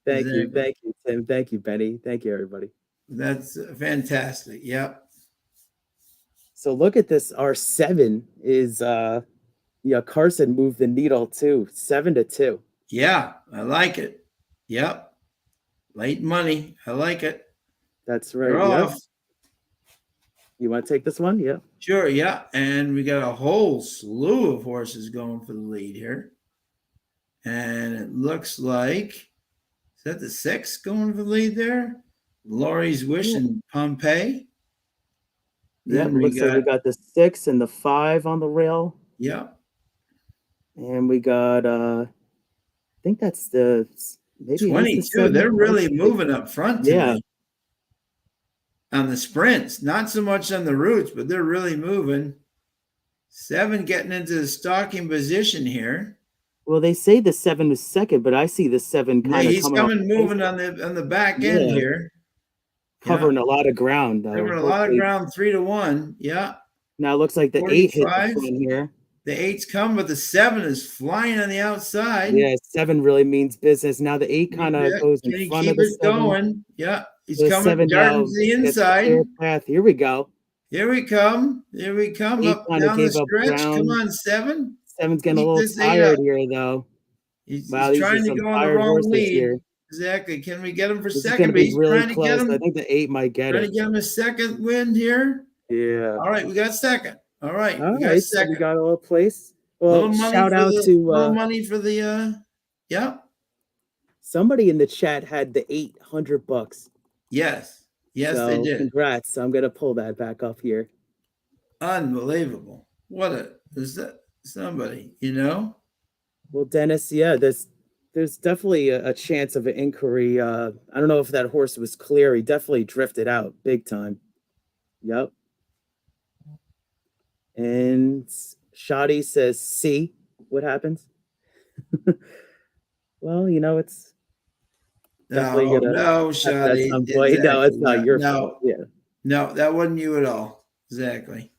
Thank you, Tim. Thank you, Benny. Thank you, everybody. That's fantastic. Yep. So look at this. Our 7 is Carson moved the needle too, 7-2. Yeah, I like it. Yep. Late money. I like it. That's right. You're off. You want to take this one? Yeah. Sure. Yeah. And we got a whole slew of horses going for the lead here. And it looks like, is that the 6 going for the lead there? Laurie's Wish and Pompeii. Yeah, looks like we got the 6 and the 5 on the rail. Yeah. And we got I think that's the maybe 22. They're really moving up front today. On the sprints, not so much on the routes, but they're really moving. 7 getting into the stalking position here. Well, they say the 7 was second, but I see the 7 kind of he's moving on the back end here, covering a lot of ground. Covering a lot of ground, 3-1. Yeah. Now it looks like the 8 hit the front here. The 8's come, but the 7 is flying on the outside. Yeah, 7 really means business. Now the 8 kind of goes in front of the 7. Going? Yeah, he's coming darting to the inside. Path. Here we go. Here we come. Up down the stretch. Come on, 7. 7's getting a little tired here, though. He's trying to go on the wrong lead. Here. Exactly. Can we get him for second? He's really trying to get him. I think the 8 might get it. Trying to get him a second win here. Yeah. All right, we got second. All right, we got second. So we got a little place. Well, shout out to little money for the yeah. Somebody in the chat had the $800. Yes, they did. Congrats! I'm gonna pull that back up here. Unbelievable! Is that somebody? Well, Dennis, yeah, there's definitely a chance of an inquiry. I don't know if that horse was clear. He definitely drifted out big time. Yep. And Shadi says, "See what happens." Well, it's definitely no, Shadi. Exactly. No, it's not your fault. Yeah. No, that wasn't you at all. Exactly.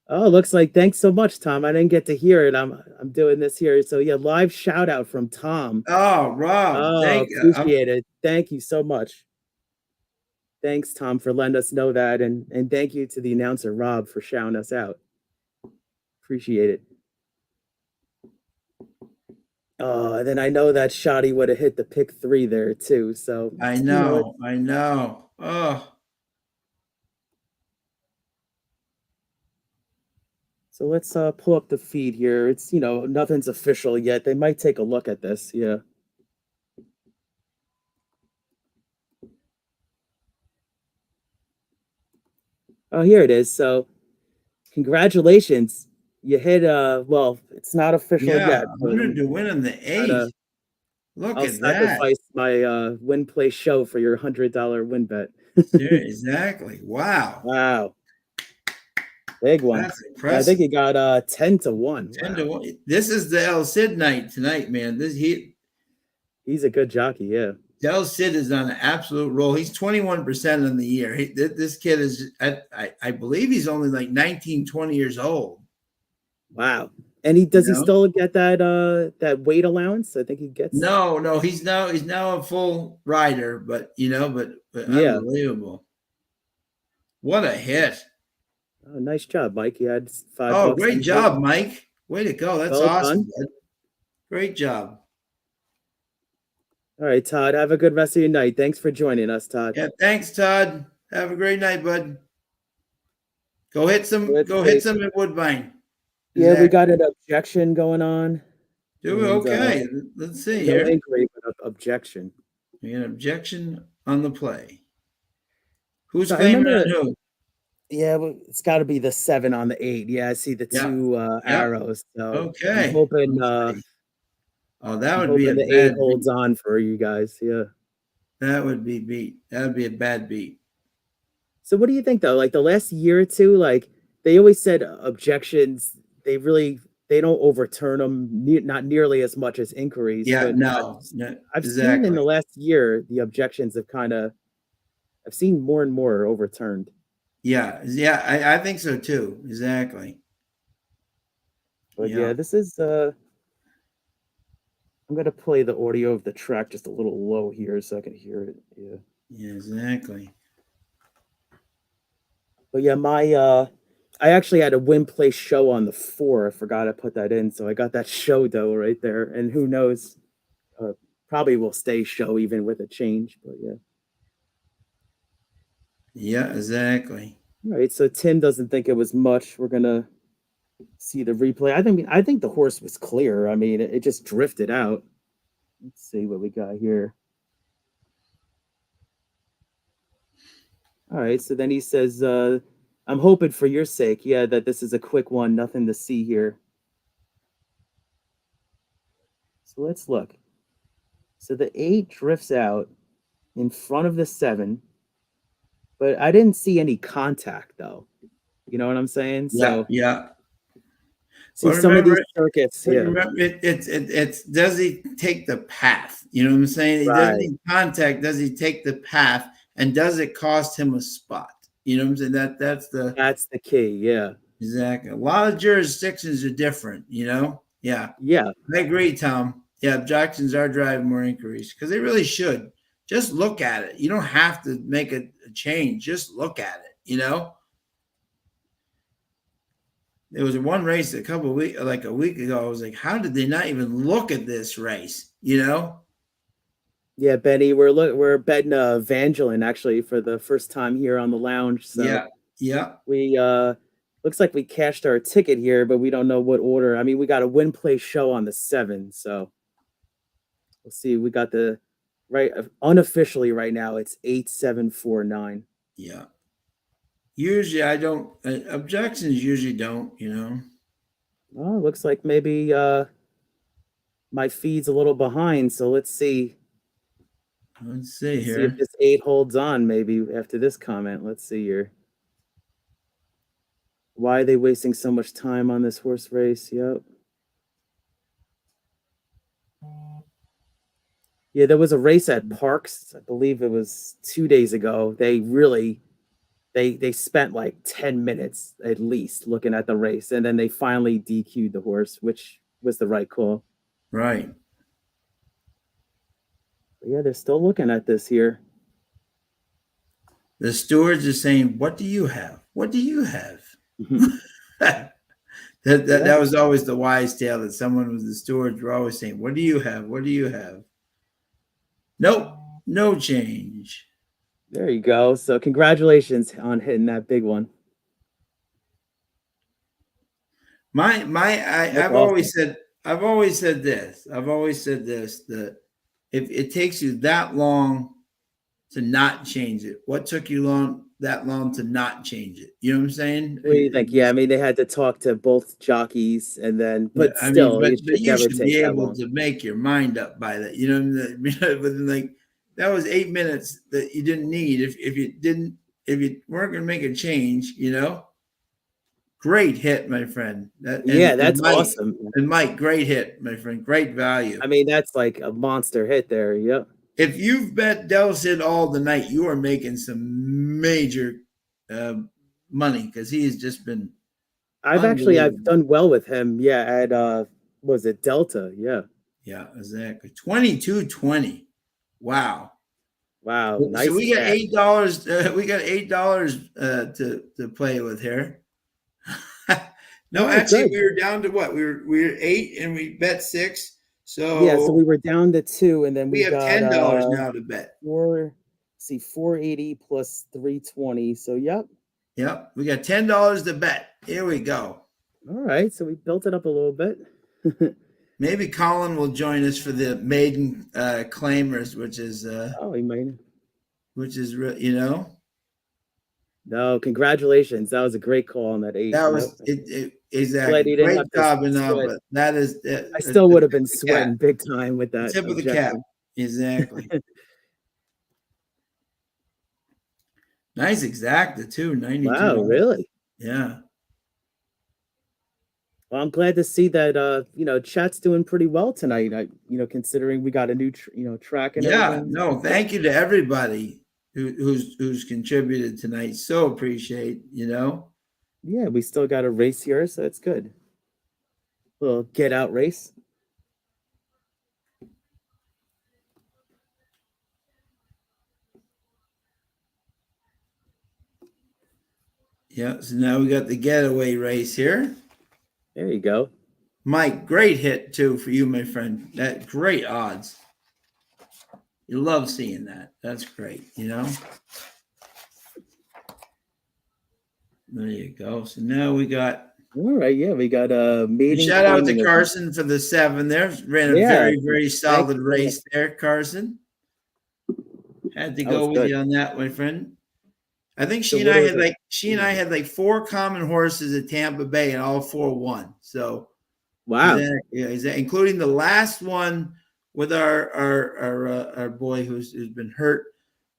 Oh, looks like thanks so much, Tom. I didn't get to hear it. I'm doing this here. So yeah, live shout out from Tom. Oh, Rob. Appreciate it. Thank you so much. Thanks, Tom, for letting us know that, and thank you to the announcer, Rob, for shouting us out. Appreciate it. Then I know that shot he would have hit the pick 3 there too. So I know. Oh, so let's pull up the feed here. It's nothing's official yet. They might take a look at this. Yeah. Oh, here it is. So congratulations. You hit well, it's not official yeah. yet, but 100 to win on the gotta, 8th. Look I'll at that. sacrifice my win play show for your $100 win bet. Exactly. Wow. Wow. Big one. That's I impressive. think he got 10 to 1. 10 to 1. This is the El Cid night tonight, man. He's a good jockey, yeah. Del Cid is on an absolute roll. He's 21% on the year. This kid is, I believe he's only like 19, 20 years old. Wow. And does he still get that weight allowance? I think he gets. No, he's now a full rider, but yeah, unbelievable. What a hit. Oh, nice job, Mike. You had $5. Oh, great job, Mike. Way to go. That's well awesome. Done. Great job. All right, Todd. Have a good rest of your night. Thanks for joining us, Todd. Yeah, thanks, Todd. Have a great night, bud. Go hit some at Woodbine. Yeah, we got an objection going on. Do we? Okay. Let's see here. No inquiry, but objection. We got an objection on the play. Who's claiming on who? Yeah, well, it's got to be the 7 on the 8. Yeah, I see the 2 arrows. So okay. I'm hoping. That would be a the bad 8 holds on for you guys. Yeah. That would be beat. That would be a bad beat. So what do you think though? Like the last year or two, like they always said objections. They don't overturn them, not nearly as much as inquiries. Yeah, but no. I've seen in the last year the objections have I've seen more and more overturned. Yeah, I think so too. Exactly. But yeah, this is I'm gonna play the audio of the track just a little low here so I can hear it. Yeah. Yeah, exactly. But yeah, I actually had a win play show on the 4. I forgot I put that in, so I got that show though right there. And who knows, probably will stay show even with a change. But yeah. Yeah, exactly. All right, so Tim doesn't think it was much. We're gonna see the replay. I think the horse was clear. I mean, it just drifted out. Let's see what we got here. All right, so then he says, I'm hoping for your sake, that this is a quick one, nothing to see here. So let's look. So the 8 drifts out in front of the 7, but I didn't see any contact though. You know what I'm saying? Yeah. See, some of these circuits, remember, it's does he take the path? You know what I'm saying? He doesn't need contact. Does he take the path? And does it cost him a spot? You know what I'm saying? That's the key. Yeah, exactly. A lot of jurisdictions are different. You know? Yeah. Yeah. I agree, Tom. Yeah, objections are driving more inquiries because they really should. Just look at it. You don't have to make a change. Just look at it. You know? There was one race a week ago. I was like, how did they not even look at this race? You know? Yeah, Benny, we're betting Evangeline actually for the first time here on the lounge. So yeah. We looks like we cashed our ticket here, but we don't know what order. I mean, we got a win play show on the 7, so we'll see. We got the right unofficially right now. It's 8749. Yeah. Usually I don't objections usually don't, you know. Oh, looks like maybe my feed's a little behind, so let's see. Let's see here. See if this 8 holds on maybe after this comment. Let's see here. Why are they wasting so much time on this horse race? Yep. Yeah, there was a race at Parks. I believe it was 2 days ago. They really they spent like 10 minutes at least looking at the race, and then they finally DQ'd the horse, which was the right call. Right. But yeah, they're still looking at this here. The stewards are saying, "What do you have? What do you have?" That was always the wise tale that someone with the stewards were always saying, "What do you have? What do you have?" Nope, no change. There you go. So congratulations on hitting that big one. I've always said this. That if it takes you that long to not change it, what took you that long to not change it? You know what I'm saying? What do you think? Yeah, I mean, they had to talk to both jockeys, and then, Yeah, but I mean, still, but it should you never should take be that able long. to make your mind up by that. You know, within like that was 8 minutes that you didn't need if you weren't going to make a change. You know, great hit, my friend. Yeah, that's awesome. And Mike, great hit, my friend. Great value. I mean, that's like a monster hit there. Yep. If you've bet Delcid all the night, you are making some major money because he's just been. I've done well with him. Yeah, at was it Delta? Yeah. Yeah, exactly. 22-20. Wow. Wow. So Nice. we got $8. We got $8 to play with here. No, actually, we were down to what? We were 8 and we bet 6. So yeah, so we were down to 2, and then we have got $10 now to bet. 480 plus 320. So yep. Yep, we got $10 to bet. Here we go. All right, so we built it up a little bit. Maybe Colin will join us for the maiden claimers, which is he might. Which is you know. No, congratulations. That was a great call on that 8. That was it exactly. Glad you didn't Great have to job and sweat. but that is I still would have been sweating big time with that. Tip of the cap. Exactly. Nice exacta too, 92. Wow, really? Yeah. Well, I'm glad to see that chat's doing pretty well tonight. Considering we got a new track and everything. No, thank you to everybody who's contributed tonight. So appreciate, Yeah, we still got a race here, so that's good. Little get out race. Yeah, so now we got the getaway race here. There you go. Mike, great hit too for you, my friend. That great odds. You love seeing that. That's great, There you go. So now we got. All right, yeah, we got a meeting. Shout out to Carson for the 7 there. Ran a very, very solid race there, Carson. Had to go with you on that, my friend. I think she and I had like 4 common horses at Tampa Bay, and all 4 won. So, wow, including the last one with our boy who's been hurt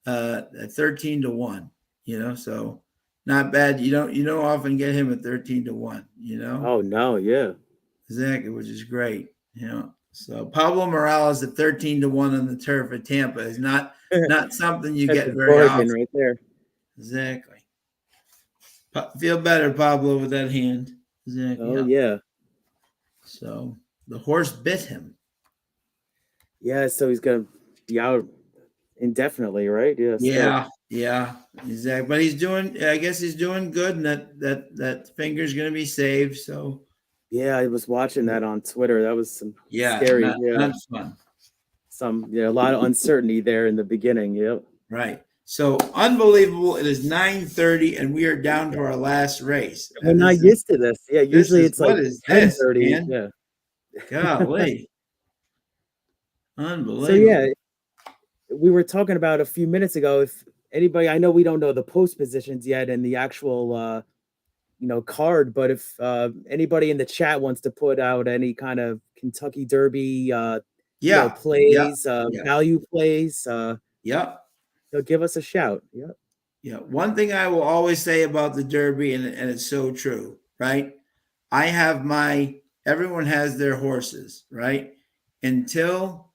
at 13-1. So not bad. You don't often get him at 13-1. Oh no, yeah, exactly, which is great. So Pablo Morales at 13-1 on the turf at Tampa is not something you get very often. Right there. Exactly. Feel better, Pablo, with that hand. Exactly. Oh, yeah. So the horse bit him. Yeah, so he's going to be out indefinitely, right? Yeah. Yeah, exactly. But I guess he's doing good, and that finger's going to be saved. So. Yeah, I was watching that on Twitter. That was some scary. Not fun. A lot of uncertainty there in the beginning. Yep. Right. So unbelievable. It is 9:30 and we are down to our last race. We're not used to this. Yeah, usually it's like 10:30. Yeah. Golly. Unbelievable. So yeah, we were talking about a few minutes ago. If anybody, I know we don't know the post positions yet and the actual card, but if anybody in the chat wants to put out any kind of Kentucky Derby plays, value plays, give us a shout. Yeah. One thing I will always say about the Derby, and it's so true, right? Everyone has their horses, right? Until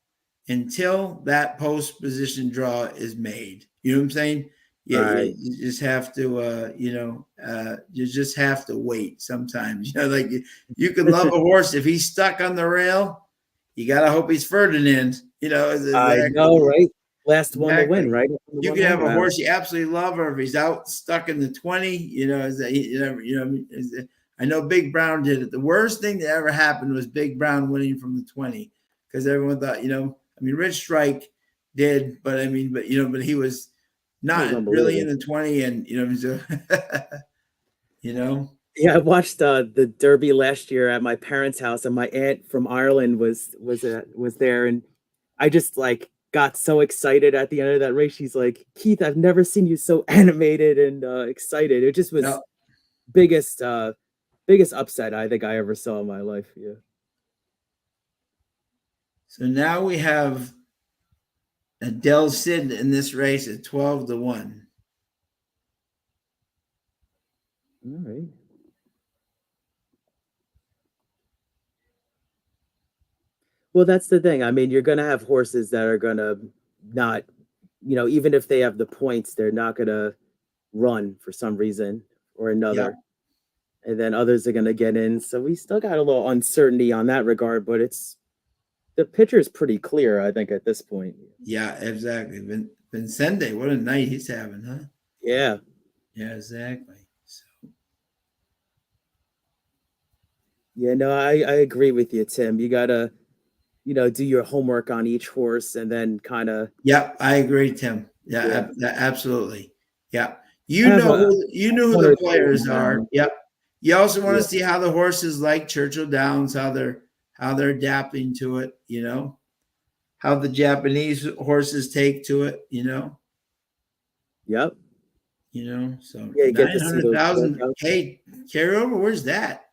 that post position draw is made. You know what I'm saying? Yeah. Right. You just have to, you just have to wait sometimes. Like you can love a horse. If he's stuck on the rail, you got to hope he's Ferdinand, Exactly. I know, right? Last one to win, right? You can have a horse you absolutely love, or if he's out stuck in the 20, I know Big Brown did it. The worst thing that ever happened was Big Brown winning from the 20 because everyone thought, Rich Strike did, but but he was not really in the 20, and so, Yeah, I watched the Derby last year at my parents' house, and my aunt from Ireland was there, and I just like got so excited at the end of that race. She's like, "Keith, I've never seen you so animated and excited." It just was biggest upset I think I ever saw in my life. Yeah. So now we have Adele Sid in this race at 12-1. All right. Well, that's the thing. I mean, you're going to have horses that are going to not, even if they have the points, they're not going to run for some reason or another. And then others are going to get in. So we still got a little uncertainty on that regard, but the picture is pretty clear, I think, at this point. Yeah, exactly. Vincente, what a night he's having, huh? Yeah. Yeah, exactly. So. Yeah, no, I agree with you, Tim. You got to, do your homework on each horse and then kind of. Yep, I agree, Tim. Yeah. Absolutely. Yeah. You I have know who the players are. Yep. You also want to see how the horses like Churchill Downs, how they're adapting to it, how the Japanese horses take to it, Yep. So yeah, you get to see those 900,000. Hey, carryover, where's that?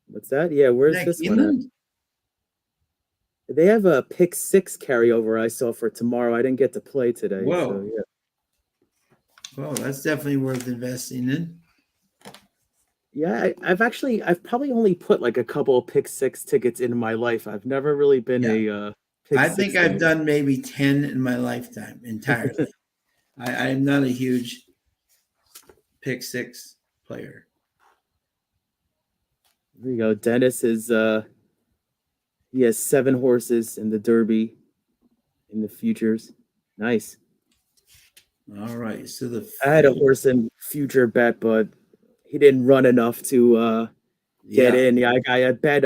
What's that? Yeah, where's this one at? They have a pick 6 carryover I saw for tomorrow. I didn't get to play today. Whoa. So, yeah. Well, that's definitely worth investing in. Yeah, I've probably only put like a couple of pick 6 tickets in my life. I've never really been a pick 6 I think I've done maybe 10 in my lifetime entirely. I'm not a huge pick 6 player. There you go. Dennis is he has 7 horses in the Derby in the futures. Nice. All right. So I had a horse in future bet, but he didn't run enough to get in. Yeah, I bet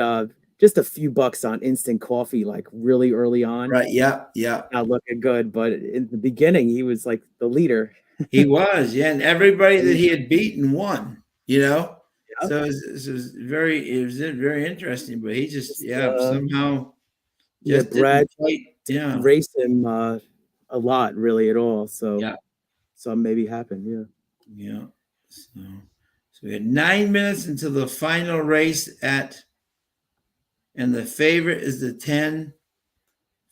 just a few bucks on instant coffee, like really early on. Right. Yeah. Not looking good, but in the beginning, he was like the leader. He was, and everybody that he had beaten won. So it was very interesting. But he just somehow just Brad didn't race him a lot, really at all. So something maybe happened. Yeah. So we had 9 minutes until the final race and the favorite is the 10,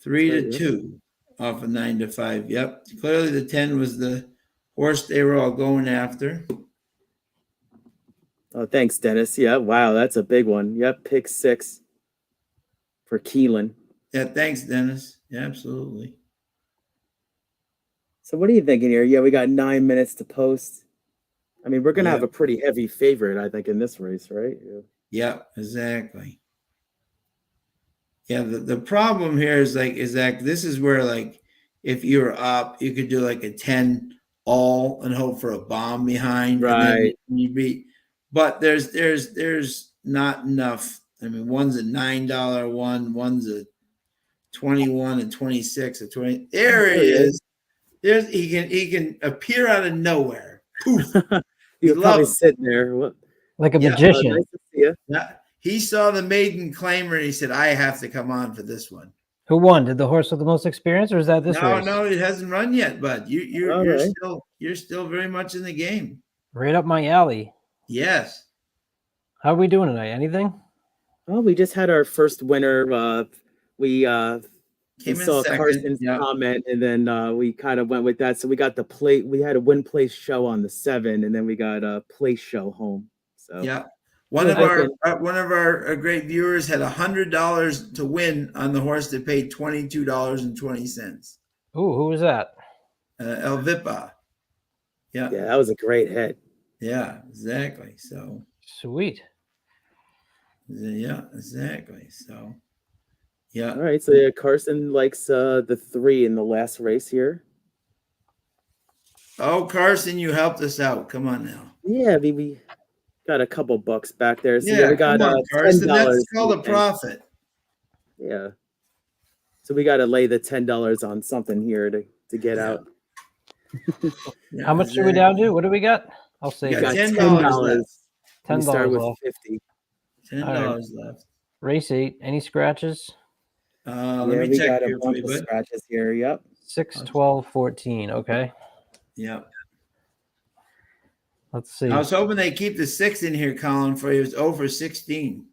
3-2 off of 9-5. Yep. Clearly the 10 was the horse they were all going after. Oh, thanks, Dennis. Yeah, wow, that's a big one. Yep, pick 6 for Keelan. Yeah, thanks, Dennis. Yeah, absolutely. So what are you thinking here? Yeah, we got 9 minutes to post. I mean, we're going to have a pretty heavy favorite, I think, in this race, right? Yeah, exactly. Yeah, the problem here is this is where if you're up, you could do like a 10 all and hope for a bomb behind. Right. And then you beat, but there's not enough. I mean, one's a $9 one, one's a 21 and 26 and 20. There it is. He can appear out of nowhere. Poof. You're probably sitting there like a magician. Nice to see you. Yeah. He saw the maiden claimer and he said, I have to come on for this one. Who won? Did the horse with the most experience, or is that this race? No, it hasn't run yet, bud. You're still very much in the game. Right up my alley. Yes. How are we doing tonight? Anything? Oh, we just had our first winner. We saw Carson's comment, and then we kind of went with that. So we got the plate. We had a win place show on the 7, and then we got a place show home. So yeah. One of our great viewers had $100 to win on the horse that paid $22.20. Ooh, who was that? El Vipa. Yeah, that was a great hit. Yeah, exactly. So sweet. Yeah, exactly. So yeah. All right. So Carson likes the 3 in the last race here. Oh, Carson, you helped us out. Come on now. Yeah, we got a couple bucks back there. So Yeah, we got come on, $10. Carson. That's called a profit. Yeah. So we got to lay the $10 on something here to get Yeah. out. Yeah, How much are we down to? What do we got? I'll We say got got $10 $10. left. We $10 start with left. 50. $10 left. Race 8. Any scratches? Let Yeah, me we check got a here for bunch you, of bud. scratches here. Yep. 6, 12, 14. Okay. Yeah. Let's see. I was hoping they keep the 6 in here, Colin, for you. It was over 16.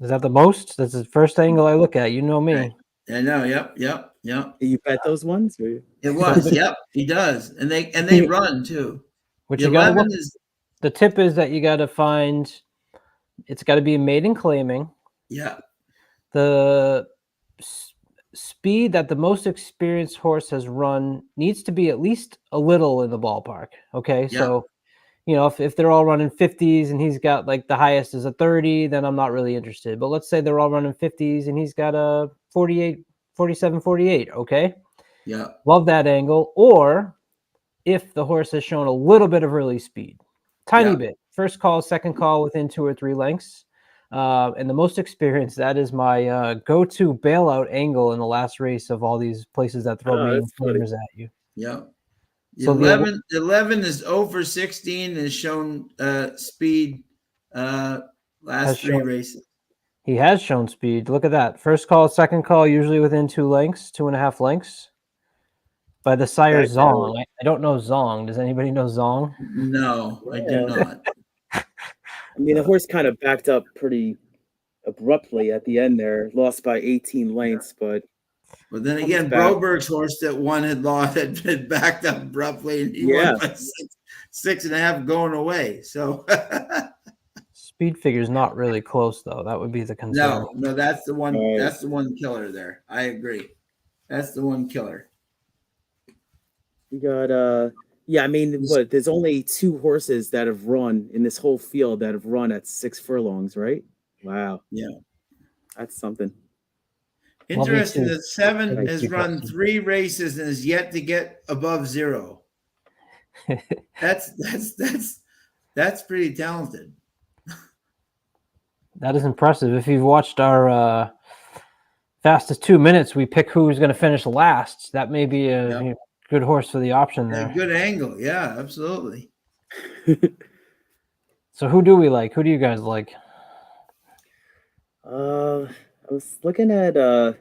Is that the most? That's the first angle I look at. You know me. Right. I know. Yep. You bet those ones? Or? It was. Yep. He does, and they run too. What The you got to 11 look. is The tip is that you got to find. It's got to be a maiden claiming. yeah. The speed that the most experienced horse has run needs to be at least a little in the ballpark. Okay, so if they're all running 50s and he's got like the highest is a 30, then I'm not really interested. But let's say they're all running 50s and he's got a 48, 47, 48. Okay, Yeah. love that angle. Or if the horse has shown a little bit of early speed, tiny bit, first call, second call within 2 or 3 lengths. And the most experienced, that is my go-to bailout angle in the last race of all these places that throw maiden claimers at you. Yeah. So 11 is over 16 and shown speed last 3 races. He has shown speed. Look at that. First call, second call, usually within 2 lengths, 2.5 lengths. By the sire Zong. I don't know Zong. Does anybody know Zong? No, I do not. I mean, the horse kind of backed up pretty abruptly at the end there, lost by 18 lengths, but then again, Broberg's horse that won had backed up abruptly, and he won by 6.5 going away. So speed figure's not really close though. That would be the concern. No, that's the one. That's the one killer there. I agree. That's the one killer. You got I mean, there's only 2 horses that have run in this whole field that have run at 6 furlongs, right? Wow. Yeah. That's something. Interesting that 7 has run 3 races and is yet to get above 0. That's pretty talented. That is impressive. If you've watched our fastest 2 minutes, we pick who's going to finish last. That may be a good horse for the option there. A good angle. Yeah, absolutely. So who do we like? Who do you guys like? I was looking at the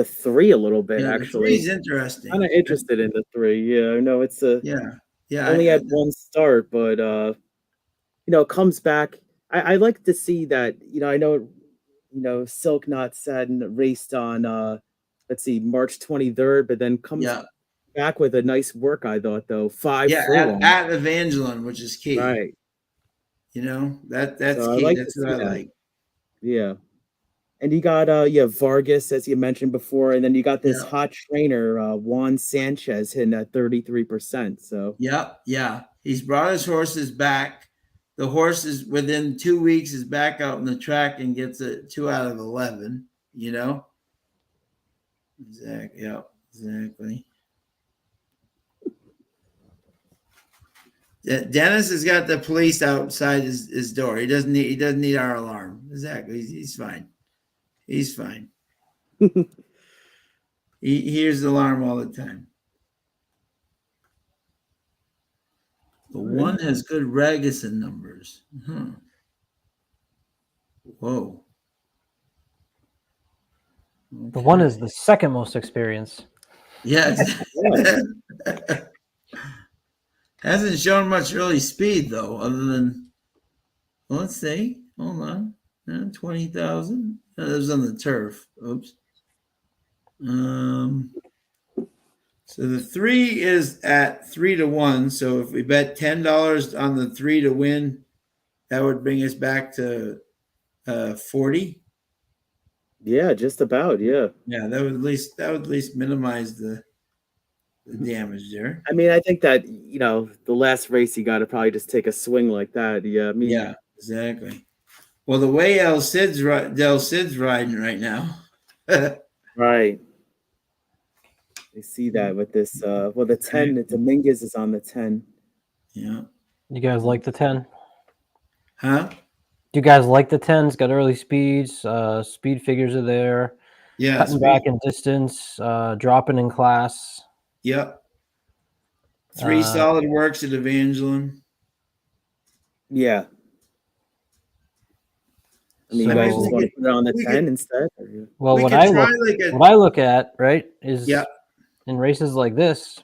3 a little bit, actually. The 3's interesting. Kind of interested in the 3. Yeah, I know it's only had 1 start, but it comes back. I like to see that, I know Silk Knot Satin raced on March 23rd, but then comes back with a nice work, I thought, though. 5 furlongs. At Evangeline, which is key. Right. That's so key. Like that's what I like. Yeah. And you got Vargas, as you mentioned before, and then you got this hot trainer, Juan Sanchez, hitting at 33%. So yeah. He's brought his horses back. The horse is within 2 weeks is back out on the track and gets a 2 out of 11. Exactly. Yeah, exactly. Dennis has got the police outside his door. He doesn't need our alarm. Exactly. He's fine. He's fine. He hears the alarm all the time. The 1 has good Ragusan numbers. Whoa. Okay. The 1 is the second most experienced. Yes. Hasn't shown much early speed though, other than let's see. Hold on. 20,000. That was on the turf. Oops. So the 3 is at 3-1. So if we bet $10 on the 3 to win, that would bring us back to 40. Yeah, just about. Yeah. Yeah, that would at least minimize the damage there. I mean, I think that the last race you got to probably just take a swing like that. Yeah. Yeah, exactly. Well, the way Del Cid's riding right now. Right. I see that with this. The 10, Dominguez is on the 10. Yeah. You guys like the 10? Huh? Do you guys like the 10s? Got early speeds, speed figures are there, Yeah. cutting back in distance, dropping in class. Yep. 3 solid works at Evangeline. Yeah. I mean, you So, guys just want to put it on the we 10 could- instead? well, we what could I try look, like a what I look at, right, is yeah. in races like this,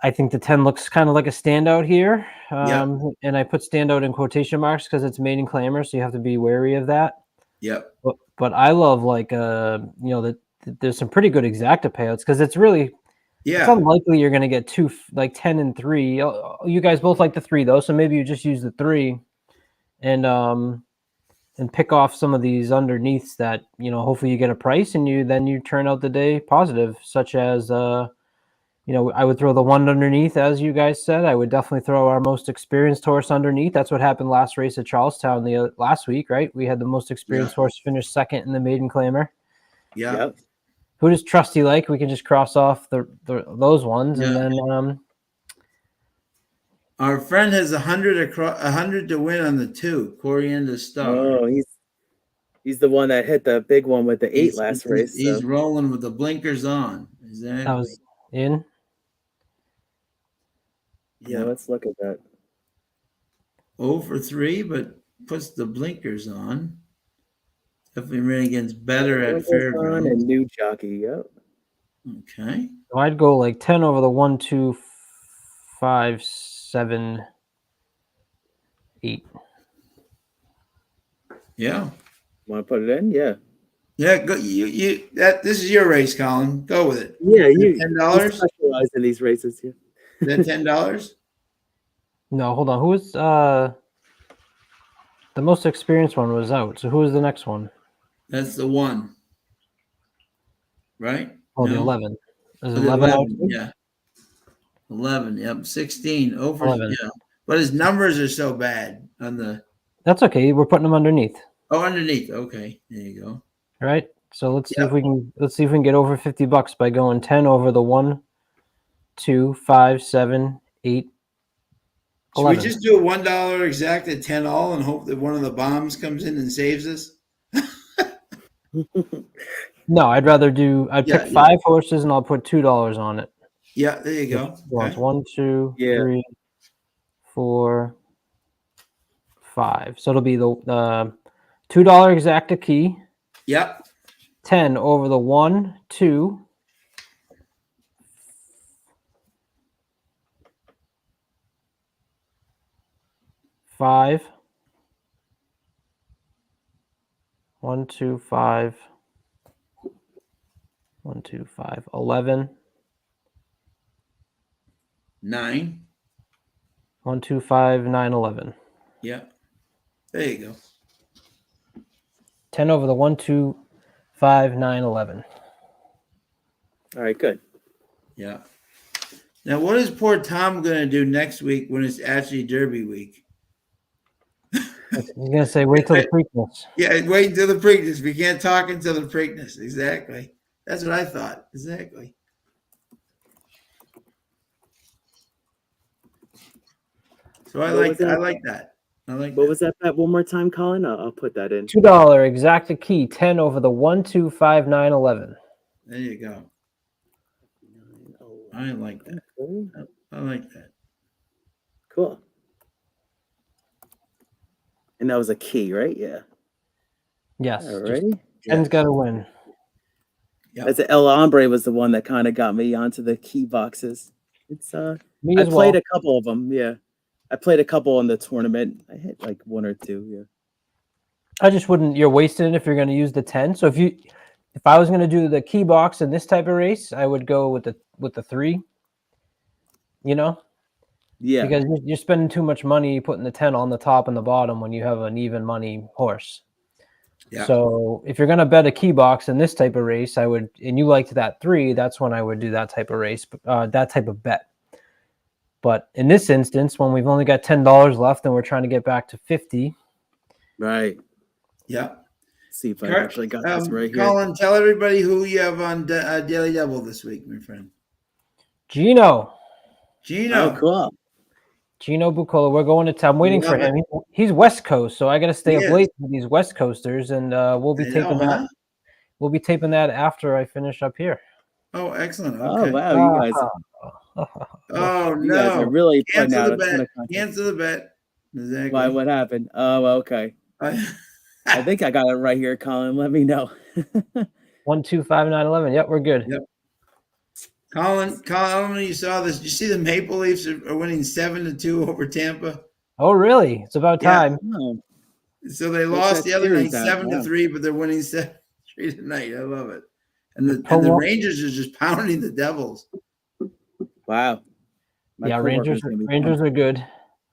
I think the 10 looks kind of like a standout here. And I put standout in quotation marks because it's maiden claimer, so you have to be wary of that. Yep. But I love like there's some pretty good exacta payouts because it's really it's Yeah. unlikely you're going to get two like 10 and 3. You guys both like the 3 though, so maybe you just use the 3 and pick off some of these underneaths that hopefully you get a price and you turn out the day positive, such as I would throw the 1 underneath, as you guys said. I would definitely throw our most experienced horse underneath. That's what happened last race at Charlestown last week, right? We had the most experienced horse finish second in the maiden claimer. Yeah. Yep. Who does Trusty like? We can just cross off those ones, and then Our friend has 100 to win on the 2. Coriander Star. Oh, he's the one that hit the big one with the 8 last race. He's So. rolling with the blinkers on. Exactly. that was in. Yeah, let's look at that. 0 for 3, but puts the blinkers on. Definitely ran against better at Fairgrounds. And new jockey. Yep. Okay. So I'd go like 10 over the 1, 2, 5, 7, 8. Yeah. Want to put it in? Yeah. Yeah. Go. This is your race, Colin. Go with it. Yeah. You $10. specialize in these races. Yeah. Is that $10? No, hold on. Who was the most experienced one was out? So who was the next one? That's the 1. Right? Oh, the No? 11. Is The 11 out? 11, yeah. 11. Yep. 16. Over. 11. Yeah. But his numbers are so bad on the. That's okay. We're putting them underneath. Oh, underneath. Okay. There you go. All right. So let's see if we can get over $50 by going 10 over the 1, 2, 5, 7, 8. Should 11. we just do a $1 exact at 10 all and hope that one of the bombs comes in and saves us? No, I'd pick 5 horses and I'll put $2 on it. Yeah, there you go. Okay. 1, 2, 3, 4, 5. So it'll be the $2 exacta key. Yep. 10 over the 1, 2. 5. 1, 2, 5. 1, 2, 5. 11. 9. 1, 2, 5, 9, 11. Yeah. There you go. 10 over the 1, 2, 5, 9, 11. All right, good. Yeah. Now, what is poor Tom going to do next week when it's actually Derby week? He's going to say, wait till the Preakness. Yeah, wait until the Preakness. We can't talk until the Preakness. Exactly. That's what I thought. Exactly. So I like that. I like What was that bet one more time, Colin? I'll put that in. $2 exacta key, 10 over the 1, 2, 5, 9, 11. There you go. I like that. I like that. Cool. And that was a key, right? Yeah. Yes. Alrighty. 10's got to win. Yeah. As El Hombre was the one that kind of got me onto the key boxes. It's Me I as played well. a couple of them. Yeah. I played a couple in the tournament. I hit like 1 or 2. Yeah. I just wouldn't. You're wasting it if you're going to use the 10. So if I was going to do the key box in this type of race, I would go with the 3. You know, Yeah. because you're spending too much money putting the 10 on the top and the bottom when you have an even money horse. Yeah. So if you're going to bet a key box in this type of race, I would, and you liked that 3, that's when I would do that type of race, that type of bet. But in this instance, when we've only got $10 left and we're trying to get back to 50. Right. Yeah. See if I actually got this right here. Colin, tell everybody who you have on Daily Double this week, my friend. Gino. Gino. Oh, cool. Gino Bucola. We're going to town. I'm waiting for Love it. him. He's West Coast, so I got to stay He up is. late with these West Coasters, and we'll be I know, taping that. huh? We'll be taping that after I finish up here. Oh, excellent. Oh Okay. wow, you guys, Oh you guys are no! really putting Cancel out the a ton bet. of content. Cancel the bet. Exactly. Why? What happened? Oh, okay. I think I got it right here, Colin. Let me know. 1, 2, 5, 9, 11. Yep, we're good. Yep. Colin, I don't know if you saw this. Did you see the Maple Leafs are winning 7-2 over Tampa? Oh, really? It's about Yeah. time. Oh, So they What's lost that the other night series at? 7-3, but they're winning 7-3 tonight. I love it. And the Prolong- Rangers are just pounding the Devils. wow. My Yeah, coworker's Rangers. gonna be Rangers pumped. are good.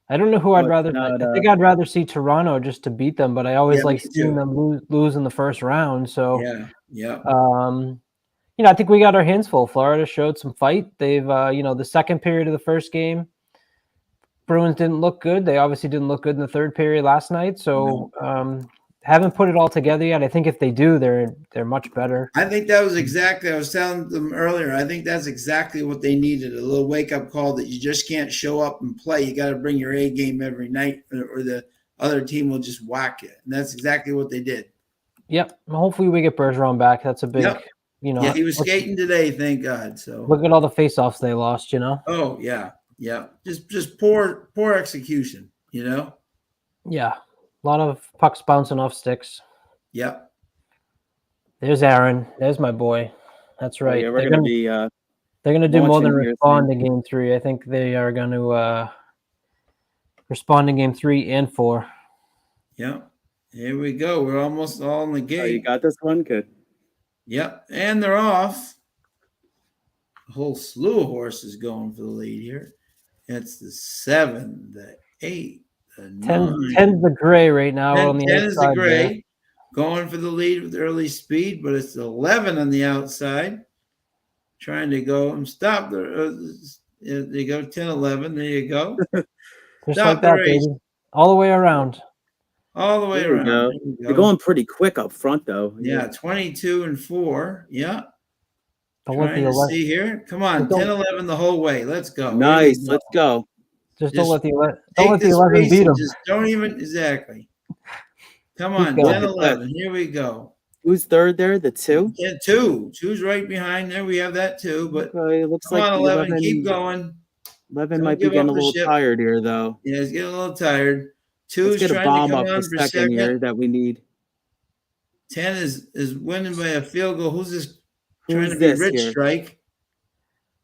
I don't know who Oh, I'd it's rather. not, I think I'd rather see Toronto just to beat them, but I always Yeah, like me seeing too. them lose in the first round. So, Yeah. I think we got our hands full. Florida showed some fight. They've, the second period of the first game, Bruins didn't look good. They obviously didn't look good in the third period last night. So, haven't put it all together yet. I think if they do, they're much better. I think that was exactly, I was telling them earlier, I think that's exactly what they needed, a little wake-up call that you just can't show up and play. You got to bring your A game every night or the other team will just whack you. And that's exactly what they did. Yep. Hopefully we get Bergeron back. That's a big, Yeah, he was skating today, thank God. So look at all the faceoffs they lost, Oh, yeah. Just poor execution, Yeah. A lot of pucks bouncing off sticks. Yep. There's Aaron. There's my boy. That's right. Yeah, we're gonna be. They're going to do more than launching here respond soon. in game 3. I think they are going to respond in game 3 and 4. Yep. Here we go. We're almost all in the gate. Oh, you got this one? Good. Yep. And they're off. A whole slew of horses going for the lead here. It's the 7, the 8, the 9. 10's the gray right now 10, on the 10 is the outside gray. there. Going for the lead with early speed, but it's 11 on the outside. Trying to go and stop. There you go, 10, 11. There you go. Just Stop like that, the race. baby. All the way around. All the way There we around. go. There you They're go. going pretty quick up front, though. Yeah, 22 and 4. Yeah. Don't let Trying the to 11, see here. Come on, Don't- 10, 11 the whole way. Let's go. Nice. Here we go. Let's go. just Just don't let the 11, Take don't let the this 11 race beat and them. just don't even exactly. Come Keep on, going. 10, 11. Here we go. Who's third there? The 2. Yeah, 2. 2's right behind there. We have that too, but Okay, looks come like on, the 11. Keep going. 11 Don't might be give getting up a the little ship. tired here, though. Yeah, he's getting a little tired. 2 Let's is get a trying to bomb come up on a for second here second. that we need. 10 is winning by a field goal. Who's this trying Who's to be this rich here? strike?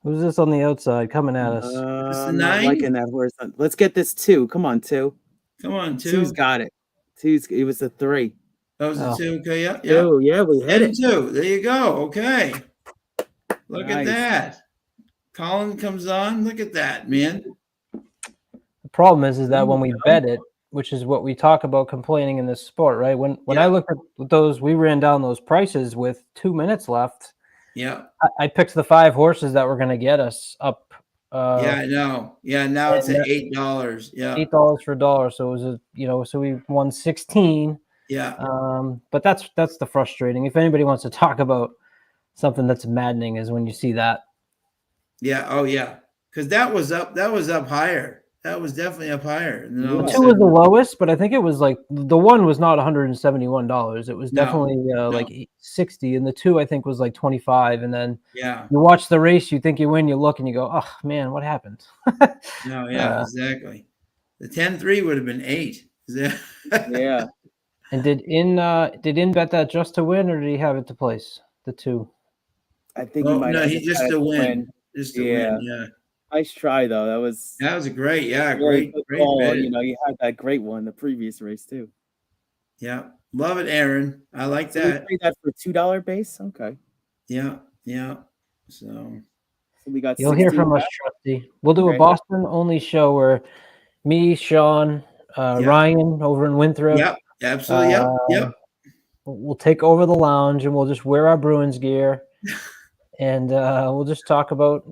Who's this on the outside coming at us? It's the I'm not 9. liking that horse. Let's get this 2. Come on, 2. Come on, 2. 2's got it. 2's. It was a 3. That was Oh. a 2. Okay, yeah. 2. Yeah, we hit 10 it. 2. There you go. Okay. Look at Nice. that. Colin comes on. Look at that, man. The problem is that when There we you go. bet it, which is what we talk about complaining in this sport, right? When Yeah. I looked at those, we ran down those prices with 2 minutes left. Yeah. I picked the 5 horses that were going to get us up. Yeah, I know. Yeah, now it's at $8. Yeah. $8 for a dollar. So it was so we won 16. Yeah. But that's the frustrating. If anybody wants to talk about something that's maddening, is when you see that. Yeah. Oh, yeah. Because that was up higher. That was definitely up higher. And then all of a 2 was the sudden- lowest, but I think it was like the 1 was not $171. It was No, definitely like 60, and the 2 I think was like 25. And then Yeah. you watch the race, you think you win, you look and you go, oh man, what happened? No, yeah, exactly. The 10-3 would have been 8. Is that- Yeah. And did in bet that just to win, or did he have it to place the 2? I think Oh, he might no, have he just had to it win. Just to Yeah. win. Yeah. Nice try, though. That was That was a great, really good great call. bid. You know, you had that great one the previous race, too. Yeah. Love it, Aaron. I like So we that. played that for $2 base? Okay. Yeah. Yeah. So So we got You'll hear 16 from us, back. Trusty. We'll do a Okay. Boston only show where me, Sean, Ryan over in Winthrop. yep. Absolutely. Yep. We'll take over the lounge and we'll just wear our Bruins gear, and we'll just talk about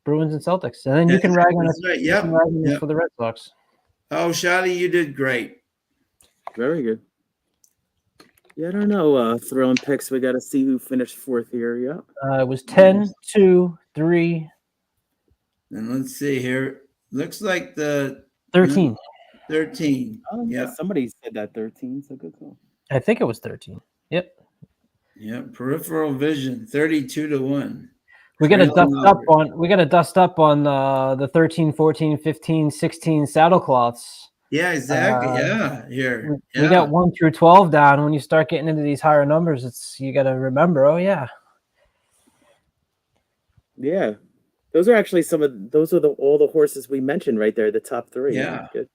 Bruins and Celtics, and then you can rag on us. That's right. You can rag on us Yep. for the Red Sox. Oh, Shotty, you did great. Very good. Yeah, I don't know. Throwing picks. We got to see who finished 4th here. Yeah. It was 10, 2, 3. And let's see here. Looks like the 13. 13. Oh, yeah. Yeah. Somebody said that 13. So good call. I think it was 13. Yep. Yeah. Peripheral vision, 32-1. We got to Trail dust up number. on the 13, 14, 15, 16 saddle cloths. Yeah, exactly. Yeah. Here. We Yeah. got 1 through 12 down. When you start getting into these higher numbers, you got to remember, oh yeah. Yeah. Those are actually those are all the horses we mentioned right there, the top 3. Yeah. Good.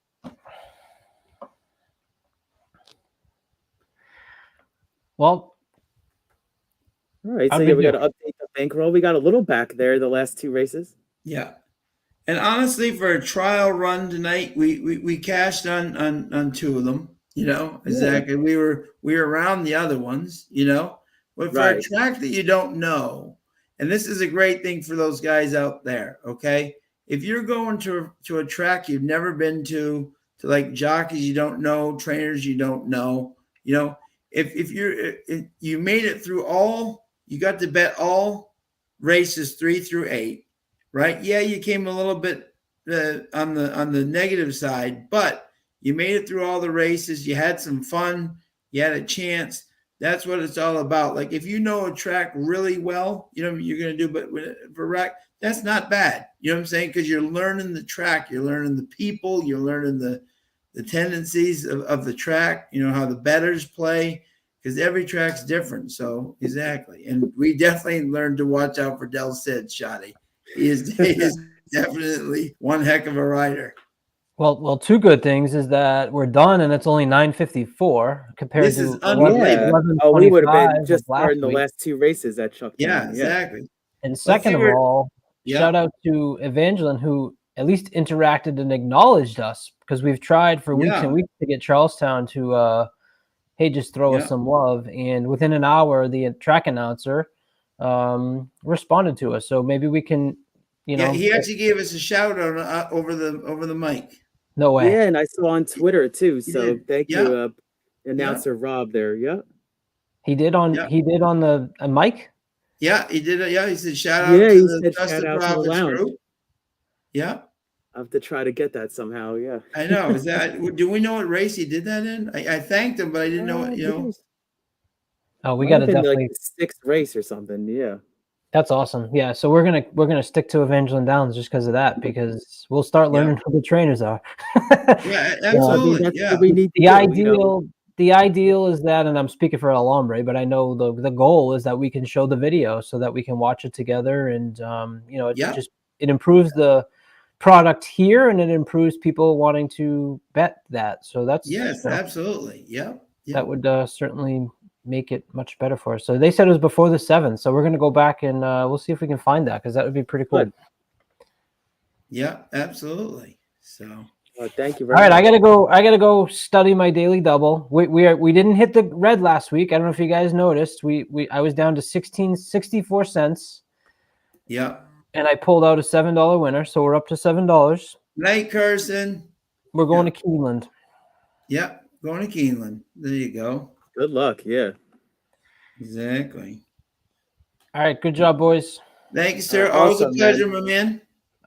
Well, All right. So how'd yeah, we we got do? to update the bankroll. We got a little back there the last 2 races. Yeah. And honestly, for a trial run tonight, we cashed on 2 of them. You know, Yeah. exactly. We were around the other ones. You know, but for a Right. track that you don't know, and this is a great thing for those guys out there. Okay, if you're going to a track you've never been to like jockeys you don't know, trainers you don't know, you know, if you made it through all, you got to bet all races 3 through 8. Right? Yeah, you came a little bit on the negative side, but you made it through all the races. You had some fun. You had a chance. That's what it's all about. Like if you know a track really well, you know what you're going to do. But for rack, that's not bad. You know what I'm saying? Because you're learning the track, you're learning the people, you're learning the tendencies of the track. You know how the bettors play. Because every track's different. So exactly, and we definitely learned to watch out for Del Cid, Shotty. He is definitely one heck of a rider. Well, 2 good things is that we're done and it's only 9:54 compared This to is unbelievable. 11:25 Oh, we would have been of just last starting the week. last 2 races at Chuck. Yeah, exactly. And second of figure- all, Yeah. shout out to Evangeline, who at least interacted and acknowledged us, because we've tried for weeks Yeah. and weeks to get Charlestown to hey, just throw us Yeah. some love. And within an hour, the track announcer responded to us. So maybe we can, you Yeah, know, he actually gave us a shout out over the mic. no way. Yeah, and I saw on Twitter too. He So did. thank Yeah. you, announcer Rob there. Yeah. He did on the mic. Yeah, he did. Yeah, he said shout out Yeah, to he the said Trusted shout out to the Prophets lounge. group. Yeah, I have to try to get that somehow. Yeah. I know. Is that? Do we know what race he did that in? I thanked him, but I didn't know. I You think it know. was- Oh, we might got have to been definitely. like the 6th race or something. Yeah. That's awesome. Yeah, so we're gonna stick to Evangeline Downs just because of that, because we'll start learning who the trainers are. Yeah, I mean, absolutely. that's Yeah. what we need to The do, ideal, you know? the ideal is that, and I'm speaking for El Hombre, but I know the goal is that we can show the video so that we can watch it together, and you know, it improves the product here, and it improves people wanting to bet that. So that's Yes, you know, absolutely. Yeah. that would certainly make it much better for us. So they said it was before the 7th, so we're going to go back and we'll see if we can find that, because that would be pretty cool. Good. Yeah, absolutely. So thank you All very right, much. I gotta go study my daily double. We didn't hit the red last week. I don't know if you guys noticed. I was down to 16.64 cents, yeah. and I pulled out a $7 winner, so we're up to $7. Night, Carson. We're going to Keeneland. Yeah, going to Keeneland. There you go. Good luck. Yeah. Exactly. All right, good job, boys. Thank you, sir. Always a Awesome, pleasure, man. my man.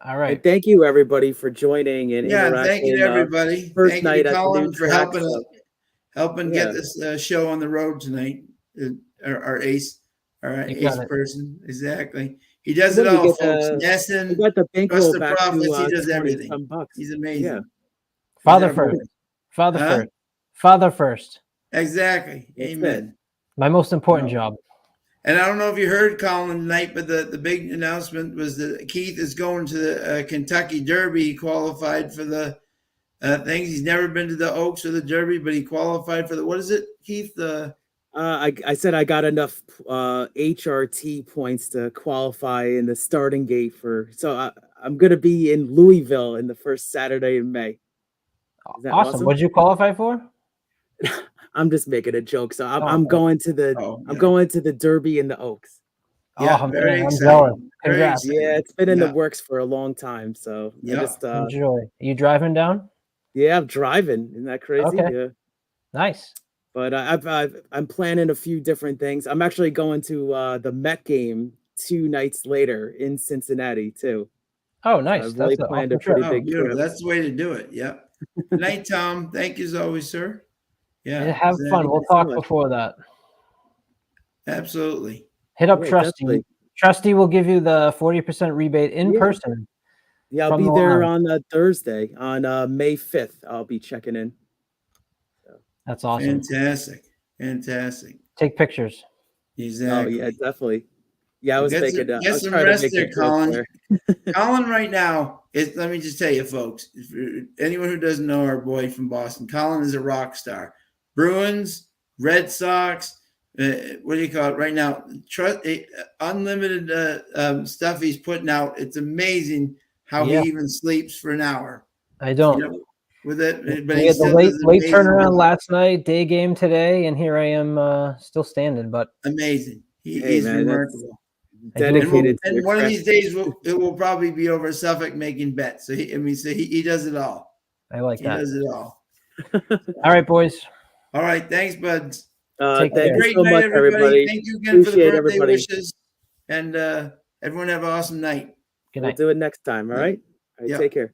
All right. And thank you everybody for joining and Yeah, interacting. thank you to everybody. First Thank night you to at the Colin new for track, helping Yeah. get this show on the road tonight. Our ace, our You ace got it. person. Exactly. He does What it do we all, get, folks. we Nesson, got the bankroll Trust the back Prophets. to He does 20 everything. some bucks. He's amazing. Yeah. Father He's our first. boy. Father Huh? first. Father first. Exactly. That's Amen. My most important No. job. And I don't know if you heard Colin tonight, but the big announcement was that Keith is going to the Kentucky Derby. He qualified for the things. He's never been to the Oaks or the Derby, but he qualified for the, what is it, Keith? I said I got enough HRT points to qualify in the starting gate so I'm gonna be in Louisville in the first Saturday in May. Is that Awesome. What did you qualify for? I'm just making a joke. So I'm, Oh, I'm going to the yeah. I'm going to the Derby in the Oaks. Yeah, Oh, very man, I'm exciting. jealous. Very Congrats. exciting. Yeah, it's been in the Yeah. works for a long time. So I Yeah. just Enjoy. Are you driving down? yeah, I'm driving. Isn't that crazy? Okay. Yeah. Nice. But I'm planning a few different things. I'm actually going to the Met game 2 nights later in Cincinnati too. Oh, nice. I've really That's an planned a awesome trip. pretty Oh, big beautiful. trip. That's the way to do it. Yep. Good night, Tom. Thank you as always, sir. Yeah, Yeah. have Zach, fun. We'll so talk much. before that. absolutely. Hit up Yeah, Trusty. definitely. Trusty will give you the 40% rebate in Yeah. person. Yeah, I'll From be the there line. on Thursday, on May 5th. I'll be checking in. That's awesome. Fantastic. Fantastic. Take pictures. Exactly. Oh, yeah, definitely. Yeah, I was Get thinking, some, get I'll some try to rest make there, the trip Colin. there. Colin right now is, let me just tell you, folks, anyone who doesn't know our boy from Boston, Colin is a rock star. Bruins, Red Sox, what do you call it right now? Unlimited stuff he's putting out. It's amazing how Yeah. he even sleeps for an hour. I don't. You know, with it, but We he had the still late does late amazing turnaround job. last night, day game today, and here I am still standing. But Amazing. Hey, He's man, that's remarkable. I do dedicated to And your one of craft. these days, it will probably be over Suffolk making bets. So he does it all. I like He that. does it all. All right, boys. All right, thanks, buds. Take Thank care. you Great so night, much, everybody. Thank you again for the Appreciate birthday everybody. wishes, and everyone have an awesome night. Good We'll night. do it next time. All right. All right. Yeah. Take care.